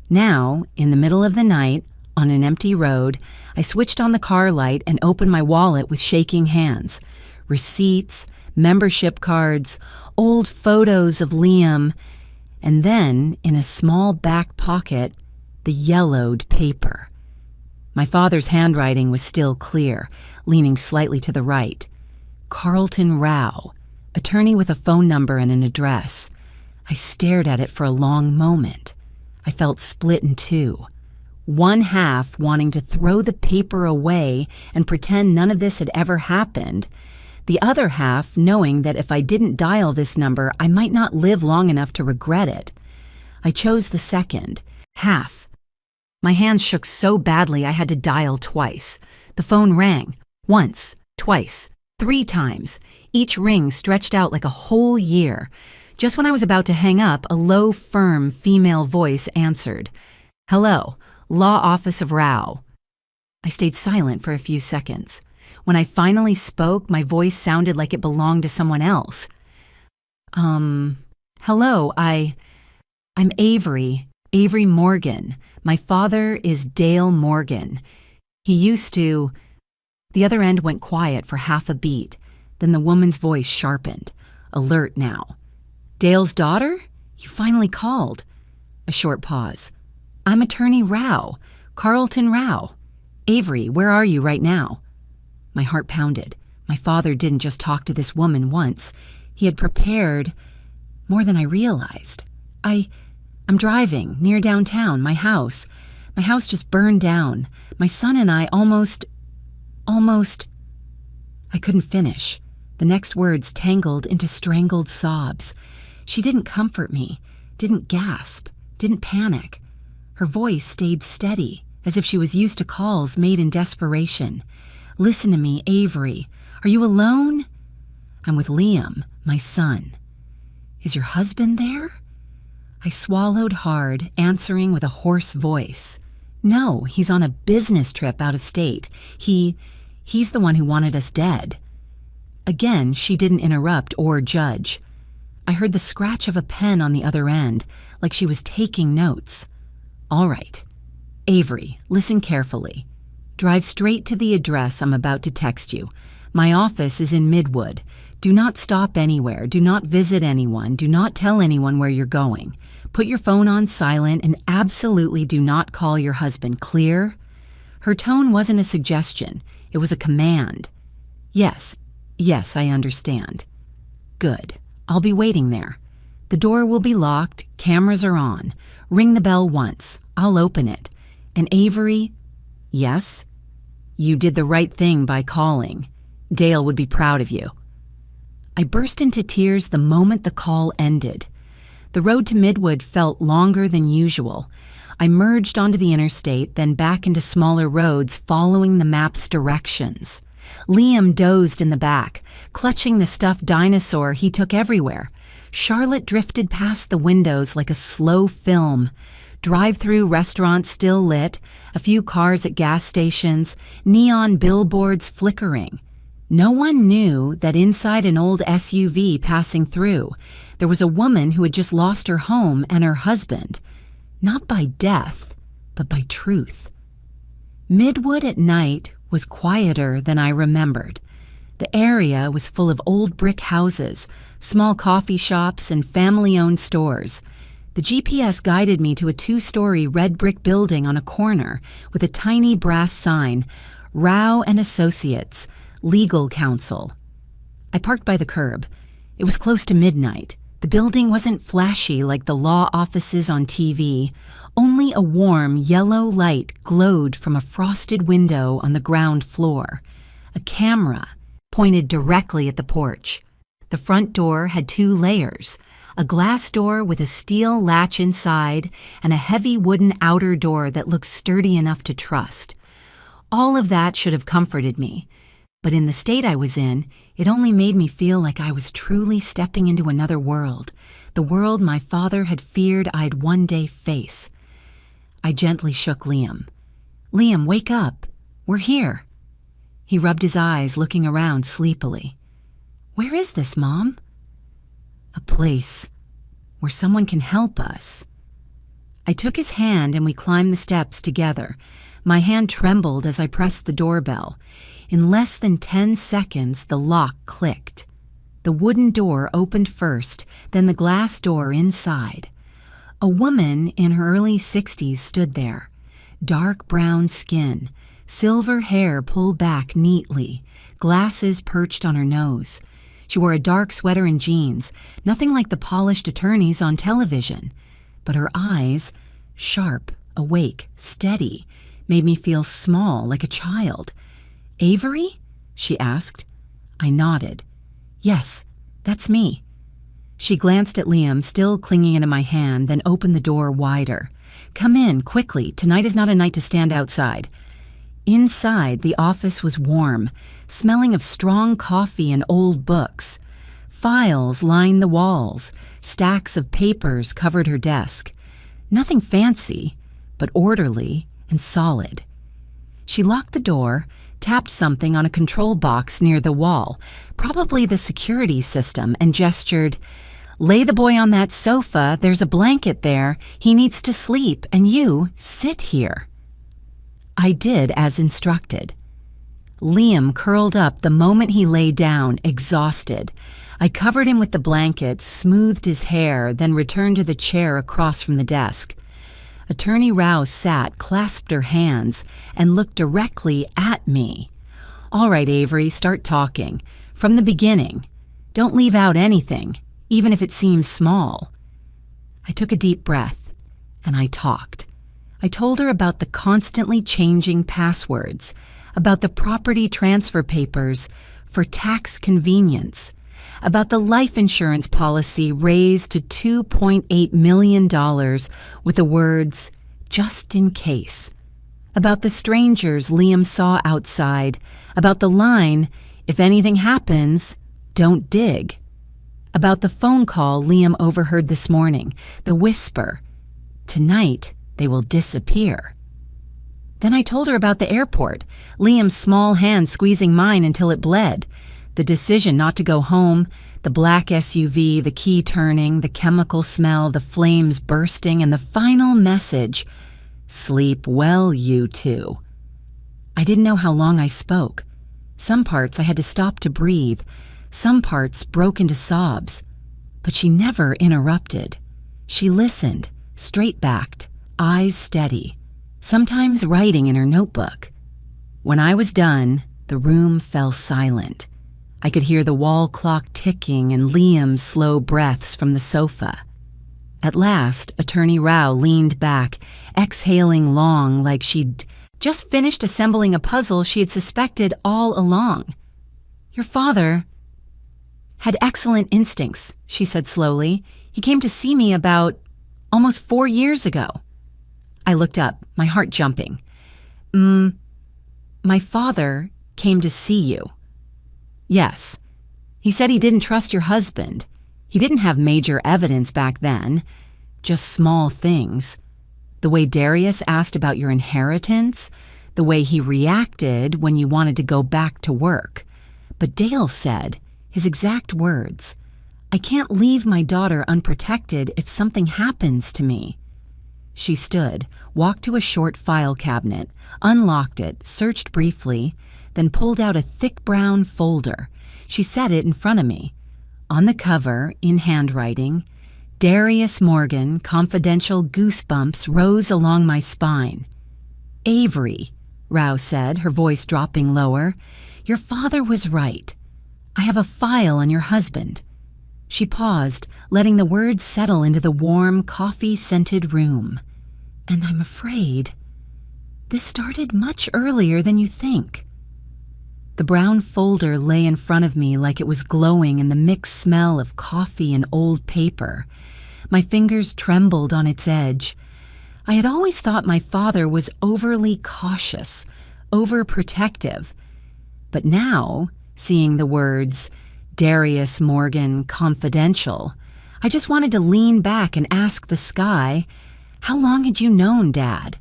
Now, in the middle of the night, on an empty road, I switched on the car light and opened my wallet with shaking hands. Receipts, membership cards, old photos of Liam, and then, in a small back pocket, the yellowed paper. My father's handwriting was still clear, leaning slightly to the right. Carlton Rao, attorney with a phone number and an address. I stared at it for a long moment. I felt split in two. One half wanting to throw the paper away and pretend none of this had ever happened. The other half knowing that if I didn't dial this number, I might not live long enough to regret it. I chose the second, half. My hands shook so badly I had to dial twice. The phone rang, once, twice, 3 times. Each ring stretched out like a whole year. Just when I was about to hang up, a low, firm female voice answered. "Hello, Law Office of Rao." I stayed silent for a few seconds. When I finally spoke, my voice sounded like it belonged to someone else. Hello, I'm Avery Morgan. My father is Dale Morgan. He used to..." The other end went quiet for half a beat. Then the woman's voice sharpened, alert now. "Dale's daughter? You finally called." A short pause. "I'm Attorney Rao, Carlton Rao. Avery, where are you right now?" My heart pounded. My father didn't just talk to this woman once. He had prepared more than I realized. I'm driving near downtown, my house. My house just burned down. My son and I almost... I couldn't finish. The next words tangled into strangled sobs. She didn't comfort me, didn't gasp, didn't panic. Her voice stayed steady, as if she was used to calls made in desperation. "Listen to me, Avery. Are you alone?" "I'm with Liam, my son." "Is your husband there?" I swallowed hard, answering with a hoarse voice. "No, he's on a business trip out of state. He's the one who wanted us dead." Again, she didn't interrupt or judge. I heard the scratch of a pen on the other end, like she was taking notes. "All right. Avery, listen carefully. Drive straight to the address I'm about to text you. My office is in Midwood. Do not stop anywhere. Do not visit anyone. Do not tell anyone where you're going. Put your phone on silent and absolutely do not call your husband. Clear?" Her tone wasn't a suggestion. It was a command. Yes, I understand." "Good. I'll be waiting there. The door will be locked. Cameras are on. Ring the bell once. I'll open it. And Avery..." "Yes?" "You did the right thing by calling. Dale would be proud of you." I burst into tears the moment the call ended. The road to Midwood felt longer than usual. I merged onto the interstate, then back into smaller roads, following the map's directions. Liam dozed in the back, clutching the stuffed dinosaur he took everywhere. Charlotte drifted past the windows like a slow film. Drive-through restaurants still lit, a few cars at gas stations, neon billboards flickering. No one knew that inside an old SUV passing through, there was a woman who had just lost her home and her husband. Not by death, but by truth. Midwood at night was quieter than I remembered. The area was full of old brick houses, small coffee shops, and family-owned stores. The GPS guided me to a 2-story red brick building on a corner with a tiny brass sign, "Rao and Associates, Legal Counsel." I parked by the curb. It was close to midnight. The building wasn't flashy like the law offices on TV. Only a warm yellow light glowed from a frosted window on the ground floor. A camera pointed directly at the porch. The front door had 2 layers, a glass door with a steel latch inside and a heavy wooden outer door that looked sturdy enough to trust. All of that should have comforted me, but in the state I was in, it only made me feel like I was truly stepping into another world, the world my father had feared I'd one day face. I gently shook Liam. "Liam, wake up. We're here." He rubbed his eyes, looking around sleepily. "Where is this, Mom?" "A place where someone can help us." I took his hand and we climbed the steps together. My hand trembled as I pressed the doorbell. In less than 10 seconds, the lock clicked. The wooden door opened first, then the glass door inside. A woman in her early 60s stood there. Dark brown skin, silver hair pulled back neatly, glasses perched on her nose. She wore a dark sweater and jeans, nothing like the polished attorneys on television. But her eyes, sharp, awake, steady, made me feel small, like a child. "Avery?" she asked. I nodded. "Yes, that's me." She glanced at Liam, still clinging into my hand, then opened the door wider. "Come in, quickly. Tonight is not a night to stand outside." Inside, the office was warm, smelling of strong coffee and old books. Files lined the walls. Stacks of papers covered her desk. Nothing fancy, but orderly and solid. She locked the door, tapped something on a control box near the wall, probably the security system, and gestured, "Lay the boy on that sofa. There's a blanket there. He needs to sleep, and you sit here." I did as instructed. Liam curled up the moment he lay down, exhausted. I covered him with the blanket, smoothed his hair, then returned to the chair across from the desk. Attorney Rao sat, clasped her hands, and looked directly at me. "All right, Avery, start talking. From the beginning. Don't leave out anything, even if it seems small." I took a deep breath, and I talked. I told her about the constantly changing passwords, about the property transfer papers for tax convenience, about the life insurance policy raised to $2.8 million with the words, "just in case," about the strangers Liam saw outside, about the line, "if anything happens, don't dig," about the phone call Liam overheard this morning, the whisper, "Tonight, they will disappear." Then I told her about the airport, Liam's small hand squeezing mine until it bled, the decision not to go home, the black SUV, the key turning, the chemical smell, the flames bursting, and the final message, "Sleep well, you two." I didn't know how long I spoke. Some parts I had to stop to breathe, some parts broke into sobs. But she never interrupted. She listened, straight-backed, eyes steady, sometimes writing in her notebook. When I was done, the room fell silent. I could hear the wall clock ticking and Liam's slow breaths from the sofa. At last, Attorney Rao leaned back, exhaling long like she'd just finished assembling a puzzle she had suspected all along. "Your father had excellent instincts," she said slowly. "He came to see me about almost 4 years ago." I looked up, my heart jumping. My father came to see you." "Yes. He said he didn't trust your husband. He didn't have major evidence back then, just small things. The way Darius asked about your inheritance, the way he reacted when you wanted to go back to work. But Dale said, his exact words, 'I can't leave my daughter unprotected if something happens to me.'" She stood, walked to a short file cabinet, unlocked it, searched briefly, then pulled out a thick brown folder. She set it in front of me. On the cover, in handwriting, "Darius Morgan, confidential." Goosebumps rose along my spine. "Avery," Rao said, her voice dropping lower, "your father was right. I have a file on your husband." She paused, letting the words settle into the warm, coffee-scented room. And I'm afraid this started much earlier than you think. The brown folder lay in front of me like it was glowing in the mixed smell of coffee and old paper. My fingers trembled on its edge. I had always thought my father was overly cautious, overprotective. But now, seeing the words, Darius Morgan Confidential, I just wanted to lean back and ask the sky, "How long had you known, Dad?"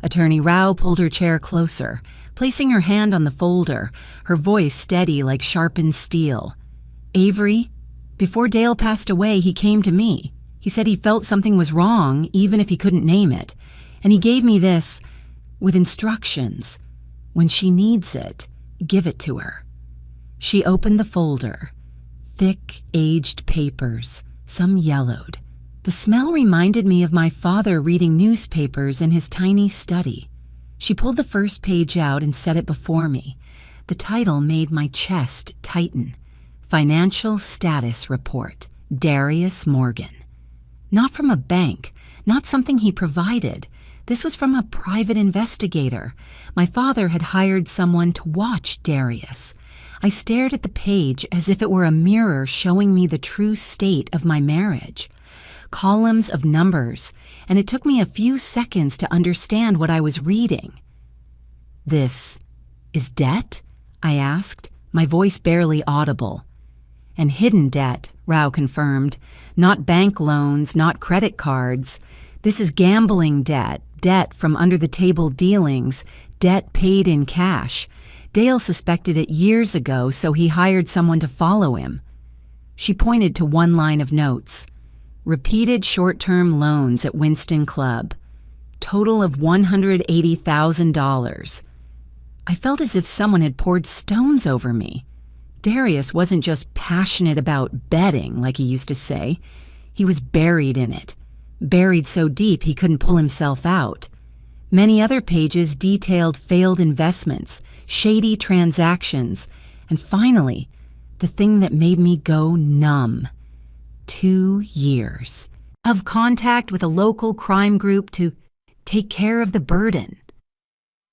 Attorney Rao pulled her chair closer, placing her hand on the folder, her voice steady like sharpened steel. "Avery, before Dale passed away, he came to me. He said he felt something was wrong, even if he couldn't name it. And he gave me this, with instructions. When she needs it, give it to her." She opened the folder. Thick, aged papers, some yellowed. The smell reminded me of my father reading newspapers in his tiny study. She pulled the first page out and set it before me. The title made my chest tighten. Financial Status Report, Darius Morgan. Not from a bank, not something he provided. This was from a private investigator. My father had hired someone to watch Darius. I stared at the page as if it were a mirror showing me the true state of my marriage. Columns of numbers, and it took me a few seconds to understand what I was reading. "This is debt?" I asked, my voice barely audible. "And hidden debt," Rao confirmed. "Not bank loans, not credit cards. This is gambling debt, debt from under-the-table dealings, debt paid in cash. Dale suspected it years ago, so he hired someone to follow him." She pointed to one line of notes. "Repeated short-term loans at Winston Club. Total of $180,000. I felt as if someone had poured stones over me. Darius wasn't just passionate about betting, like he used to say. He was buried in it. Buried so deep he couldn't pull himself out. Many other pages detailed failed investments, shady transactions, and finally, the thing that made me go numb. 2 years of contact with a local crime group to take care of the burden.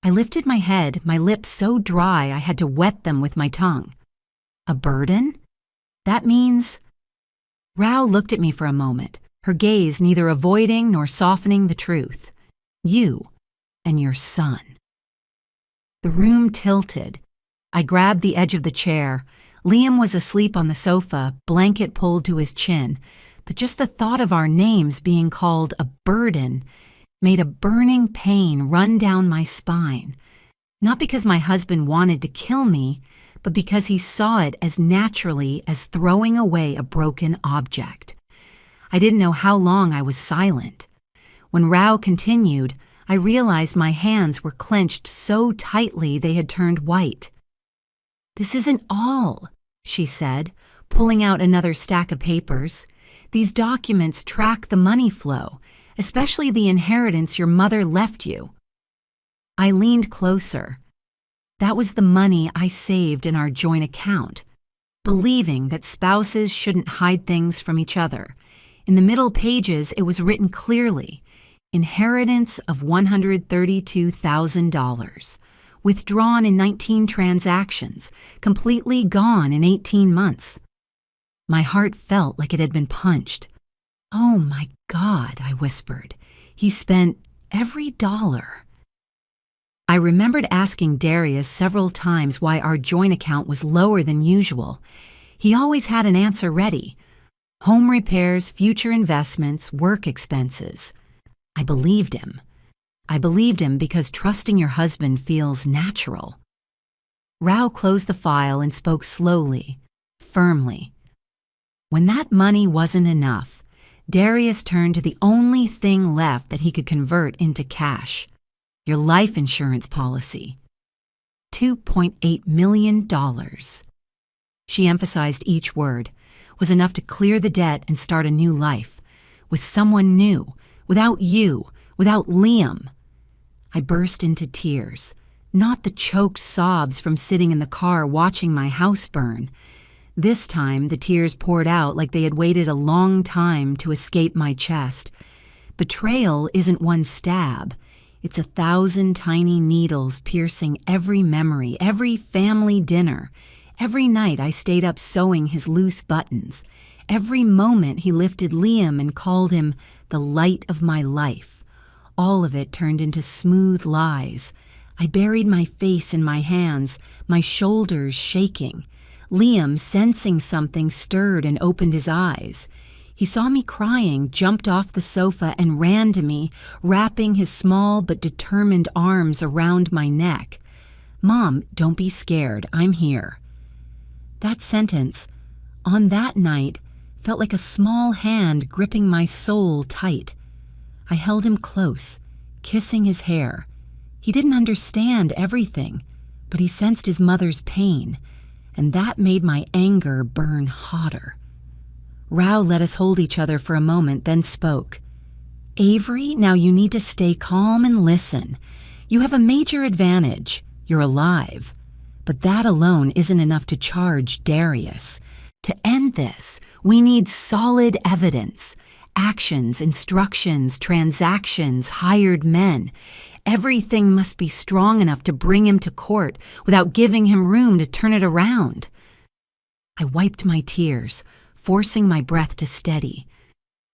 I lifted my head, my lips so dry I had to wet them with my tongue. A burden? That means... Rao looked at me for a moment, her gaze neither avoiding nor softening the truth. "You and your son." The room tilted. I grabbed the edge of the chair. Liam was asleep on the sofa, blanket pulled to his chin, but just the thought of our names being called a burden made a burning pain run down my spine. Not because my husband wanted to kill me, but because he saw it as naturally as throwing away a broken object. I didn't know how long I was silent. When Rao continued, I realized my hands were clenched so tightly they had turned white. "This isn't all," she said, pulling out another stack of papers. "These documents track the money flow, especially the inheritance your mother left you." I leaned closer. That was the money I saved in our joint account, believing that spouses shouldn't hide things from each other. In the middle pages, it was written clearly, inheritance of $132,000. Withdrawn in 19 transactions, completely gone in 18 months. My heart felt like it had been punched. "Oh my God," I whispered. "He spent every dollar." I remembered asking Darius several times why our joint account was lower than usual. He always had an answer ready. Home repairs, future investments, work expenses. I believed him. I believed him because trusting your husband feels natural. Rao closed the file and spoke slowly, firmly. When that money wasn't enough, Darius turned to the only thing left that he could convert into cash. Your life insurance policy. $2.8 million. She emphasized each word. Was enough to clear the debt and start a new life. With someone new. Without you. Without Liam. I burst into tears. Not the choked sobs from sitting in the car watching my house burn. This time, the tears poured out like they had waited a long time to escape my chest. Betrayal isn't one stab. It's 1,000 tiny needles piercing every memory, every family dinner. Every night I stayed up sewing his loose buttons. Every moment he lifted Liam and called him the light of my life. All of it turned into smooth lies. I buried my face in my hands, my shoulders shaking. Liam, sensing something, stirred and opened his eyes. He saw me crying, jumped off the sofa, and ran to me, wrapping his small but determined arms around my neck. "Mom, don't be scared. I'm here." That sentence, on that night, felt like a small hand gripping my soul tight. I held him close, kissing his hair. He didn't understand everything, but he sensed his mother's pain, and that made my anger burn hotter. Rao let us hold each other for a moment, then spoke. "Avery, now you need to stay calm and listen. You have a major advantage. You're alive. But that alone isn't enough to charge Darius. To end this, we need solid evidence. Actions, instructions, transactions, hired men. Everything must be strong enough to bring him to court without giving him room to turn it around." I wiped my tears, forcing my breath to steady.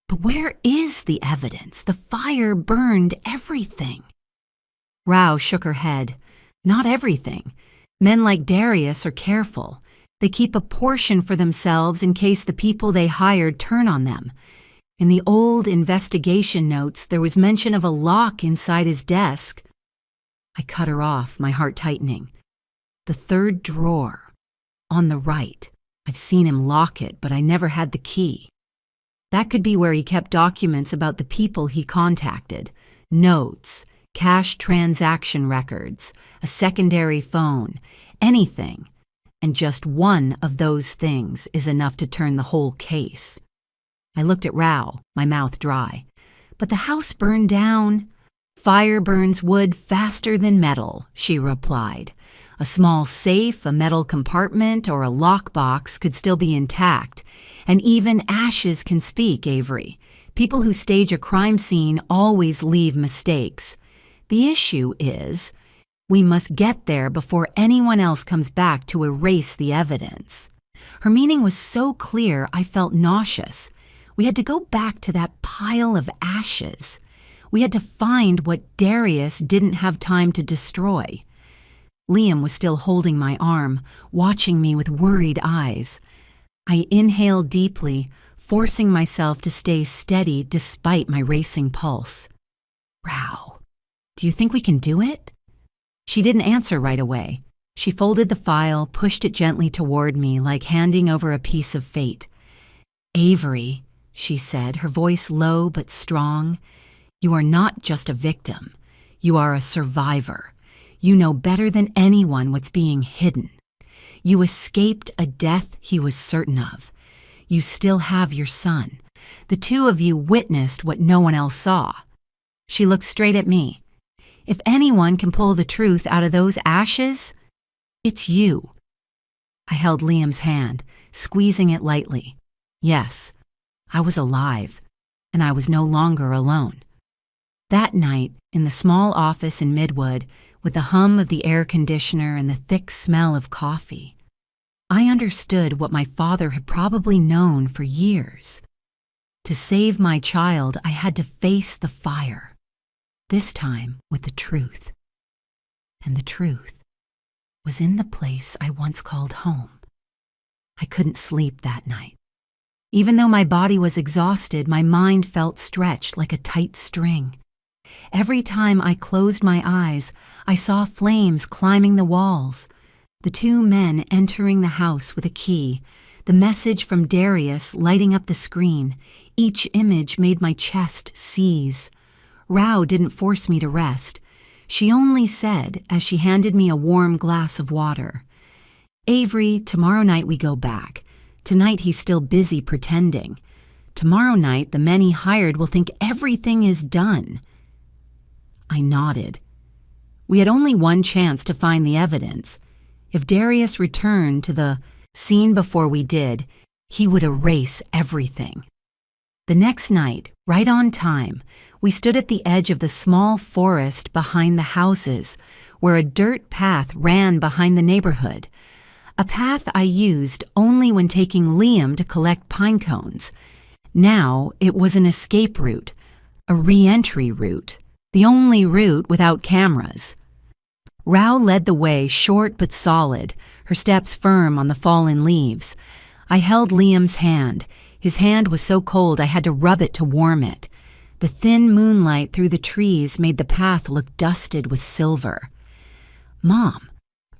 But where is the evidence? The fire burned everything. Rao shook her head. Not everything. Men like Darius are careful. They keep a portion for themselves in case the people they hired turn on them. In the old investigation notes, there was mention of a lock inside his desk. I cut her off, my heart tightening. "The third drawer. On the right. I've seen him lock it, but I never had the key." That could be where he kept documents about the people he contacted. Notes, cash transaction records, a secondary phone, anything. And just one of those things is enough to turn the whole case. I looked at Rao, my mouth dry. "But the house burned down." "Fire burns wood faster than metal," she replied. "A small safe, a metal compartment, or a lockbox could still be intact. And even ashes can speak, Avery. People who stage a crime scene always leave mistakes. The issue is, we must get there before anyone else comes back to erase the evidence." Her meaning was so clear I felt nauseous. We had to go back to that pile of ashes. We had to find what Darius didn't have time to destroy. Liam was still holding my arm, watching me with worried eyes. I inhaled deeply, forcing myself to stay steady despite my racing pulse. "Rao, do you think we can do it?" She didn't answer right away. She folded the file, pushed it gently toward me like handing over a piece of fate. "Avery," she said, her voice low but strong, "you are not just a victim. You are a survivor. You know better than anyone what's being hidden. You escaped a death he was certain of. You still have your son. The two of you witnessed what no one else saw." She looked straight at me. "If anyone can pull the truth out of those ashes, it's you." I held Liam's hand, squeezing it lightly. Yes, I was alive, and I was no longer alone. That night, in the small office in Midwood, with the hum of the air conditioner and the thick smell of coffee, I understood what my father had probably known for years. To save my child, I had to face the fire, this time with the truth. And the truth was in the place I once called home. I couldn't sleep that night. Even though my body was exhausted, my mind felt stretched like a tight string. Every time I closed my eyes, I saw flames climbing the walls, the two men entering the house with a key, the message from Darius lighting up the screen. Each image made my chest seize. Rao didn't force me to rest. She only said, as she handed me a warm glass of water, "Avery, tomorrow night we go back. Tonight he's still busy pretending. Tomorrow night the men he hired will think everything is done." I nodded. We had only one chance to find the evidence. If Darius returned to the Seen before we did, he would erase everything. The next night, right on time, we stood at the edge of the small forest behind the houses, where a dirt path ran behind the neighborhood. A path I used only when taking Liam to collect pine cones. Now it was an escape route, a re-entry route, the only route without cameras. Rao led the way, short but solid, her steps firm on the fallen leaves. I held Liam's hand. His hand was so cold I had to rub it to warm it. The thin moonlight through the trees made the path look dusted with silver. "Mom,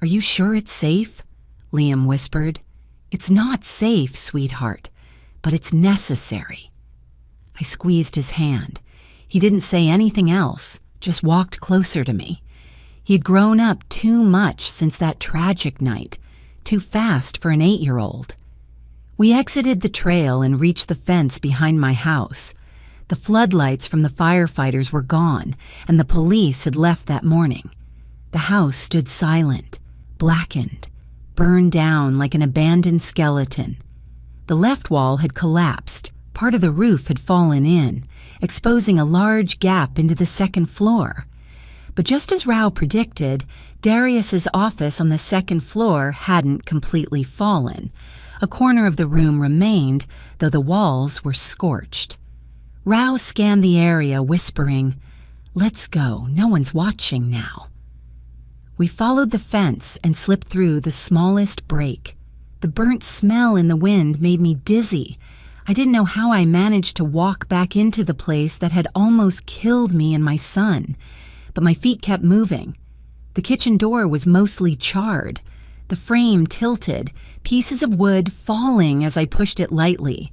are you sure it's safe?" Liam whispered. "It's not safe, sweetheart, but it's necessary." I squeezed his hand. He didn't say anything else, just walked closer to me. He had grown up too much since that tragic night, too fast for an 8-year-old. We exited the trail and reached the fence behind my house. The floodlights from the firefighters were gone, and the police had left that morning. The house stood silent, blackened, burned down like an abandoned skeleton. The left wall had collapsed, part of the roof had fallen in, exposing a large gap into the second floor. But just as Rao predicted, Darius's office on the second floor hadn't completely fallen. A corner of the room remained, though the walls were scorched. Rao scanned the area, whispering, "Let's go, no one's watching now." We followed the fence and slipped through the smallest break. The burnt smell in the wind made me dizzy. I didn't know how I managed to walk back into the place that had almost killed me and my son. But my feet kept moving. The kitchen door was mostly charred. The frame tilted, pieces of wood falling as I pushed it lightly.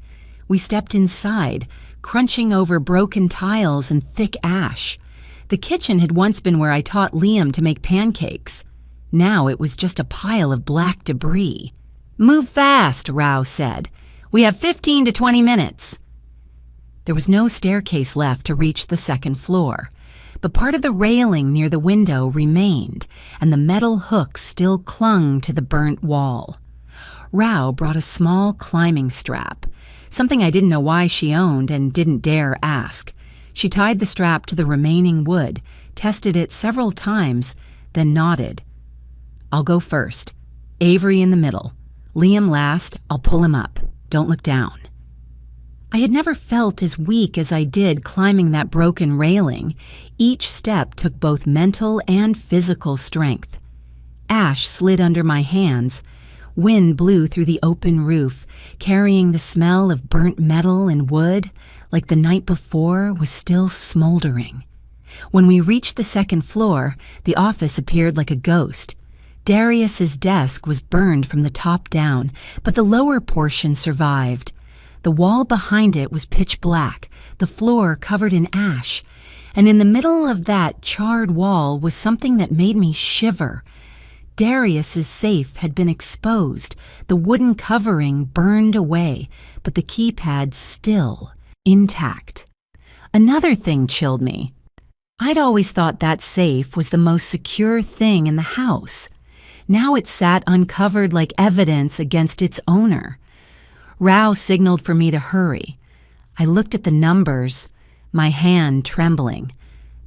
We stepped inside, crunching over broken tiles and thick ash. The kitchen had once been where I taught Liam to make pancakes. Now it was just a pile of black debris. "Move fast," Rao said. "We have 15 to 20 minutes." There was no staircase left to reach the second floor, but part of the railing near the window remained, and the metal hooks still clung to the burnt wall. Rao brought a small climbing strap, something I didn't know why she owned and didn't dare ask. She tied the strap to the remaining wood, tested it several times, then nodded. "I'll go first. Avery in the middle. Liam last. I'll pull him up. Don't look down." I had never felt as weak as I did climbing that broken railing. Each step took both mental and physical strength. Ash slid under my hands. Wind blew through the open roof, carrying the smell of burnt metal and wood, like the night before was still smoldering. When we reached the second floor, the office appeared like a ghost. Darius's desk was burned from the top down, but the lower portion survived. The wall behind it was pitch black, the floor covered in ash, and in the middle of that charred wall was something that made me shiver. Darius's safe had been exposed, the wooden covering burned away, but the keypad still intact. Another thing chilled me. I'd always thought that safe was the most secure thing in the house. Now it sat uncovered like evidence against its owner. Rao signaled for me to hurry. I looked at the numbers, my hand trembling.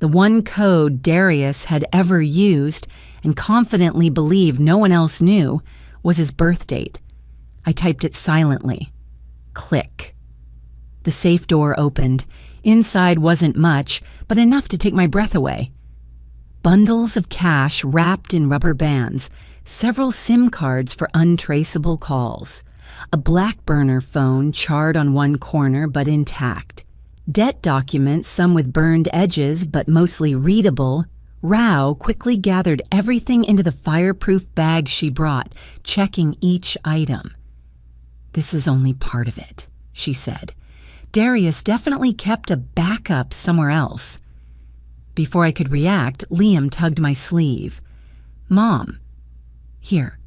The one code Darius had ever used, and confidently believed no one else knew, was his birth date. I typed it silently. Click. The safe door opened. Inside wasn't much, but enough to take my breath away. Bundles of cash wrapped in rubber bands, several SIM cards for untraceable calls. A black burner phone charred on one corner but intact. Debt documents, some with burned edges but mostly readable. Rao quickly gathered everything into the fireproof bag she brought, checking each item. "This is only part of it," she said. "Darius definitely kept a backup somewhere else." Before I could react, Liam tugged my sleeve. "Mom, here."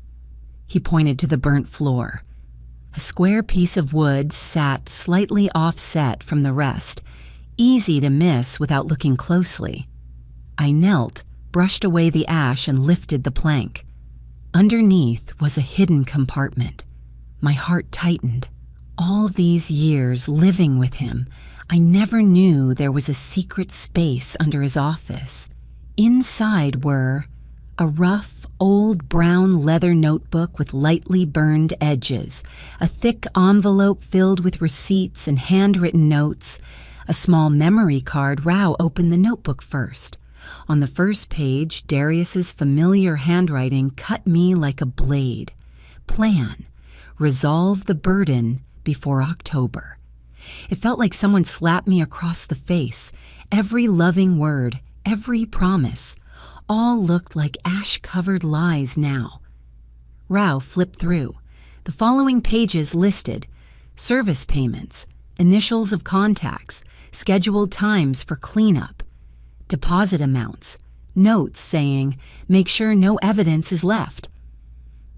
He pointed to the burnt floor. A square piece of wood sat slightly offset from the rest, easy to miss without looking closely. I knelt, brushed away the ash, and lifted the plank. Underneath was a hidden compartment. My heart tightened. All these years living with him, I never knew there was a secret space under his office. Inside were a rough, old brown leather notebook with lightly burned edges, a thick envelope filled with receipts and handwritten notes, a small memory card. Rao opened the notebook first. On the first page, Darius's familiar handwriting cut me like a blade. Plan. Resolve the burden before October. It felt like someone slapped me across the face. Every loving word, every promise, all looked like ash-covered lies now. Rao flipped through. The following pages listed service payments, initials of contacts, scheduled times for cleanup, deposit amounts, notes saying, make sure no evidence is left.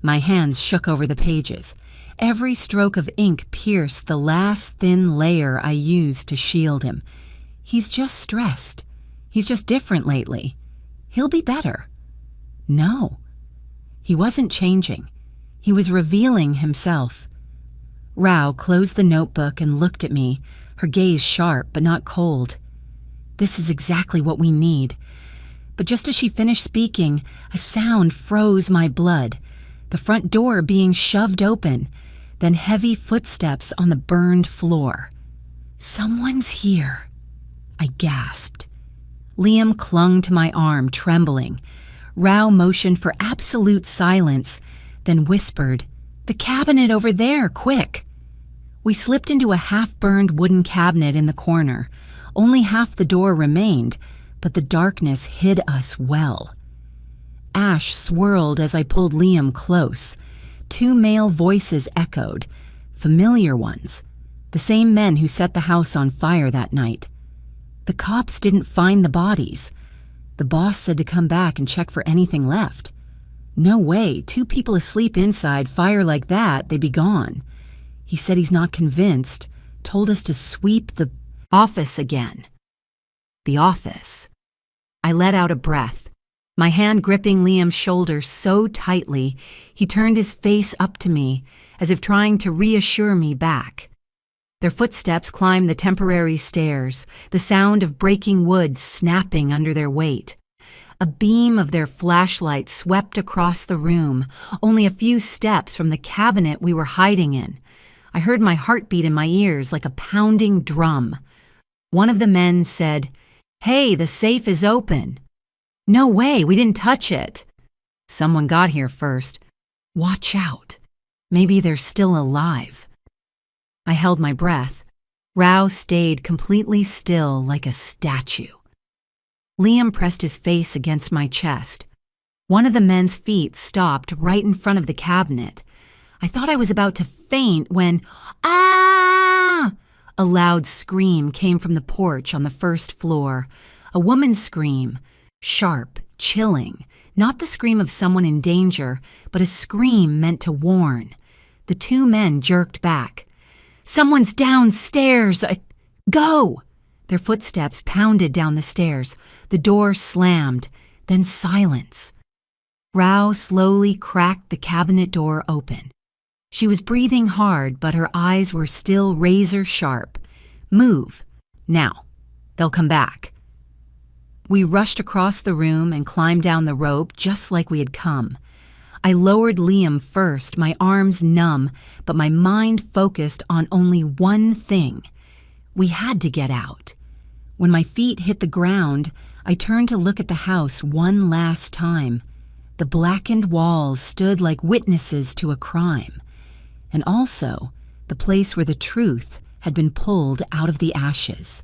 My hands shook over the pages. Every stroke of ink pierced the last thin layer I used to shield him. He's just stressed. He's just different lately. He'll be better. No. He wasn't changing. He was revealing himself. Rao closed the notebook and looked at me, her gaze sharp but not cold. This is exactly what we need. But just as she finished speaking, a sound froze my blood. The front door being shoved open, then heavy footsteps on the burned floor. Someone's here, I gasped. Liam clung to my arm, trembling. Rao motioned for absolute silence, then whispered, "The cabinet over there, quick!" We slipped into a half-burned wooden cabinet in the corner. Only half the door remained, but the darkness hid us well. Ash swirled as I pulled Liam close. 2 male voices echoed, familiar ones, the same men who set the house on fire that night. The cops didn't find the bodies. The boss said to come back and check for anything left. No way, 2 people asleep inside, fire like that, they'd be gone. He said he's not convinced, told us to sweep the office again. The office. I let out a breath, my hand gripping Liam's shoulder so tightly, he turned his face up to me, as if trying to reassure me back. Their footsteps climbed the temporary stairs, the sound of breaking wood snapping under their weight. A beam of their flashlight swept across the room, only a few steps from the cabinet we were hiding in. I heard my heartbeat in my ears like a pounding drum. One of the men said, "Hey, the safe is open." "No way, we didn't touch it." "Someone got here first. Watch out. Maybe they're still alive." I held my breath. Rao stayed completely still like a statue. Liam pressed his face against my chest. One of the men's feet stopped right in front of the cabinet. I thought I was about to faint when, "Ah!" A loud scream came from the porch on the first floor. A woman's scream, sharp, chilling, not the scream of someone in danger, but a scream meant to warn. The 2 men jerked back. "Someone's downstairs! Go!" Their footsteps pounded down the stairs. The door slammed, then silence. Rao slowly cracked the cabinet door open. She was breathing hard, but her eyes were still razor sharp. "Move. Now. They'll come back." We rushed across the room and climbed down the rope just like we had come. I lowered Liam first, my arms numb, but my mind focused on only one thing. We had to get out. When my feet hit the ground, I turned to look at the house one last time. The blackened walls stood like witnesses to a crime. And also, the place where the truth had been pulled out of the ashes.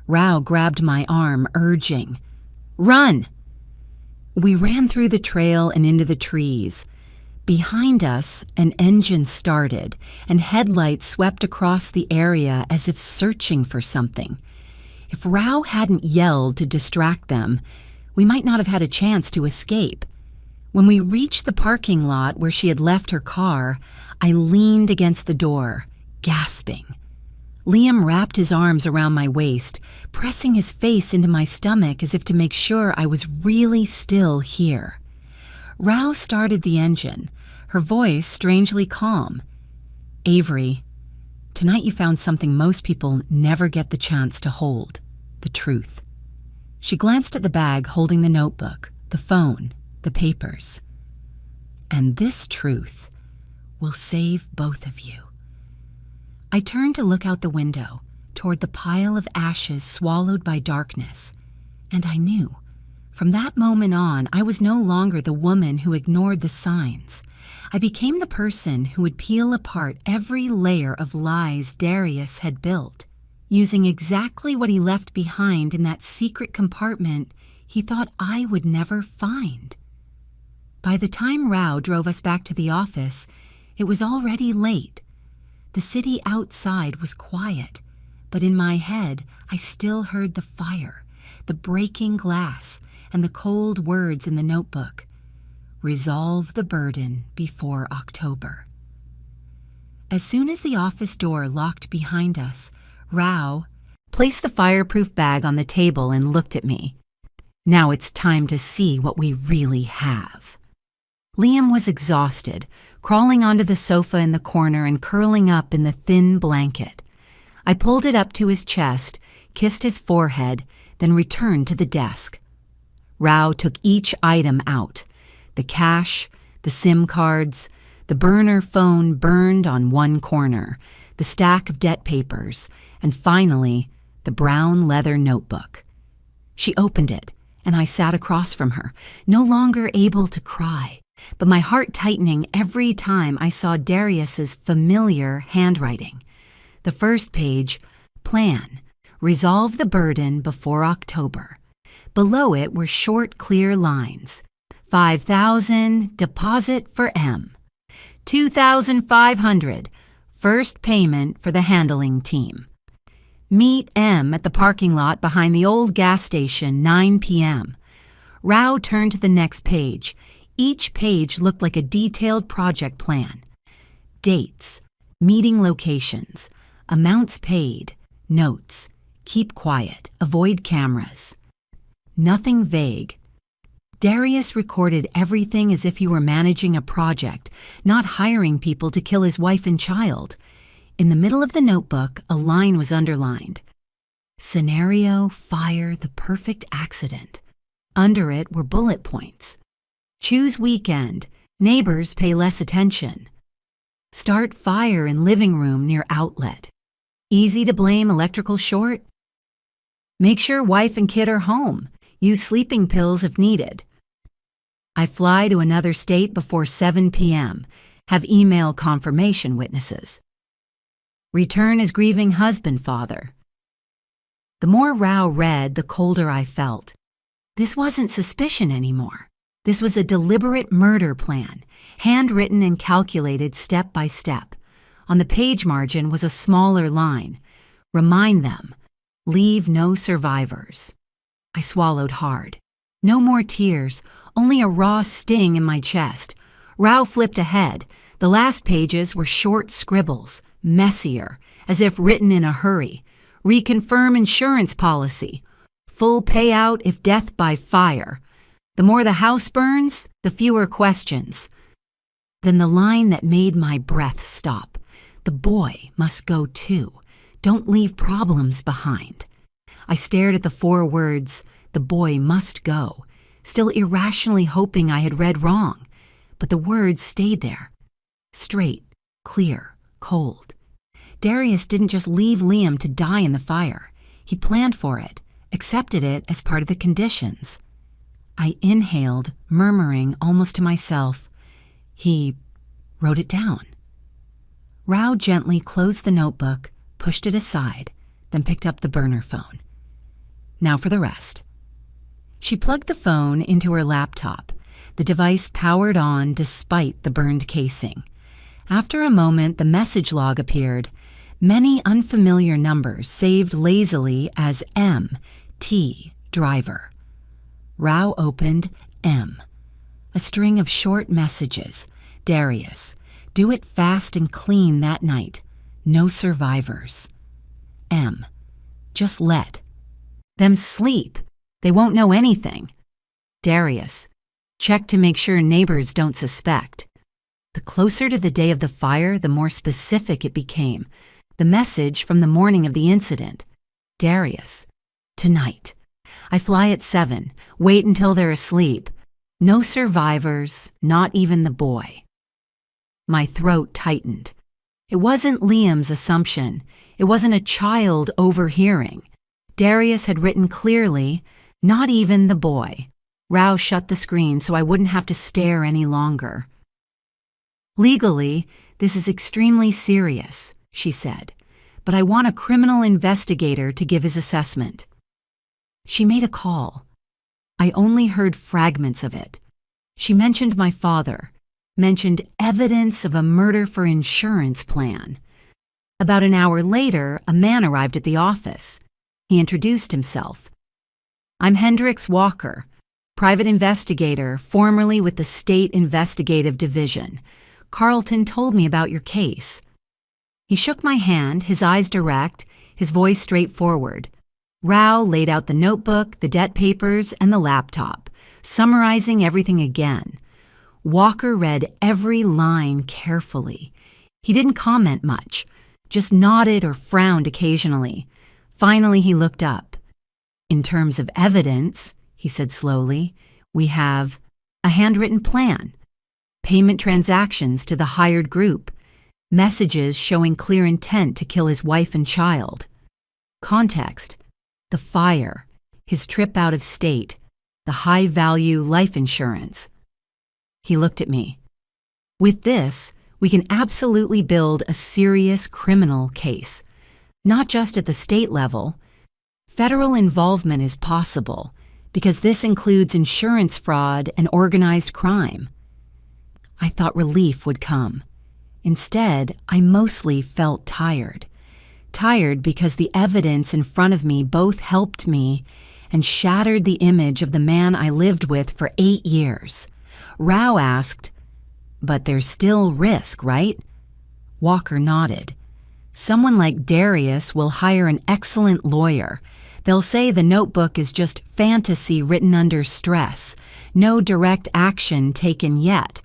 Rao grabbed my arm, urging, "Run!" We ran through the trail and into the trees. Behind us, an engine started, and headlights swept across the area as if searching for something. If Rao hadn't yelled to distract them, we might not have had a chance to escape. When we reached the parking lot where she had left her car, I leaned against the door, gasping. Liam wrapped his arms around my waist, pressing his face into my stomach as if to make sure I was really still here. Rao started the engine, her voice strangely calm. Avery, tonight you found something most people never get the chance to hold, the truth. She glanced at the bag holding the notebook, the phone, the papers. And this truth will save both of you. I turned to look out the window, toward the pile of ashes swallowed by darkness, and I knew, from that moment on, I was no longer the woman who ignored the signs. I became the person who would peel apart every layer of lies Darius had built, using exactly what he left behind in that secret compartment he thought I would never find. By the time Rao drove us back to the office, it was already late. The city outside was quiet, but in my head I still heard the fire, the breaking glass, and the cold words in the notebook. Resolve the burden before October. As soon as the office door locked behind us, Rao placed the fireproof bag on the table and looked at me. Now it's time to see what we really have. Liam was exhausted, crawling onto the sofa in the corner and curling up in the thin blanket. I pulled it up to his chest, kissed his forehead, then returned to the desk. Rao took each item out: the cash, the SIM cards, the burner phone burned on one corner, the stack of debt papers, and finally, the brown leather notebook. She opened it, and I sat across from her, no longer able to cry, but my heart tightening every time I saw Darius's familiar handwriting. The first page, plan, resolve the burden before October. Below it were short, clear lines. 5,000, deposit for M. 2,500, first payment for the handling team. Meet M at the parking lot behind the old gas station, 9 p.m. Rao turned to the next page. Each page looked like a detailed project plan. Dates, meeting locations, amounts paid, notes, keep quiet, avoid cameras. Nothing vague. Darius recorded everything as if he were managing a project, not hiring people to kill his wife and child. In the middle of the notebook, a line was underlined. Scenario, fire, the perfect accident. Under it were bullet points. Choose weekend. Neighbors pay less attention. Start fire in living room near outlet. Easy to blame electrical short. Make sure wife and kid are home. Use sleeping pills if needed. I fly to another state before 7 p.m. Have email confirmation witnesses. Return as grieving husband, father. The more Rao read, the colder I felt. This wasn't suspicion anymore. This was a deliberate murder plan, handwritten and calculated step by step. On the page margin was a smaller line. Remind them. Leave no survivors. I swallowed hard. No more tears, only a raw sting in my chest. Rao flipped ahead. The last pages were short scribbles, messier, as if written in a hurry. Reconfirm insurance policy. Full payout if death by fire. The more the house burns, the fewer questions. Then the line that made my breath stop. The boy must go too. Don't leave problems behind. I stared at the 4 words, the boy must go, still irrationally hoping I had read wrong. But the words stayed there. Straight, clear, cold. Darius didn't just leave Liam to die in the fire. He planned for it, accepted it as part of the conditions. I inhaled, murmuring almost to myself. He wrote it down. Rao gently closed the notebook, pushed it aside, then picked up the burner phone. Now for the rest. She plugged the phone into her laptop. The device powered on despite the burned casing. After a moment, the message log appeared. Many unfamiliar numbers saved lazily as M, T, driver. Rao opened M. A string of short messages. Darius, do it fast and clean that night. No survivors. M. Just let them sleep. They won't know anything. Darius, check to make sure neighbors don't suspect. The closer to the day of the fire, the more specific it became. The message from the morning of the incident. Darius, tonight. I fly at 7. Wait until they're asleep. No survivors, not even the boy. My throat tightened. It wasn't Liam's assumption. It wasn't a child overhearing. Darius had written clearly, not even the boy. Rao shut the screen so I wouldn't have to stare any longer. Legally, this is extremely serious, she said, but I want a criminal investigator to give his assessment. She made a call. I only heard fragments of it. She mentioned my father, mentioned evidence of a murder for insurance plan. About an hour later, a man arrived at the office. He introduced himself. I'm Hendrix Walker, private investigator, formerly with the State Investigative Division. Carlton told me about your case. He shook my hand, his eyes direct, his voice straightforward. Rao laid out the notebook, the debt papers, and the laptop, summarizing everything again. Walker read every line carefully. He didn't comment much, just nodded or frowned occasionally. Finally, he looked up. In terms of evidence, he said slowly, we have a handwritten plan, payment transactions to the hired group, messages showing clear intent to kill his wife and child. Context, the fire, his trip out of state, the high-value life insurance. He looked at me. With this, we can absolutely build a serious criminal case, not just at the state level. Federal involvement is possible because this includes insurance fraud and organized crime. I thought relief would come. Instead, I mostly felt tired. Tired because the evidence in front of me both helped me and shattered the image of the man I lived with for 8 years. Rao asked, "But there's still risk, right?" Walker nodded. Someone like Darius will hire an excellent lawyer. They'll say the notebook is just fantasy written under stress, no direct action taken yet.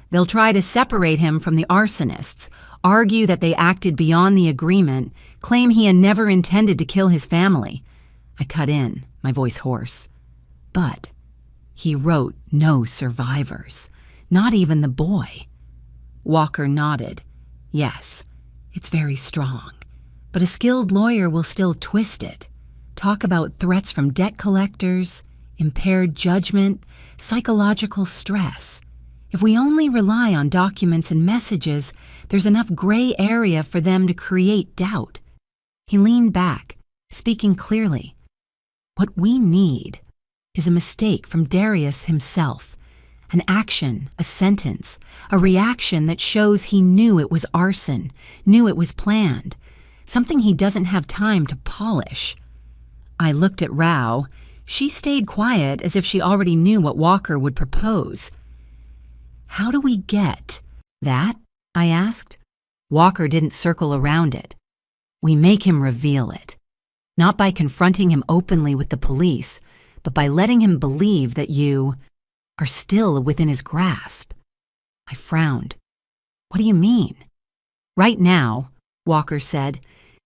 They'll try to separate him from the arsonists, argue that they acted beyond the agreement, claim he had never intended to kill his family. I cut in, my voice hoarse. But he wrote no survivors, not even the boy. Walker nodded. Yes, it's very strong, but a skilled lawyer will still twist it. Talk about threats from debt collectors, impaired judgment, psychological stress. If we only rely on documents and messages, there's enough gray area for them to create doubt. He leaned back, speaking clearly. What we need is a mistake from Darius himself, an action, a sentence, a reaction that shows he knew it was arson, knew it was planned, something he doesn't have time to polish. I looked at Rao. She stayed quiet as if she already knew what Walker would propose. How do we get that? I asked. Walker didn't circle around it. We make him reveal it. Not by confronting him openly with the police, but by letting him believe that you are still within his grasp. I frowned. What do you mean? Right now, Walker said,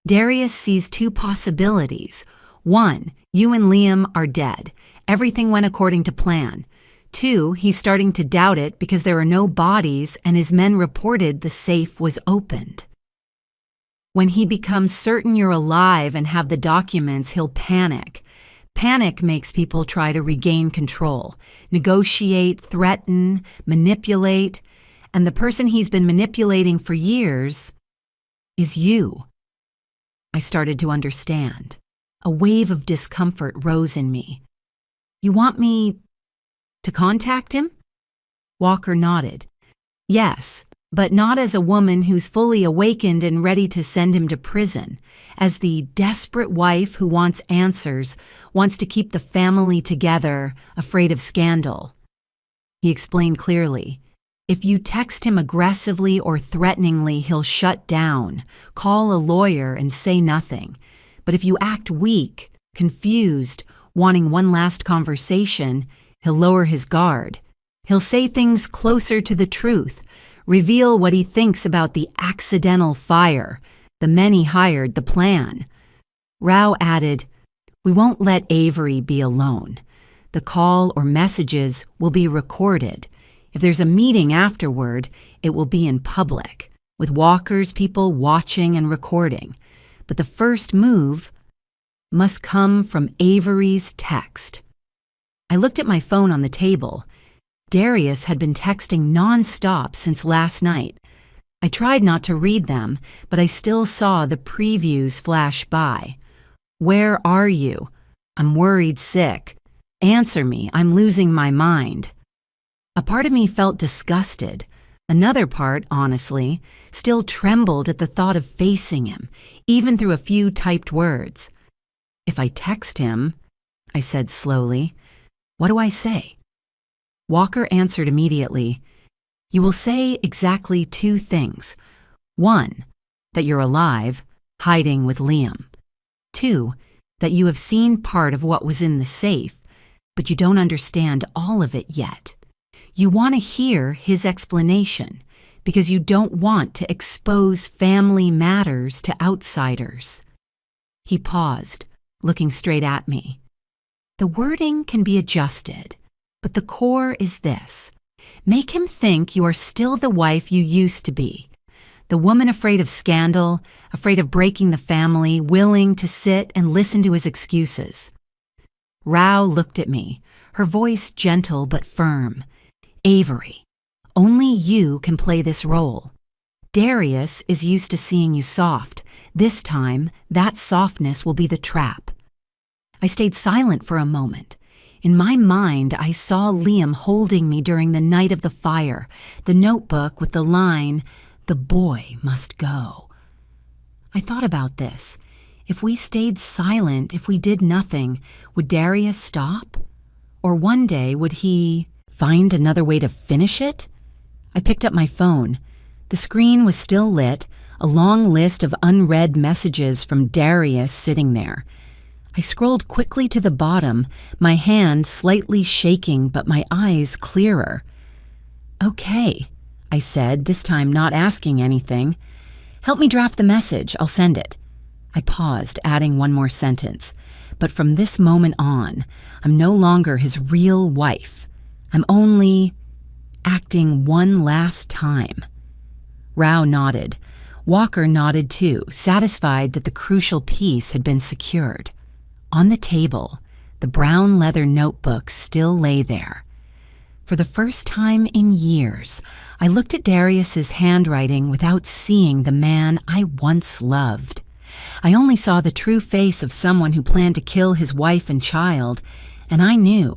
Darius sees 2 possibilities. 1, you and Liam are dead. Everything went according to plan. 2, he's starting to doubt it because there are no bodies and his men reported the safe was opened. When he becomes certain you're alive and have the documents, he'll panic. Panic makes people try to regain control, negotiate, threaten, manipulate, and the person he's been manipulating for years is you. I started to understand. A wave of discomfort rose in me. You want me to contact him? Walker nodded. Yes, but not as a woman who's fully awakened and ready to send him to prison, as the desperate wife who wants answers, wants to keep the family together, afraid of scandal. He explained clearly. If you text him aggressively or threateningly, he'll shut down, call a lawyer, and say nothing. But if you act weak, confused, wanting one last conversation, he'll lower his guard. He'll say things closer to the truth, Reveal what he thinks about the accidental fire, the men he hired, the plan. Rao added, "We won't let Avery be alone. The call or messages will be recorded. If there's a meeting afterward, it will be in public, with Walker's people watching and recording. But the first move must come from Avery's text." I looked at my phone on the table. Darius had been texting nonstop since last night. I tried not to read them, but I still saw the previews flash by. "Where are you? I'm worried sick. Answer me, I'm losing my mind." A part of me felt disgusted. Another part, honestly, still trembled at the thought of facing him, even through a few typed words. "If I text him," I said slowly, "what do I say?" Walker answered immediately. "You will say exactly 2 things. 1, that you're alive, hiding with Liam. 2, that you have seen part of what was in the safe, but you don't understand all of it yet. You want to hear his explanation because you don't want to expose family matters to outsiders." He paused, looking straight at me. "The wording can be adjusted, but the core is this. Make him think you are still the wife you used to be. The woman afraid of scandal, afraid of breaking the family, willing to sit and listen to his excuses." Rao looked at me, her voice gentle but firm. "Avery, only you can play this role. Darius is used to seeing you soft. This time, that softness will be the trap." I stayed silent for a moment. In my mind, I saw Liam holding me during the night of the fire, the notebook with the line, "The boy must go." I thought about this. If we stayed silent, if we did nothing, would Darius stop? Or one day, would he find another way to finish it? I picked up my phone. The screen was still lit, a long list of unread messages from Darius sitting there. I scrolled quickly to the bottom, my hand slightly shaking but my eyes clearer. "Okay," I said, this time not asking anything. "Help me draft the message, I'll send it." I paused, adding one more sentence. "But from this moment on, I'm no longer his real wife. I'm only acting one last time." Rao nodded. Walker nodded too, satisfied that the crucial piece had been secured. On the table, the brown leather notebook still lay there. For the first time in years, I looked at Darius's handwriting without seeing the man I once loved. I only saw the true face of someone who planned to kill his wife and child, and I knew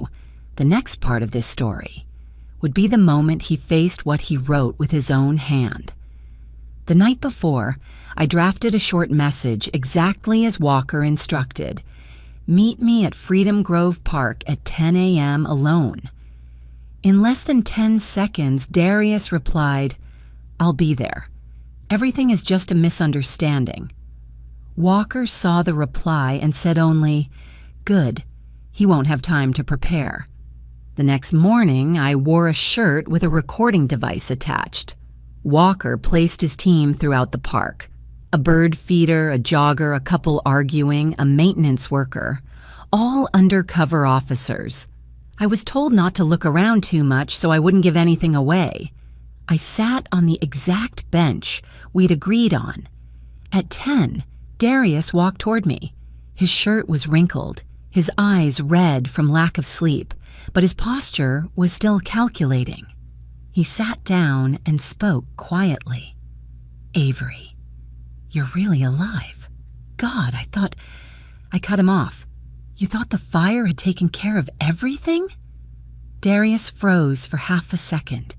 the next part of this story would be the moment he faced what he wrote with his own hand. The night before, I drafted a short message exactly as Walker instructed. "Meet me at Freedom Grove Park at 10 a.m. alone." In less than 10 seconds, Darius replied, "I'll be there. Everything is just a misunderstanding." Walker saw the reply and said only, "Good, he won't have time to prepare." The next morning, I wore a shirt with a recording device attached. Walker placed his team throughout the park. A bird feeder, a jogger, a couple arguing, a maintenance worker, all undercover officers. I was told not to look around too much so I wouldn't give anything away. I sat on the exact bench we'd agreed on. At 10, Darius walked toward me. His shirt was wrinkled, his eyes red from lack of sleep, but his posture was still calculating. He sat down and spoke quietly. "Avery, you're really alive. God, I thought..." I cut him off. "You thought the fire had taken care of everything?" Darius froze for half a second.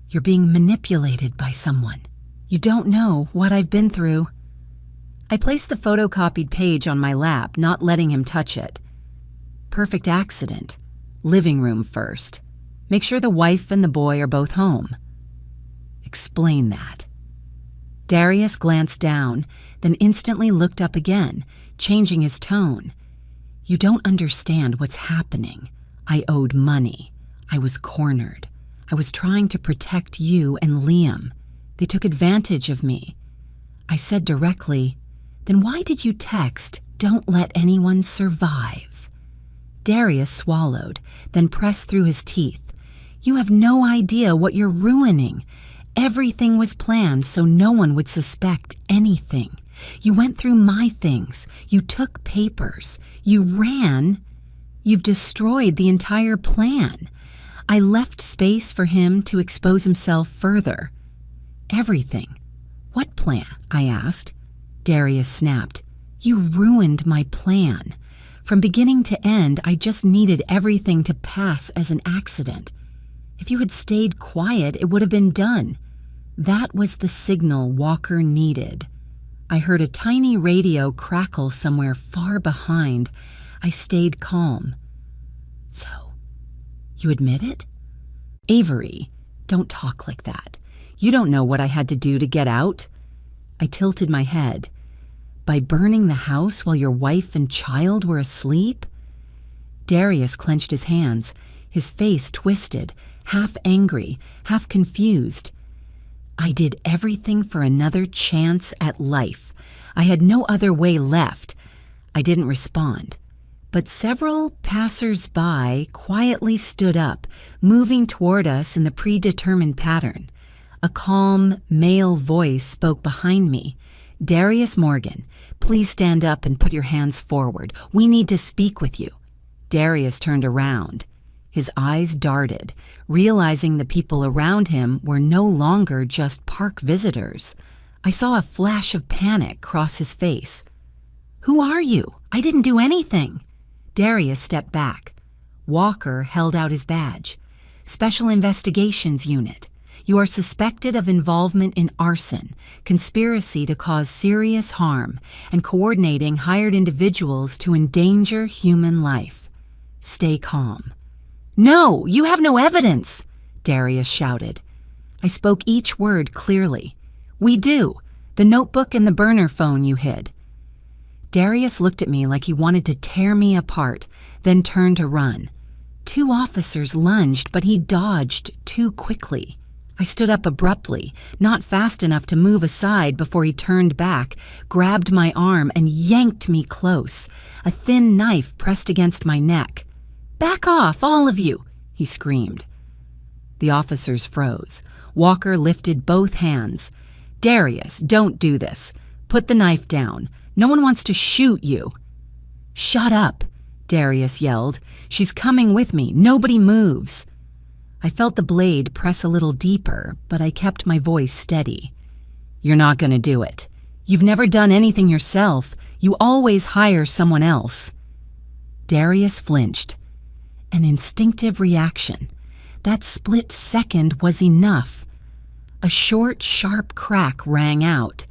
"You're being manipulated by someone. You don't know what I've been through." I placed the photocopied page on my lap, not letting him touch it. "Perfect accident. Living room first. Make sure the wife and the boy are both home." "Explain that." Darius glanced down, then instantly looked up again, changing his tone. "You don't understand what's happening. I owed money. I was cornered. I was trying to protect you and Liam. They took advantage of me. I said directly, "Then why did you text, 'Don't let anyone survive'?" Darius swallowed, then pressed through his teeth. "You have no idea what you're ruining. Everything was planned so no one would suspect anything. You went through my things. You took papers. You ran. You've destroyed the entire plan. I left space for him to expose himself further." "Everything? What plan?" I asked. Darius snapped. "You ruined my plan. From beginning to end, I just needed everything to pass as an accident. If you had stayed quiet, it would have been done. That was the signal Walker needed." I heard a tiny radio crackle somewhere far behind. I stayed calm. "So, you admit it?" "Avery, don't talk like that. You don't know what I had to do to get out." I tilted my head. "By burning the house while your wife and child were asleep?" Darius clenched his hands, his face twisted, half angry, half confused. "I did everything for another chance at life. I had no other way left." I didn't respond, but several passers-by quietly stood up, moving toward us in the predetermined pattern. A calm, male voice spoke behind me. "Darius Morgan, please stand up and put your hands forward. We need to speak with you." Darius turned around. His eyes darted, realizing the people around him were no longer just park visitors. I saw a flash of panic cross his face. "Who are you? I didn't do anything." Darius stepped back. Walker held out his badge. "Special Investigations Unit. You are suspected of involvement in arson, conspiracy to cause serious harm, and coordinating hired individuals to endanger human life. Stay calm." "No, you have no evidence," Darius shouted. I spoke each word clearly. "We do. The notebook and the burner phone you hid." Darius looked at me like he wanted to tear me apart, then turned to run. 2 officers lunged, but he dodged too quickly. I stood up abruptly, not fast enough to move aside before he turned back, grabbed my arm, and yanked me close, a thin knife pressed against my neck. "Back off, all of you!" he screamed. The officers froze. Walker lifted both hands. "Darius, don't do this. Put the knife down. No one wants to shoot you." "Shut up," Darius yelled. "She's coming with me. Nobody moves." I felt the blade press a little deeper, but I kept my voice steady. "You're not going to do it. You've never done anything yourself. You always hire someone else." Darius flinched. An instinctive reaction. That split second was enough. A short, sharp crack rang out.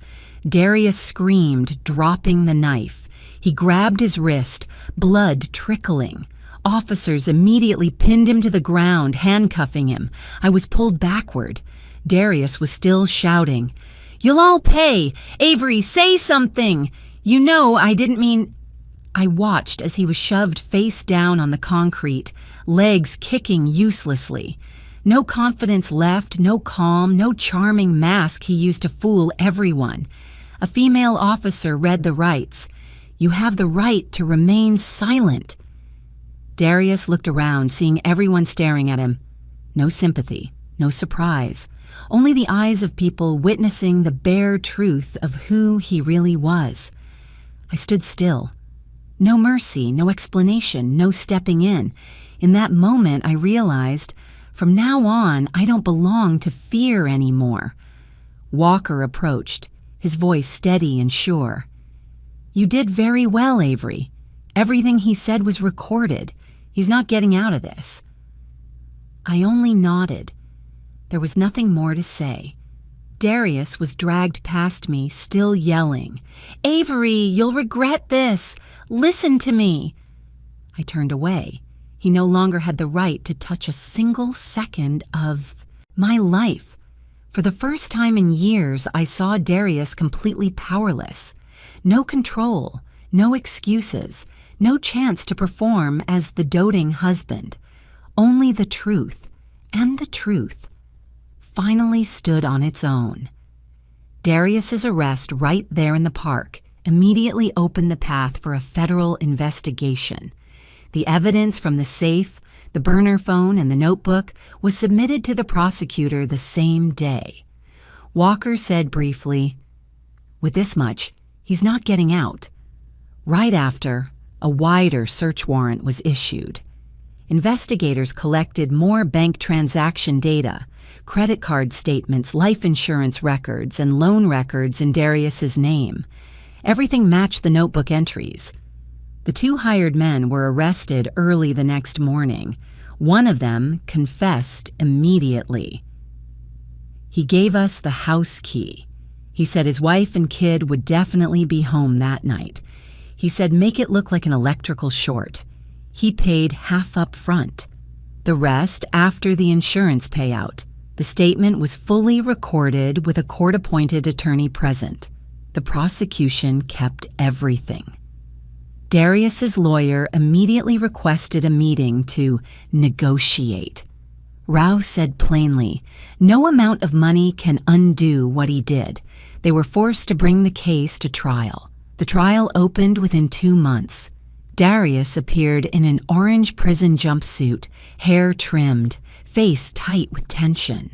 Darius screamed, dropping the knife. He grabbed his wrist, blood trickling. Officers immediately pinned him to the ground, handcuffing him. I was pulled backward. Darius was still shouting, "You'll all pay! Avery, say something! You know I didn't mean—" I watched as he was shoved face down on the concrete, legs kicking uselessly. No confidence left, no calm, no charming mask he used to fool everyone. A female officer read the rights. "You have the right to remain silent." Darius looked around, seeing everyone staring at him. No sympathy, no surprise, only the eyes of people witnessing the bare truth of who he really was. I stood still. No mercy, no explanation, no stepping in. In that moment, I realized, from now on, I don't belong to fear anymore. Walker approached, his voice steady and sure. "You did very well, Avery. Everything he said was recorded. He's not getting out of this." I only nodded. There was nothing more to say. Darius was dragged past me, still yelling, "Avery, you'll regret this. Listen to me." I turned away. He no longer had the right to touch a single second of my life. For the first time in years, I saw Darius completely powerless. No control, no excuses, no chance to perform as the doting husband. Only the truth, and the truth finally stood on its own. Darius's arrest right there in the park immediately opened the path for a federal investigation. The evidence from the safe, the burner phone, and the notebook was submitted to the prosecutor the same day. Walker said briefly, "With this much, he's not getting out." Right after, a wider search warrant was issued. Investigators collected more bank transaction data, credit card statements, life insurance records, and loan records in Darius's name. Everything matched the notebook entries. The two hired men were arrested early the next morning. One of them confessed immediately. "He gave us the house key. He said his wife and kid would definitely be home that night. He said make it look like an electrical short. He paid half up front. The rest after the insurance payout." The statement was fully recorded with a court-appointed attorney present. The prosecution kept everything. Darius's lawyer immediately requested a meeting to negotiate. Rao said plainly, no amount of money can undo what he did. They were forced to bring the case to trial. The trial opened within 2 months. Darius appeared in an orange prison jumpsuit, hair trimmed, face tight with tension.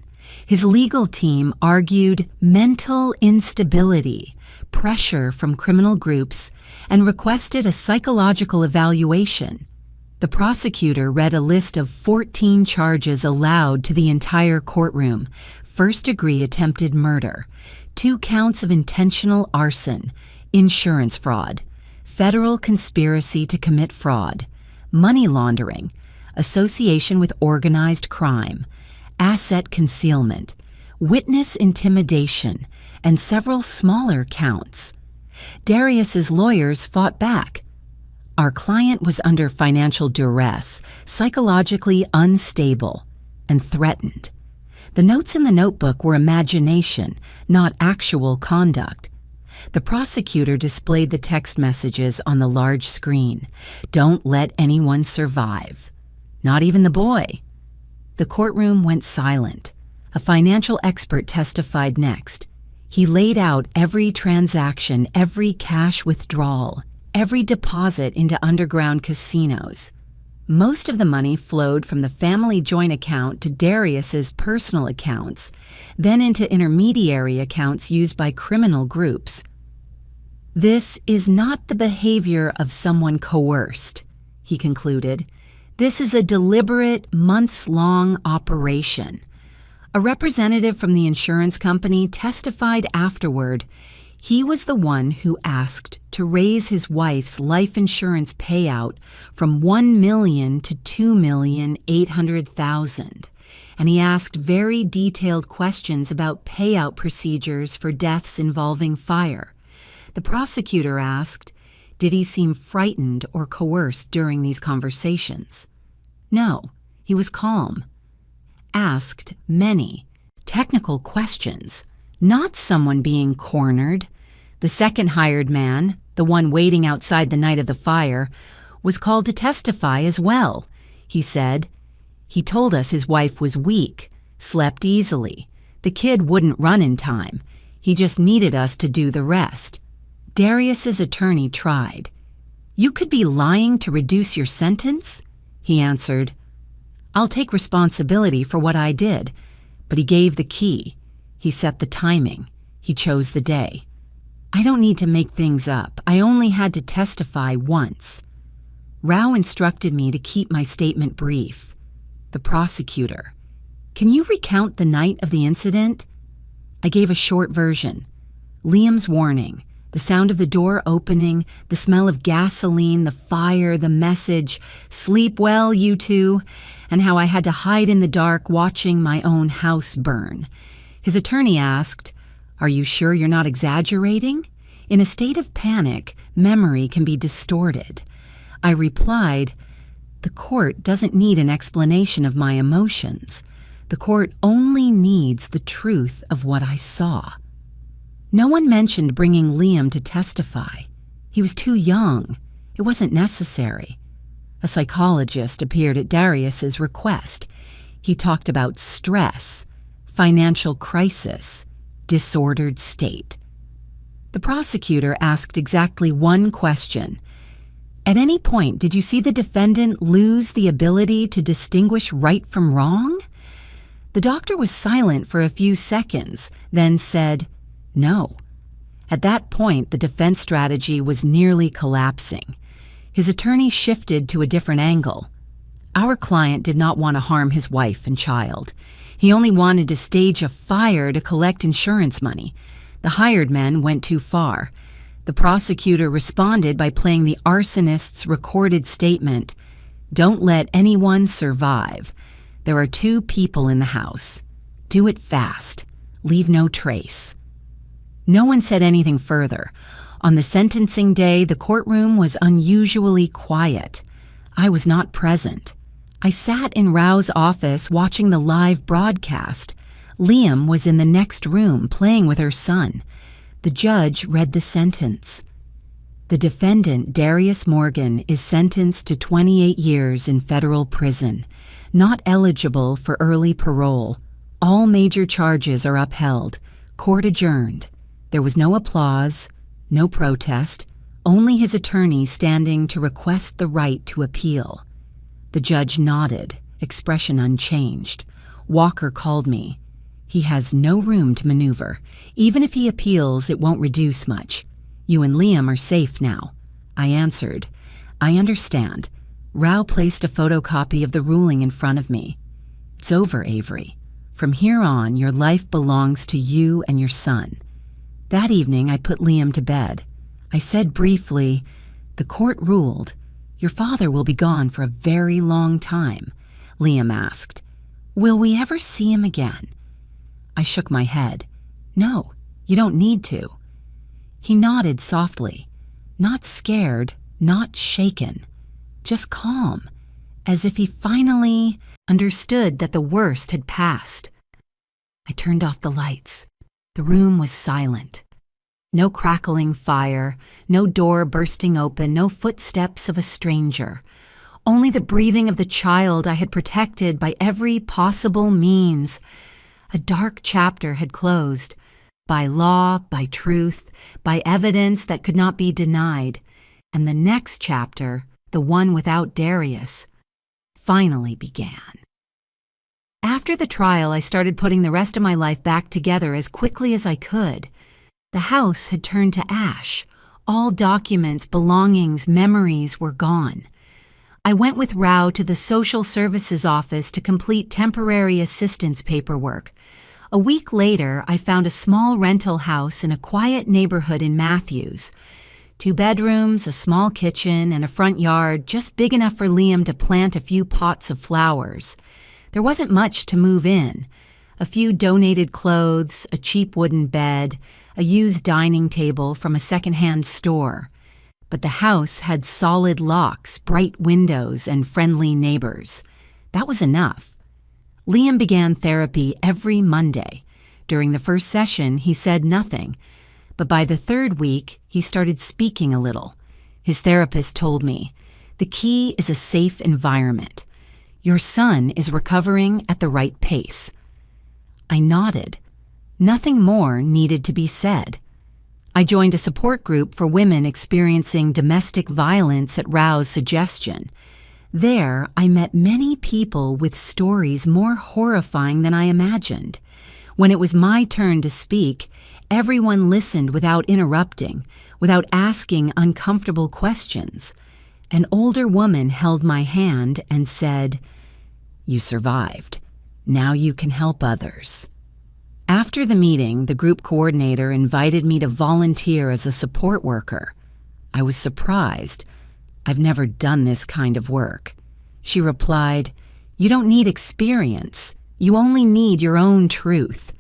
His legal team argued mental instability, pressure from criminal groups, and requested a psychological evaluation. The prosecutor read a list of 14 charges aloud to the entire courtroom: first-degree attempted murder, 2 counts of intentional arson, insurance fraud, federal conspiracy to commit fraud, money laundering, association with organized crime, asset concealment, witness intimidation, and several smaller counts. Darius's lawyers fought back. Our client was under financial duress, psychologically unstable, and threatened. The notes in the notebook were imagination, not actual conduct. The prosecutor displayed the text messages on the large screen. "Don't let anyone survive. Not even the boy." The courtroom went silent. A financial expert testified next. He laid out every transaction, every cash withdrawal, every deposit into underground casinos. Most of the money flowed from the family joint account to Darius's personal accounts, then into intermediary accounts used by criminal groups. "This is not the behavior of someone coerced," he concluded. "This is a deliberate, months-long operation." A representative from the insurance company testified afterward. He was the one who asked to raise his wife's life insurance payout from $1 million to $2,800,000, and he asked very detailed questions about payout procedures for deaths involving fire. The prosecutor asked, did he seem frightened or coerced during these conversations? No, he was calm. Asked many technical questions, not someone being cornered. The second hired man, the one waiting outside the night of the fire, was called to testify as well. He said, "He told us his wife was weak, slept easily. The kid wouldn't run in time. He just needed us to do the rest." Darius's attorney tried. "You could be lying to reduce your sentence?" He answered, "I'll take responsibility for what I did." But he gave the key. He set the timing. He chose the day. "I don't need to make things up. I only had to testify once." Rao instructed me to keep my statement brief. The prosecutor, "Can you recount the night of the incident?" I gave a short version. Liam's warning, the sound of the door opening, the smell of gasoline, the fire, the message, "Sleep well, you two," and how I had to hide in the dark watching my own house burn. His attorney asked, "Are you sure you're not exaggerating?" In a state of panic, memory can be distorted. I replied, "The court doesn't need an explanation of my emotions. The court only needs the truth of what I saw." No one mentioned bringing Liam to testify. He was too young. It wasn't necessary. A psychologist appeared at Darius's request. He talked about stress, financial crisis, disordered state. The prosecutor asked exactly one question. At any point, did you see the defendant lose the ability to distinguish right from wrong? The doctor was silent for a few seconds, then said, no. At that point, the defense strategy was nearly collapsing. His attorney shifted to a different angle. Our client did not want to harm his wife and child. He only wanted to stage a fire to collect insurance money. The hired men went too far. The prosecutor responded by playing the arsonist's recorded statement, "Don't let anyone survive. There are 2 people in the house. Do it fast. Leave no trace." No one said anything further. On the sentencing day, the courtroom was unusually quiet. I was not present. I sat in Rao's office watching the live broadcast. Liam was in the next room playing with her son. The judge read the sentence. The defendant, Darius Morgan, is sentenced to 28 years in federal prison, not eligible for early parole. All major charges are upheld. Court adjourned. There was no applause, no protest, only his attorney standing to request the right to appeal. The judge nodded, expression unchanged. Walker called me. He has no room to maneuver. Even if he appeals, it won't reduce much. You and Liam are safe now. I answered, I understand. Rao placed a photocopy of the ruling in front of me. It's over, Avery. From here on, your life belongs to you and your son. That evening, I put Liam to bed. I said briefly, the court ruled. Your father will be gone for a very long time. Liam asked, will we ever see him again? I shook my head. No, you don't need to. He nodded softly, not scared, not shaken, just calm, as if he finally understood that the worst had passed. I turned off the lights. The room was silent. No crackling fire, no door bursting open, no footsteps of a stranger. Only the breathing of the child I had protected by every possible means. A dark chapter had closed, by law, by truth, by evidence that could not be denied. And the next chapter, the one without Darius, finally began. After the trial, I started putting the rest of my life back together as quickly as I could. The house had turned to ash. All documents, belongings, memories were gone. I went with Rao to the social services office to complete temporary assistance paperwork. A week later, I found a small rental house in a quiet neighborhood in Matthews. 2 bedrooms, a small kitchen, and a front yard just big enough for Liam to plant a few pots of flowers. There wasn't much to move in. A few donated clothes, a cheap wooden bed, a used dining table from a secondhand store. But the house had solid locks, bright windows, and friendly neighbors. That was enough. Liam began therapy every Monday. During the first session, he said nothing. But by the 3rd week, he started speaking a little. His therapist told me, the key is a safe environment. Your son is recovering at the right pace. I nodded. Nothing more needed to be said. I joined a support group for women experiencing domestic violence at Rao's suggestion. There, I met many people with stories more horrifying than I imagined. When it was my turn to speak, everyone listened without interrupting, without asking uncomfortable questions. An older woman held my hand and said, "You survived. Now you can help others." After the meeting, the group coordinator invited me to volunteer as a support worker. I was surprised. I've never done this kind of work. She replied, "You don't need experience. You only need your own truth."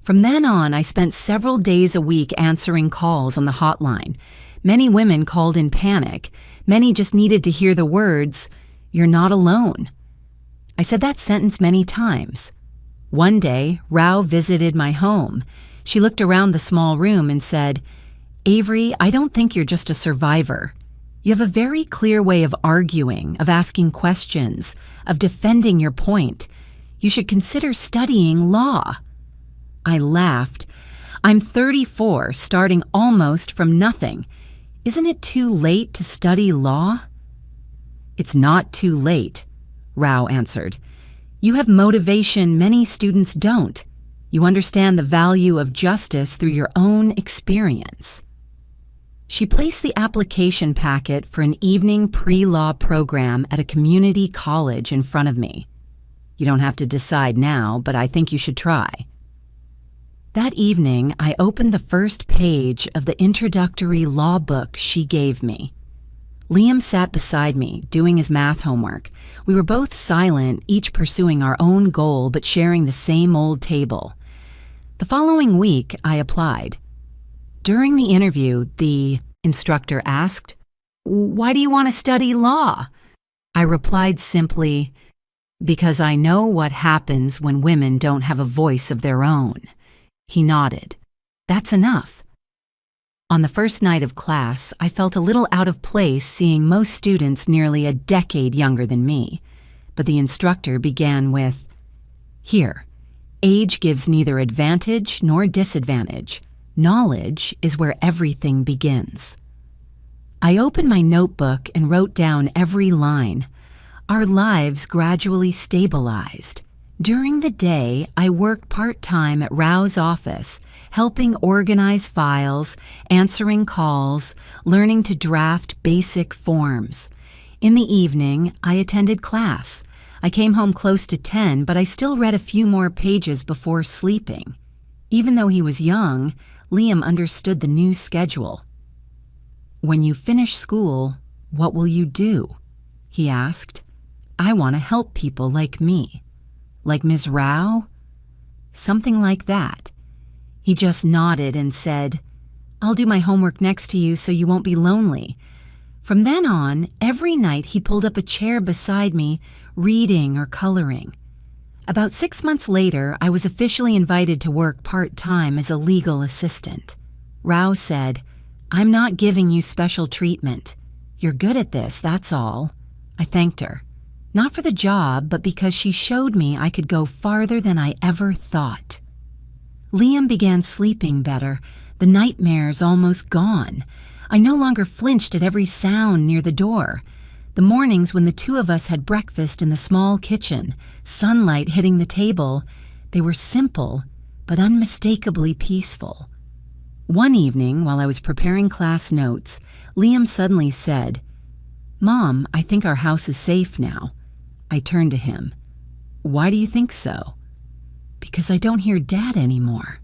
From then on, I spent several days a week answering calls on the hotline. Many women called in panic. Many just needed to hear the words, "You're not alone." I said that sentence many times. One day, Rao visited my home. She looked around the small room and said, "Avery, I don't think you're just a survivor. You have a very clear way of arguing, of asking questions, of defending your point. You should consider studying law." I laughed. "I'm 34, starting almost from nothing. Isn't it too late to study law?" "It's not too late," Rao answered. "You have motivation many students don't. You understand the value of justice through your own experience." She placed the application packet for an evening pre-law program at a community college in front of me. "You don't have to decide now, but I think you should try." That evening, I opened the first page of the introductory law book she gave me. Liam sat beside me, doing his math homework. We were both silent, each pursuing our own goal but sharing the same old table. The following week, I applied. During the interview, the instructor asked, "Why do you want to study law?" I replied simply, "Because I know what happens when women don't have a voice of their own." He nodded. "That's enough." On the first night of class, I felt a little out of place seeing most students nearly a decade younger than me. But the instructor began with, "Here, age gives neither advantage nor disadvantage. Knowledge is where everything begins." I opened my notebook and wrote down every line. Our lives gradually stabilized. During the day, I worked part-time at Rao's office, helping organize files, answering calls, learning to draft basic forms. In the evening, I attended class. I came home close to 10, but I still read a few more pages before sleeping. Even though he was young, Liam understood the new schedule. "When you finish school, what will you do?" he asked. "I want to help people like me." "Like Ms. Rao?" "Something like that." He just nodded and said, "I'll do my homework next to you so you won't be lonely." From then on, every night he pulled up a chair beside me, reading or coloring. About 6 months later, I was officially invited to work part-time as a legal assistant. Rao said, "I'm not giving you special treatment. You're good at this, that's all." I thanked her. Not for the job, but because she showed me I could go farther than I ever thought. Liam began sleeping better, the nightmares almost gone. I no longer flinched at every sound near the door. The mornings when the two of us had breakfast in the small kitchen, sunlight hitting the table, they were simple but unmistakably peaceful. One evening, while I was preparing class notes, Liam suddenly said, "Mom, I think our house is safe now." I turned to him. "Why do you think so?" "Because I don't hear Dad anymore."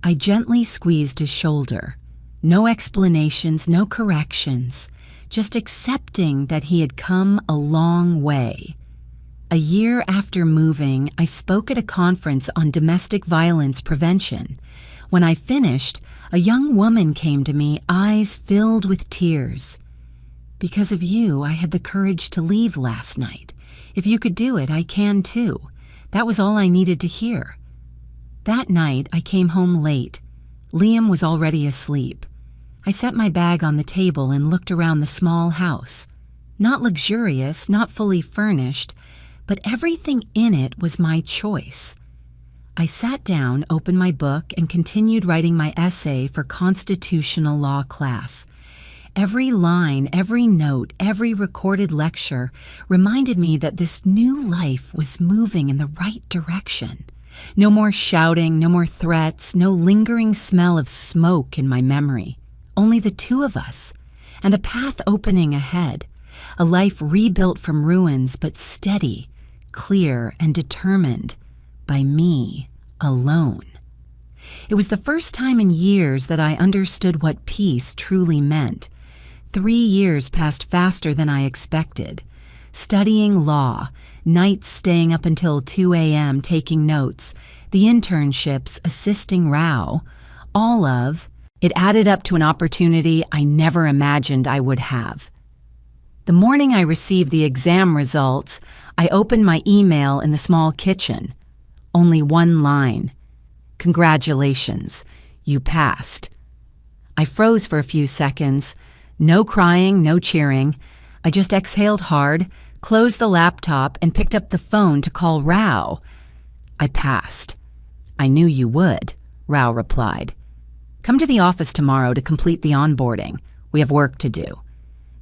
I gently squeezed his shoulder. No explanations, no corrections, just accepting that he had come a long way. A year after moving, I spoke at a conference on domestic violence prevention. When I finished, a young woman came to me, eyes filled with tears. "Because of you, I had the courage to leave last night. If you could do it, I can too." That was all I needed to hear. That night, I came home late. Liam was already asleep. I set my bag on the table and looked around the small house. Not luxurious, not fully furnished, but everything in it was my choice. I sat down, opened my book, and continued writing my essay for constitutional law class. Every line, every note, every recorded lecture reminded me that this new life was moving in the right direction. No more shouting, no more threats, no lingering smell of smoke in my memory. Only the two of us, and a path opening ahead. A life rebuilt from ruins, but steady, clear, and determined by me alone. It was the first time in years that I understood what peace truly meant. 3 years passed faster than I expected. Studying law, nights staying up until 2 a.m. taking notes, the internships, assisting Rao, it added up to an opportunity I never imagined I would have. The morning I received the exam results, I opened my email in the small kitchen. Only one line. "Congratulations, you passed." I froze for a few seconds. No crying, no cheering. I just exhaled hard, closed the laptop, and picked up the phone to call Rao. I passed. I knew you would, Rao replied. Come to the office tomorrow to complete the onboarding. We have work to do.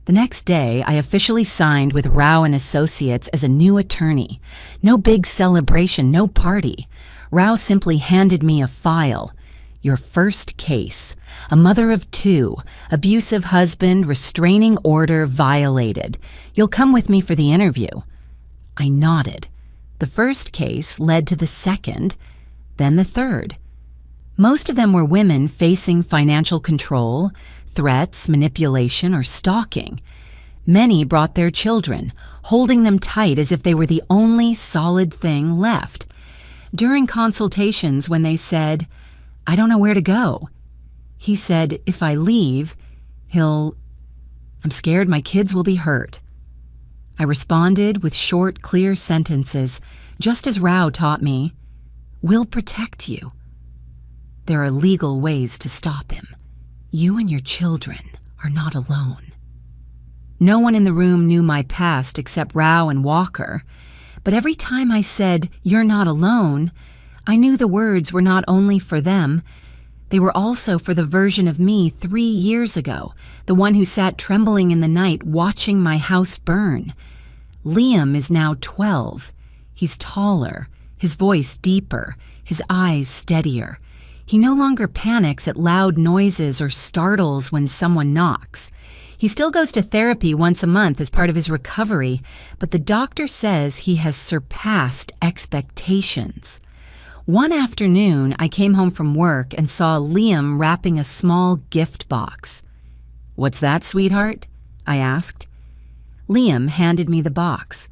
The next day, I officially signed with Rao and Associates as a new attorney. No big celebration, no party. Rao simply handed me a file. Your first case. A mother of 2, abusive husband, restraining order violated. You'll come with me for the interview. I nodded. The first case led to the second, then the third. Most of them were women facing financial control, threats, manipulation, or stalking. Many brought their children, holding them tight as if they were the only solid thing left. During consultations, when they said, I don't know where to go, he said, if I leave, I'm scared my kids will be hurt. I responded with short, clear sentences, just as Rao taught me, we'll protect you. There are legal ways to stop him. You and your children are not alone. No one in the room knew my past except Rao and Walker, but every time I said, you're not alone, I knew the words were not only for them, they were also for the version of me 3 years ago, the one who sat trembling in the night watching my house burn. Liam is now 12. He's taller, his voice deeper, his eyes steadier. He no longer panics at loud noises or startles when someone knocks. He still goes to therapy once a month as part of his recovery, but the doctor says he has surpassed expectations. One afternoon, I came home from work and saw Liam wrapping a small gift box. What's that, sweetheart? I asked. Liam handed me the box.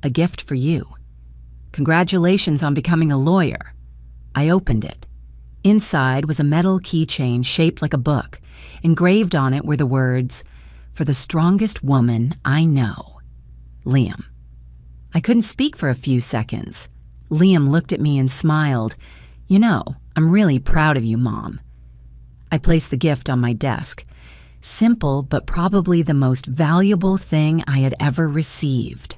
A gift for you. Congratulations on becoming a lawyer. I opened it. Inside was a metal keychain shaped like a book. Engraved on it were the words, for the strongest woman I know, Liam. I couldn't speak for a few seconds. Liam looked at me and smiled. You know, I'm really proud of you, Mom. I placed the gift on my desk. Simple, but probably the most valuable thing I had ever received.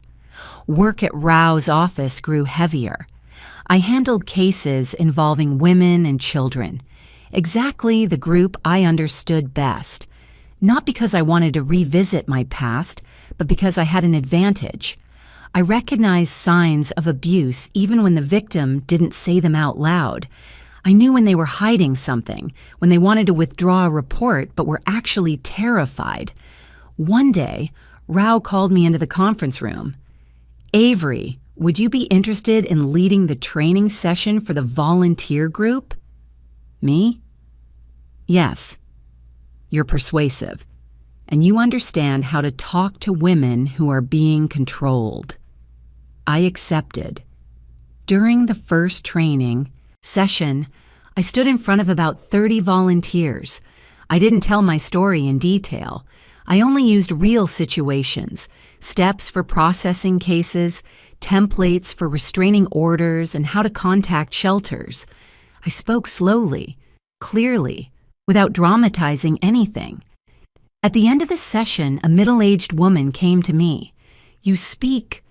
Work at Rao's office grew heavier. I handled cases involving women and children, exactly the group I understood best, not because I wanted to revisit my past, but because I had an advantage. I recognized signs of abuse even when the victim didn't say them out loud. I knew when they were hiding something, when they wanted to withdraw a report but were actually terrified. One day, Rao called me into the conference room. Avery, would you be interested in leading the training session for the volunteer group? Me? Yes. You're persuasive, and you understand how to talk to women who are being controlled. I accepted. During the first training session, I stood in front of about 30 volunteers. I didn't tell my story in detail. I only used real situations, steps for processing cases, templates for restraining orders, and how to contact shelters. I spoke slowly, clearly, without dramatizing anything. At the end of the session, a middle-aged woman came to me. You speak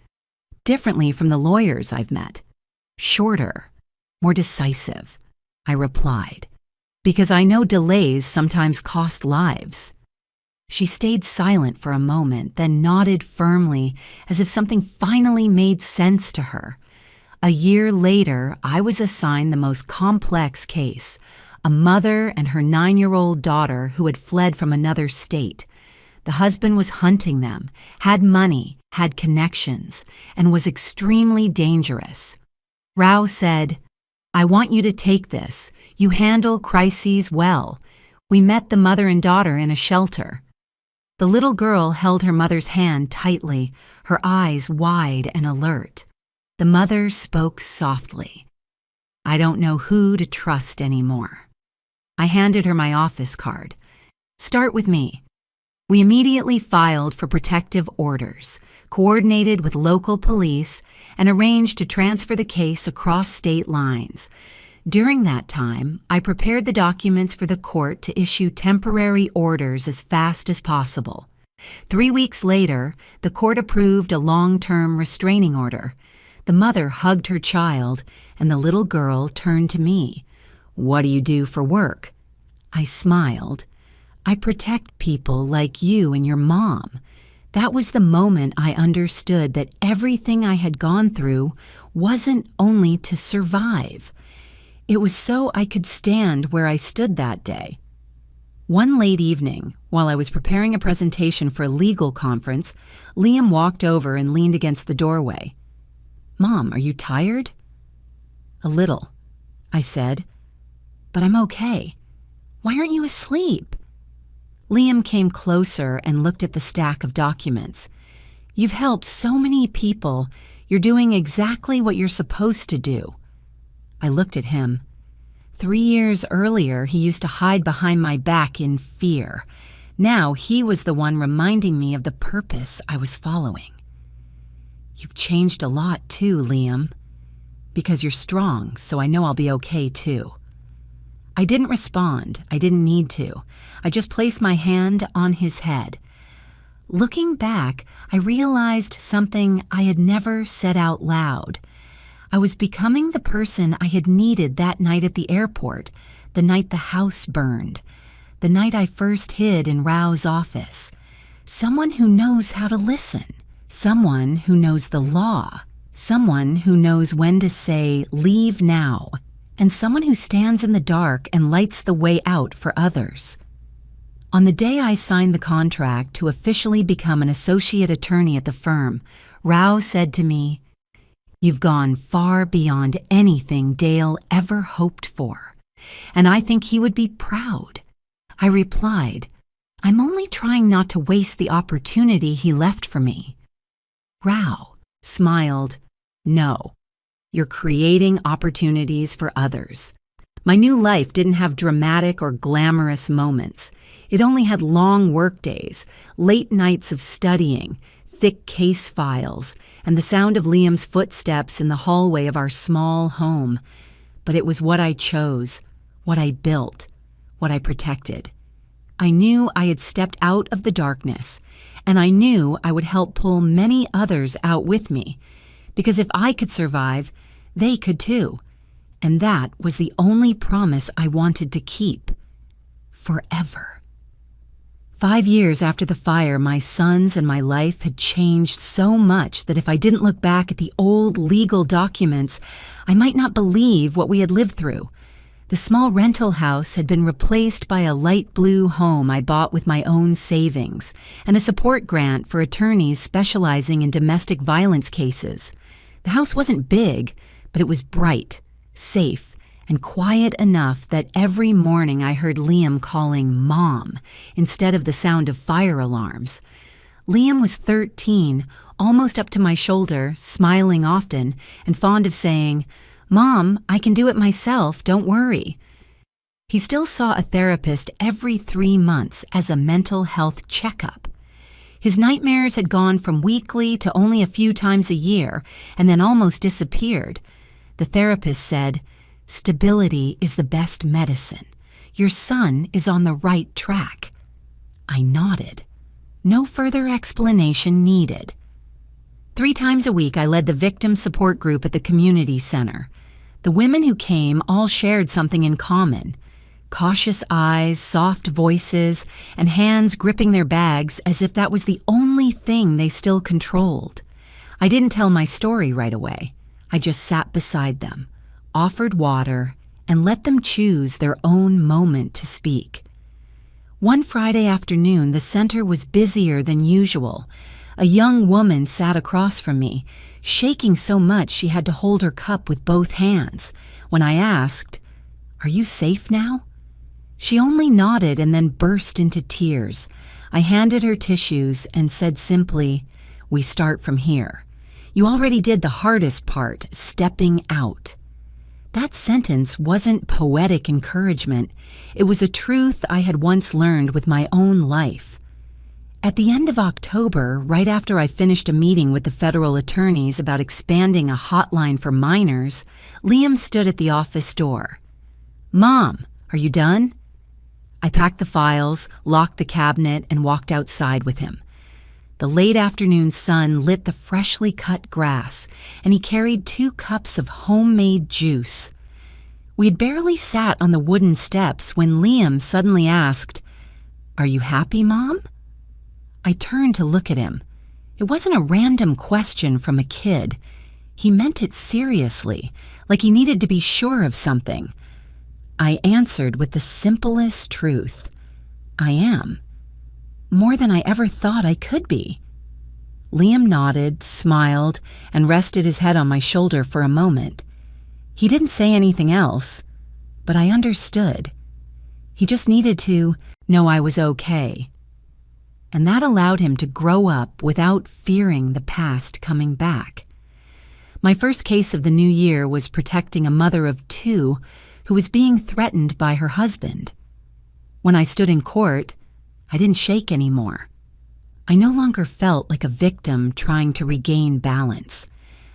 differently from the lawyers I've met. Shorter, more decisive, I replied, because I know delays sometimes cost lives. She stayed silent for a moment, then nodded firmly as if something finally made sense to her. A year later, I was assigned the most complex case, a mother and her 9-year-old daughter who had fled from another state. The husband was hunting them, had money, had connections, and was extremely dangerous. Rao said, I want you to take this. You handle crises well. We met the mother and daughter in a shelter. The little girl held her mother's hand tightly, her eyes wide and alert. The mother spoke softly. I don't know who to trust anymore. I handed her my office card. Start with me. We immediately filed for protective orders, coordinated with local police, and arranged to transfer the case across state lines. During that time, I prepared the documents for the court to issue temporary orders as fast as possible. 3 weeks later, the court approved a long-term restraining order. The mother hugged her child, and the little girl turned to me. "What do you do for work?" I smiled. "I protect people like you and your mom." That was the moment I understood that everything I had gone through wasn't only to survive. It was so I could stand where I stood that day. One late evening, while I was preparing a presentation for a legal conference, Liam walked over and leaned against the doorway. "Mom, are you tired?" "A little," I said. "But I'm okay. Why aren't you asleep?" Liam came closer and looked at the stack of documents. "You've helped so many people. You're doing exactly what you're supposed to do." I looked at him. 3 years earlier, he used to hide behind my back in fear. Now he was the one reminding me of the purpose I was following. "You've changed a lot too, Liam. Because you're strong, so I know I'll be okay too." I didn't respond. I didn't need to. I just placed my hand on his head. Looking back, I realized something I had never said out loud. I was becoming the person I had needed that night at the airport, the night the house burned, the night I first hid in Rao's office. Someone who knows how to listen, someone who knows the law, someone who knows when to say, "Leave now," and someone who stands in the dark and lights the way out for others. On the day I signed the contract to officially become an associate attorney at the firm, Rao said to me, "You've gone far beyond anything Dale ever hoped for, and I think he would be proud." I replied, "I'm only trying not to waste the opportunity he left for me." Rao smiled, "No. You're creating opportunities for others." My new life didn't have dramatic or glamorous moments. It only had long workdays, late nights of studying, thick case files, and the sound of Liam's footsteps in the hallway of our small home. But it was what I chose, what I built, what I protected. I knew I had stepped out of the darkness, and I knew I would help pull many others out with me. Because if I could survive, they could too. And that was the only promise I wanted to keep. Forever. 5 years after the fire, my sons and my life had changed so much that if I didn't look back at the old legal documents, I might not believe what we had lived through. The small rental house had been replaced by a light blue home I bought with my own savings, and a support grant for attorneys specializing in domestic violence cases. The house wasn't big, but it was bright, safe, and quiet enough that every morning I heard Liam calling Mom instead of the sound of fire alarms. Liam was 13, almost up to my shoulder, smiling often, and fond of saying, "Mom, I can do it myself, don't worry." He still saw a therapist every 3 months as a mental health checkup. His nightmares had gone from weekly to only a few times a year, and then almost disappeared. The therapist said, "Stability is the best medicine. Your son is on the right track." I nodded. No further explanation needed. 3 times a week, I led the victim support group at the community center. The women who came all shared something in common: cautious eyes, soft voices, and hands gripping their bags as if that was the only thing they still controlled. I didn't tell my story right away. I just sat beside them, offered water, and let them choose their own moment to speak. One Friday afternoon, the center was busier than usual. A young woman sat across from me, shaking so much she had to hold her cup with both hands. When I asked, "Are you safe now?" she only nodded and then burst into tears. I handed her tissues and said simply, "We start from here. You already did the hardest part, stepping out." That sentence wasn't poetic encouragement. It was a truth I had once learned with my own life. At the end of October, right after I finished a meeting with the federal attorneys about expanding a hotline for minors, Liam stood at the office door. "Mom, are you done?" I packed the files, locked the cabinet, and walked outside with him. The late afternoon sun lit the freshly cut grass, and he carried 2 cups of homemade juice. We had barely sat on the wooden steps when Liam suddenly asked, "Are you happy, Mom?" I turned to look at him. It wasn't a random question from a kid. He meant it seriously, like he needed to be sure of something. I answered with the simplest truth. I am. More than I ever thought I could be. Liam nodded, smiled, and rested his head on my shoulder for a moment. He didn't say anything else, but I understood. He just needed to know I was okay. And that allowed him to grow up without fearing the past coming back. My first case of the new year was protecting a mother of 2 who was being threatened by her husband. When I stood in court, I didn't shake anymore. I no longer felt like a victim trying to regain balance.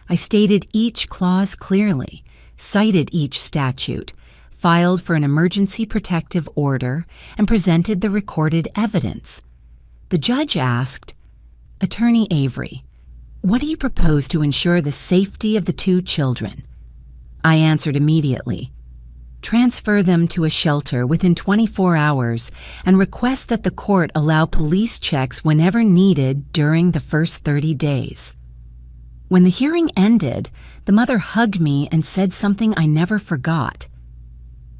I stated each clause clearly, cited each statute, filed for an emergency protective order, and presented the recorded evidence. The judge asked, "Attorney Avery, what do you propose to ensure the safety of the 2 children?" I answered immediately, "Transfer them to a shelter within 24 hours and request that the court allow police checks whenever needed during the first 30 days. When the hearing ended, the mother hugged me and said something I never forgot.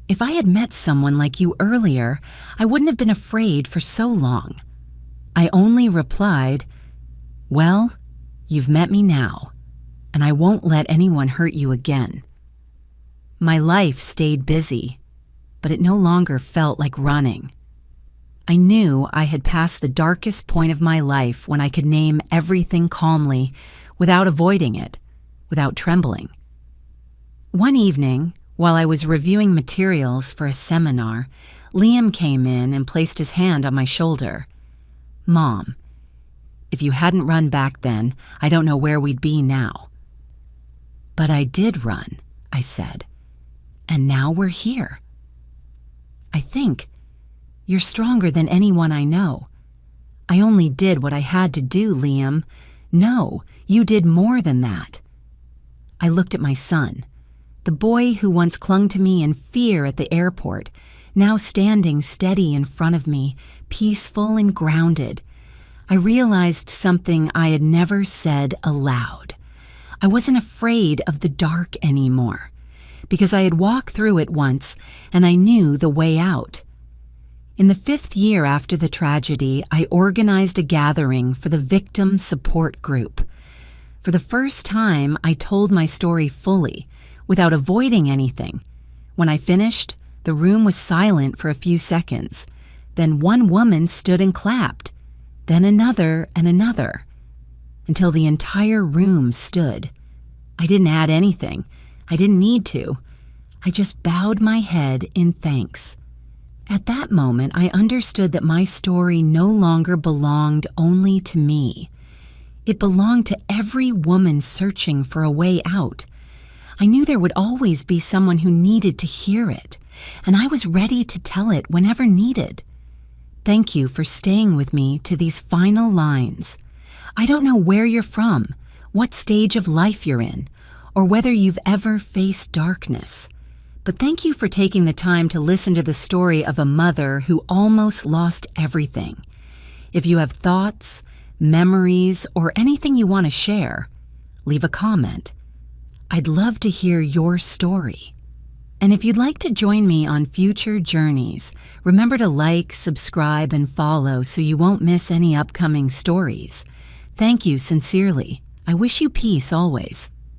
"If I had met someone like you earlier, I wouldn't have been afraid for so long." I only replied, "Well, you've met me now, and I won't let anyone hurt you again." My life stayed busy, but it no longer felt like running. I knew I had passed the darkest point of my life when I could name everything calmly, without avoiding it, without trembling. One evening, while I was reviewing materials for a seminar, Liam came in and placed his hand on my shoulder. "Mom, if you hadn't run back then, I don't know where we'd be now." "But I did run," I said, "and now we're here." "I think you're stronger than anyone I know." "I only did what I had to do, Liam." "No, you did more than that." I looked at my son, the boy who once clung to me in fear at the airport, now standing steady in front of me, peaceful and grounded. I realized something I had never said aloud. I wasn't afraid of the dark anymore, because I had walked through it once and I knew the way out. In the 5th year after the tragedy, I organized a gathering for the victim support group. For the first time, I told my story fully, without avoiding anything. When I finished, the room was silent for a few seconds. Then one woman stood and clapped, then another and another, until the entire room stood. I didn't add anything. I didn't need to. I just bowed my head in thanks. At that moment, I understood that my story no longer belonged only to me. It belonged to every woman searching for a way out. I knew there would always be someone who needed to hear it, and I was ready to tell it whenever needed. Thank you for staying with me to these final lines. I don't know where you're from, what stage of life you're in, or whether you've ever faced darkness. But thank you for taking the time to listen to the story of a mother who almost lost everything. If you have thoughts, memories, or anything you want to share, leave a comment. I'd love to hear your story. And if you'd like to join me on future journeys, remember to like, subscribe, and follow so you won't miss any upcoming stories. Thank you sincerely. I wish you peace always.